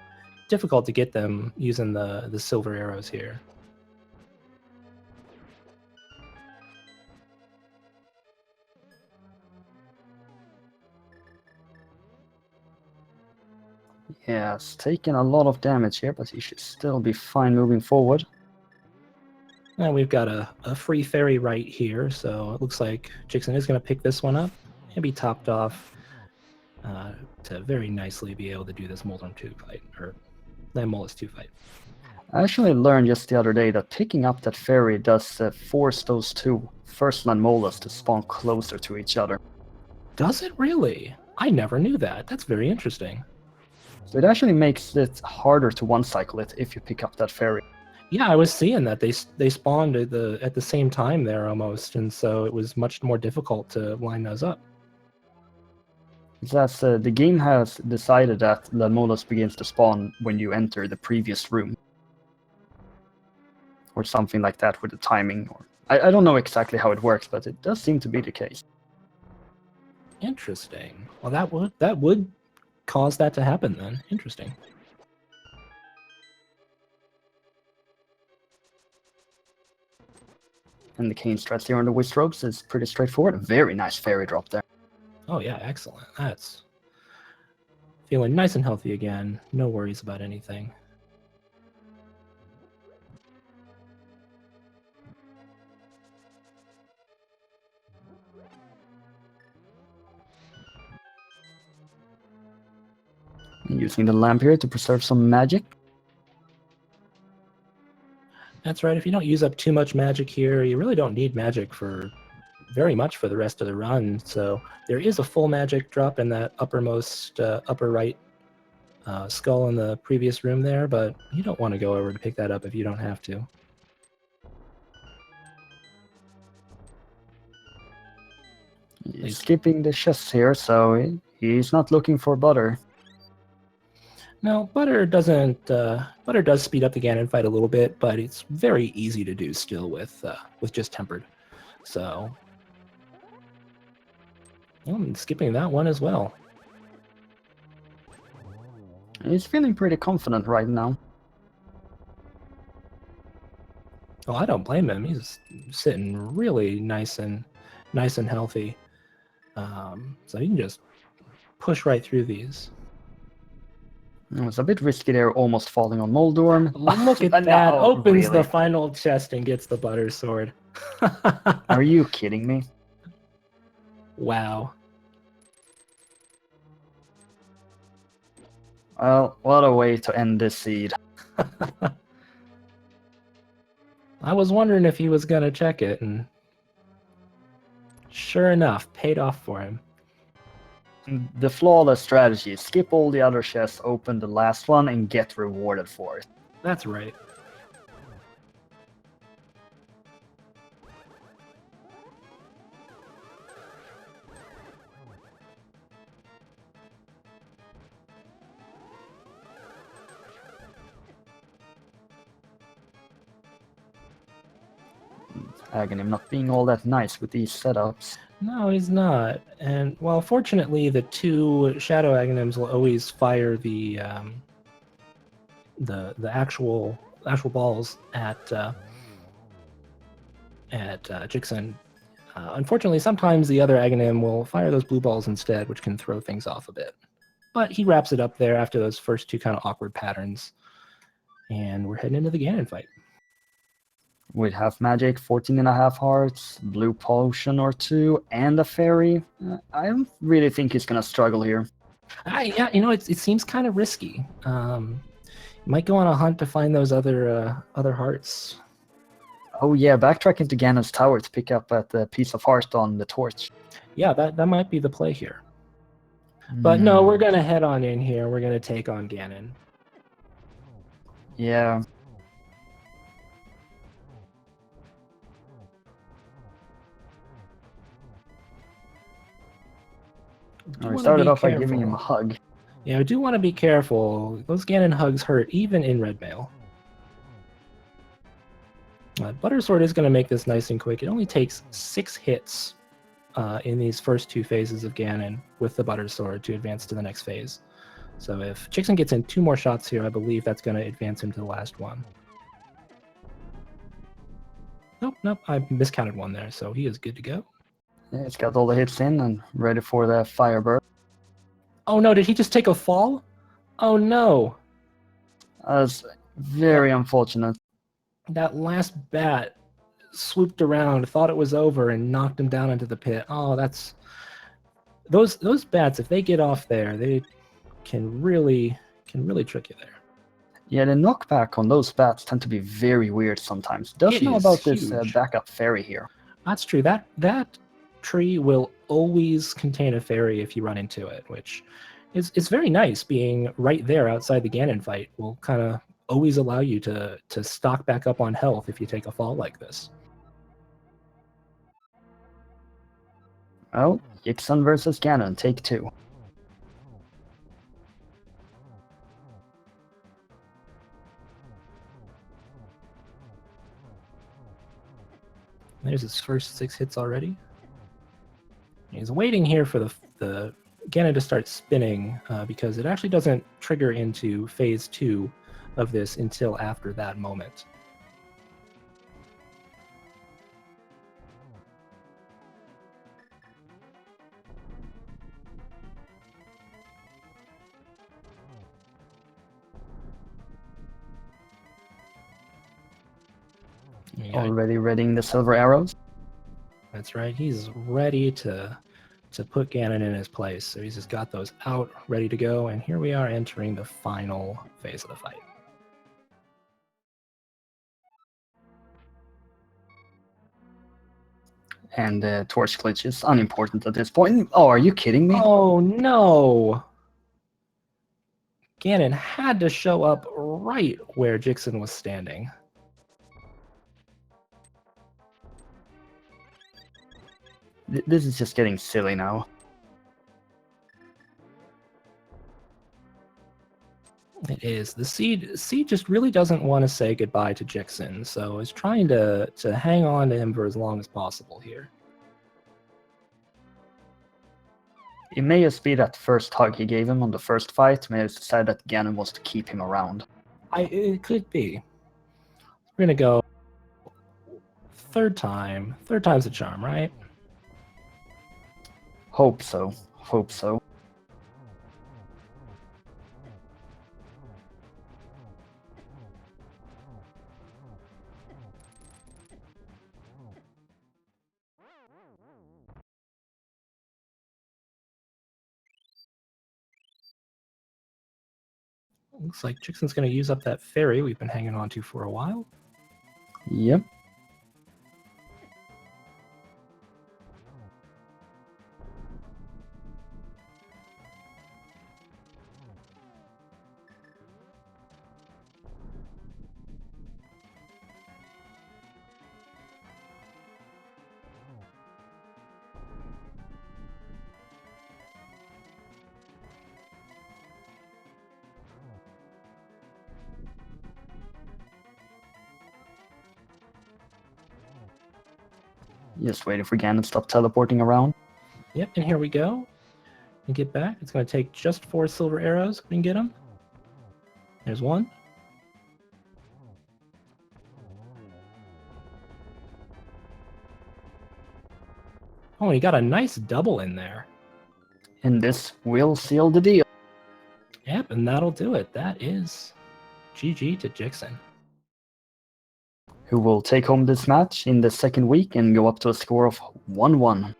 difficult to get them using the silver arrows here. Yeah, it's taking a lot of damage here, but he should still be fine moving forward. And we've got a free fairy right here, so it looks like Jixson is going to pick this one up and be topped off to very nicely be able to do this Molten 2 fight, or Mollis 2 fight. I actually learned just the other day that picking up that fairy does force those two first land molars to spawn closer to each other. Does it really? I never knew that. That's very interesting. So it actually makes it harder to one-cycle it if you pick up that fairy. Yeah, I was seeing that they spawned at the same time there almost, and so it was much more difficult to line those up. That's the game has decided that the molars begins to spawn when you enter the previous room, or something like that with the timing. Or I don't know exactly how it works, but it does seem to be the case. Interesting. Well, that would cause that to happen then. Interesting. And the cane strats here on the Witch Robes is pretty straightforward. Very nice fairy drop there. Oh yeah, excellent. That's feeling nice and healthy again. No worries about anything. Using the lamp here to preserve some magic. That's right. If you don't use up too much magic here, you really don't need magic for very much for the rest of the run. So there is a full magic drop in that uppermost upper right skull in the previous room there, but you don't want to go over to pick that up if you don't have to. He's skipping the chests here, so he's not looking for butter. No, butter doesn't. Butter does speed up the Ganon fight a little bit, but it's very easy to do still with just tempered. So, I'm skipping that one as well. He's feeling pretty confident right now. Oh, I don't blame him. He's sitting really nice and healthy. So he can just push right through these. It was a bit risky there, almost falling on Moldorm. Look at No, that! Opens really? the final chest and gets the butter sword. Are you kidding me? Wow. Well, what a way to end this seed. I was wondering if he was gonna check it, and sure enough, paid off for him. The flawless strategy: skip all the other chests, open the last one, and get rewarded for it. That's right. Aghanim not being all that nice with these setups. No, he's not. And well, fortunately, the two Shadow Aghanims will always fire the actual balls at Jixson. Unfortunately, sometimes the other Aghanim will fire those blue balls instead, which can throw things off a bit. But he wraps it up there after those first two kind of awkward patterns. And we're heading into the Ganon fight. With half magic, 14.5 hearts, blue potion or two, and a fairy. I don't really think he's gonna struggle here. Yeah, it seems kind of risky. Might go on a hunt to find those other hearts. Oh yeah, backtrack into Ganon's tower to pick up that piece of heart on the torch. Yeah, that might be the play here. But no, we're gonna head on in here. We're gonna take on Ganon. Yeah. We started off by giving him a hug. Yeah, I do want to be careful. Those Ganon hugs hurt, even in red mail. Butter Sword is going to make this nice and quick. It only takes 6 hits in these first 2 phases of Ganon with the Butter Sword to advance to the next phase. So if Jixson gets in 2 more shots here, I believe that's going to advance him to the last one. Nope, I miscounted one there, so he is good to go. Yeah, he's got all the hits in and ready for the Firebird. Oh no, did he just take a fall? Oh no. That's very unfortunate. That last bat swooped around, thought it was over, and knocked him down into the pit. Oh, that's... Those bats, if they get off there, they can really trick you there. Yeah, the knockback on those bats tend to be very weird sometimes. Does know about this backup fairy here. That's true. That tree will always contain a fairy if you run into it, which is very nice. Being right there outside the Ganon fight will kind of always allow you to stock back up on health if you take a fall like this. Well, Jixson versus Ganon, take 2. There's his first 6 hits already. He's waiting here for the Ganon to start spinning because it actually doesn't trigger into phase 2 of this until after that moment. Already readying the silver arrows. That's right. He's ready to put Ganon in his place. So he's just got those out, ready to go. And here we are entering the final phase of the fight. And the torch glitch is unimportant at this point. Oh, are you kidding me? Oh no! Ganon had to show up right where Jixson was standing. This is just getting silly now. It is. The seed just really doesn't want to say goodbye to Jixson, so is trying to hang on to him for as long as possible here. It may just be that first hug he gave him on the first fight. May have decided that Ganon wants to keep him around. It could be. We're gonna go third time. Third time's a charm, right? Hope so. Hope so. Looks like Jixson's gonna use up that fairy we've been hanging on to for a while. Yep. Just waiting for Ganon to stop teleporting around. Yep, and here we go. And get back. It's gonna take just 4 silver arrows. We can get them. There's one. Oh, he got a nice double in there. And this will seal the deal. Yep, and that'll do it. That is GG to Jixson. Who will take home this match in the second week and go up to a score of 1-1.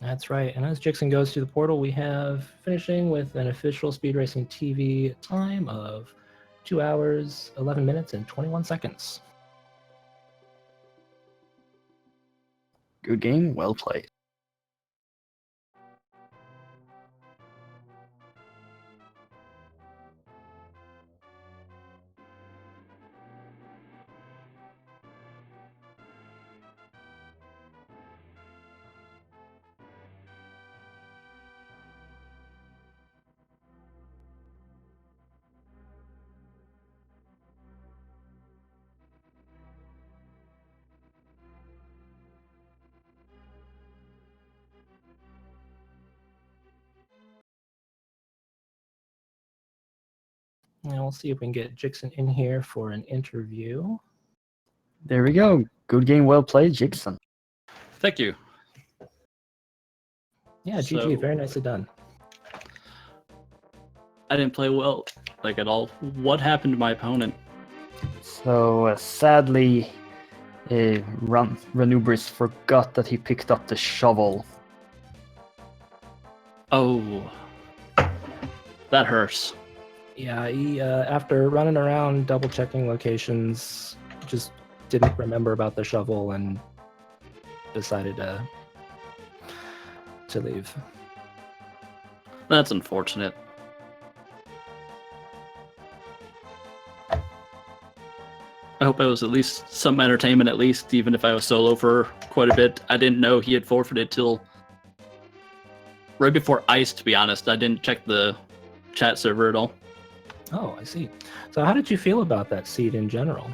That's right. And as Jixson goes through the portal, we have finishing with an official Speed Racing TV time of 2 hours, 11 minutes, and 21 seconds. Good game, well played. And we'll see if we can get Jixson in here for an interview. There we go. Good game, well played, Jixson. Thank you. Yeah, GG. So- Very nicely done. I didn't play well, like at all. What happened to my opponent? So sadly, Ranubris forgot that he picked up the shovel. Oh, that hurts. Yeah, he, after running around double checking locations, just didn't remember about the shovel and decided to leave. That's unfortunate. I hope it was at least some entertainment, at least, even if I was solo for quite a bit. I didn't know he had forfeited till right before Ice, to be honest. I didn't check the chat server at all. Oh, I see. So how did you feel about that seed in general?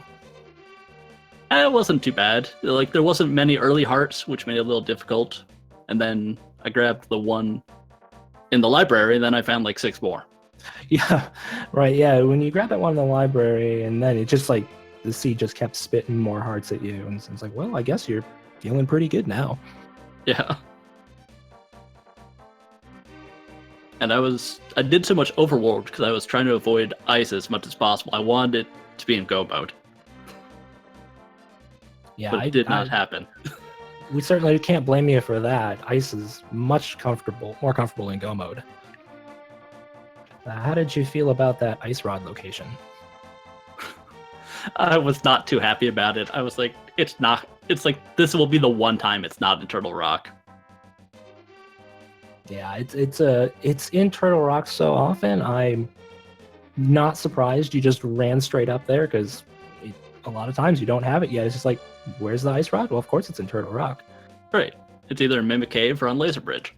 It wasn't too bad. Like, there wasn't many early hearts, which made it a little difficult. And then I grabbed the one in the library, and then I found like 6 more. Yeah, right. Yeah, when you grab that one in the library, and then it just like the seed just kept spitting more hearts at you, and it's like, well, I guess you're feeling pretty good now. Yeah. And I did so much overworld because I was trying to avoid ice as much as possible. I wanted it to be in go mode, Yeah, but it did not happen. We certainly can't blame you for that. Ice is more comfortable in go mode. How did you feel about that ice rod location? I was not too happy about it. I was like, it's like this will be the one time it's not in Turtle Rock. Yeah, it's in Turtle Rock so often. I'm not surprised you just ran straight up there because a lot of times you don't have it yet. It's just like, where's the ice rod? Well, of course it's in Turtle Rock. Right. It's either in Mimic Cave or on Laser Bridge.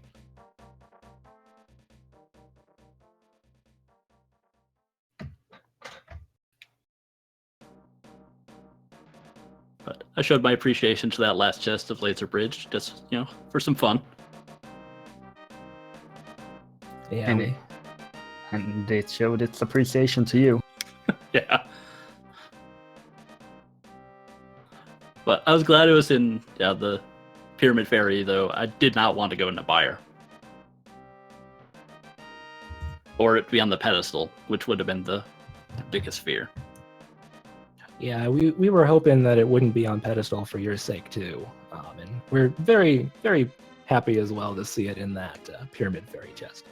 But I showed my appreciation to that last chest of Laser Bridge, just for some fun. Yeah, And it showed its appreciation to you. Yeah. But I was glad it was in the Pyramid Fairy, though. I did not want to go into Buyer. Or it be on the pedestal, which would have been the biggest fear. yeah, we were hoping that it wouldn't be on pedestal for your sake too, and we're very, very happy as well to see it in that Pyramid Fairy chest.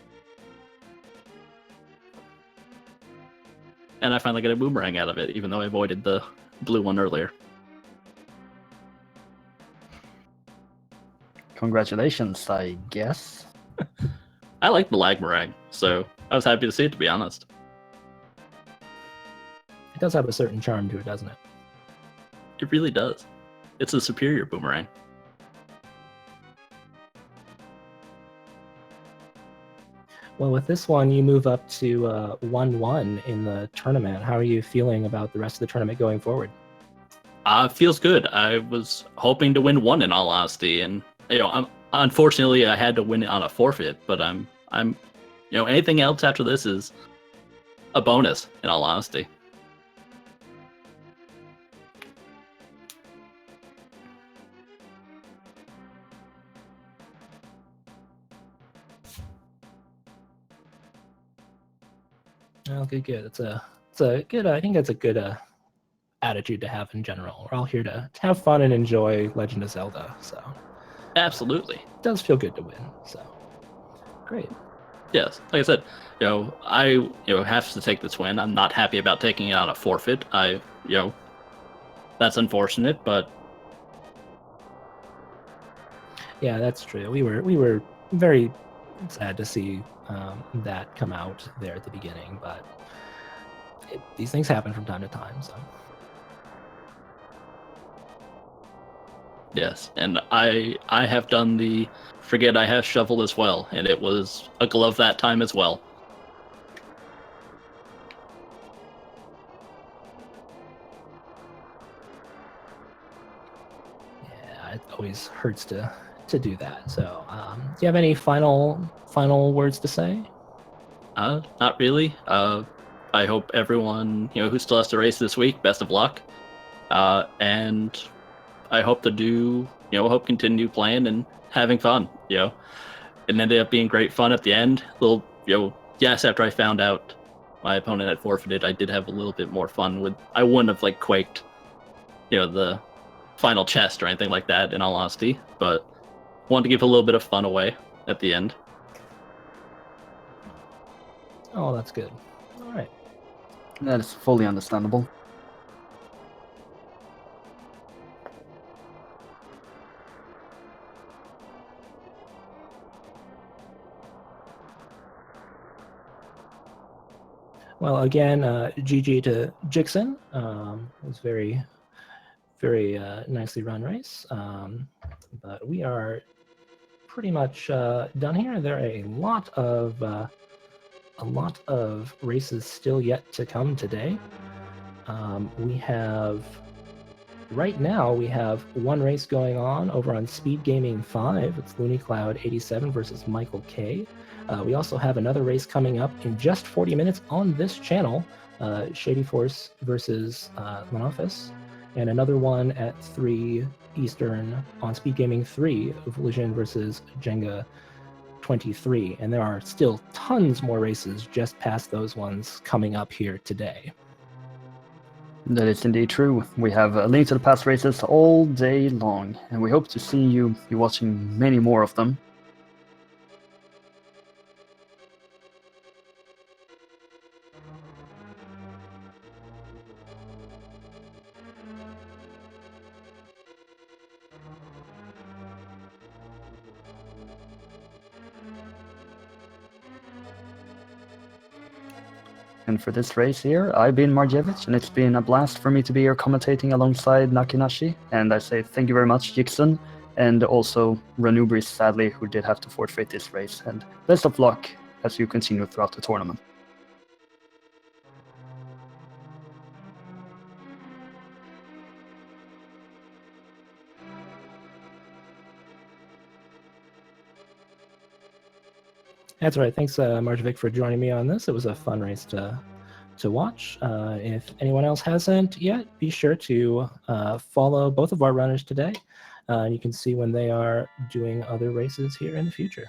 And I finally got a boomerang out of it, even though I avoided the blue one earlier. Congratulations, I guess. I like the Lagmarang, so I was happy to see it, to be honest. It does have a certain charm to it, doesn't it? It really does. It's a superior boomerang. Well, with this one, you move up to 1-1 in the tournament. How are you feeling about the rest of the tournament going forward? Feels good. I was hoping to win one, in all honesty, and unfortunately I had to win it on a forfeit. But I'm anything else after this is a bonus, in all honesty. Oh, good. It's a good. I think that's a good attitude to have in general. We're all here to have fun and enjoy Legend of Zelda. So Absolutely. it does feel good to win. So great. Yes, like I said, I have to take this win. I'm not happy about taking it on a forfeit. That's unfortunate, but Yeah, that's true. We were very sad to see that come out there at the beginning, but these things happen from time to time. So yes, and I have done the forget I have shovel as well, and it was a glove that time as well. yeah, it always hurts to do that. So do you have any final words to say? Not really. I hope everyone who still has to race this week, best of luck. And I hope to continue playing and having fun. It ended up being great fun at the end. Yes, after I found out my opponent had forfeited, I did have a little bit more fun with. I wouldn't have quaked, the final chest or anything like that. In all honesty, but wanted to give a little bit of fun away at the end. Oh, that's good. All right. That is fully understandable. Well, again, GG to Jixson. It was very, very nicely run race. But we are pretty much done here. There are a lot of races still yet to come today. Right now we have one race going on over on Speed Gaming 5. It's Looney Cloud 87 versus Michael K. We also have another race coming up in just 40 minutes on this channel, Shady Force versus Monofis, and another one at 3 Eastern on Speed Gaming 3 of Legion versus Jenga 23. And there are still tons more races just past those ones coming up here today. That is indeed true. We have a link to the past races all day long, and we hope to see you be watching many more of them. And for this race here, I've been Marjevich, and it's been a blast for me to be here commentating alongside Nakinashi. And I say thank you very much, Jixson, and also Ranubris, sadly, who did have to forfeit this race. And best of luck as you continue throughout the tournament. That's right. Thanks, Marjovic, for joining me on this. It was a fun race to watch. If anyone else hasn't yet, be sure to follow both of our runners today. You can see when they are doing other races here in the future.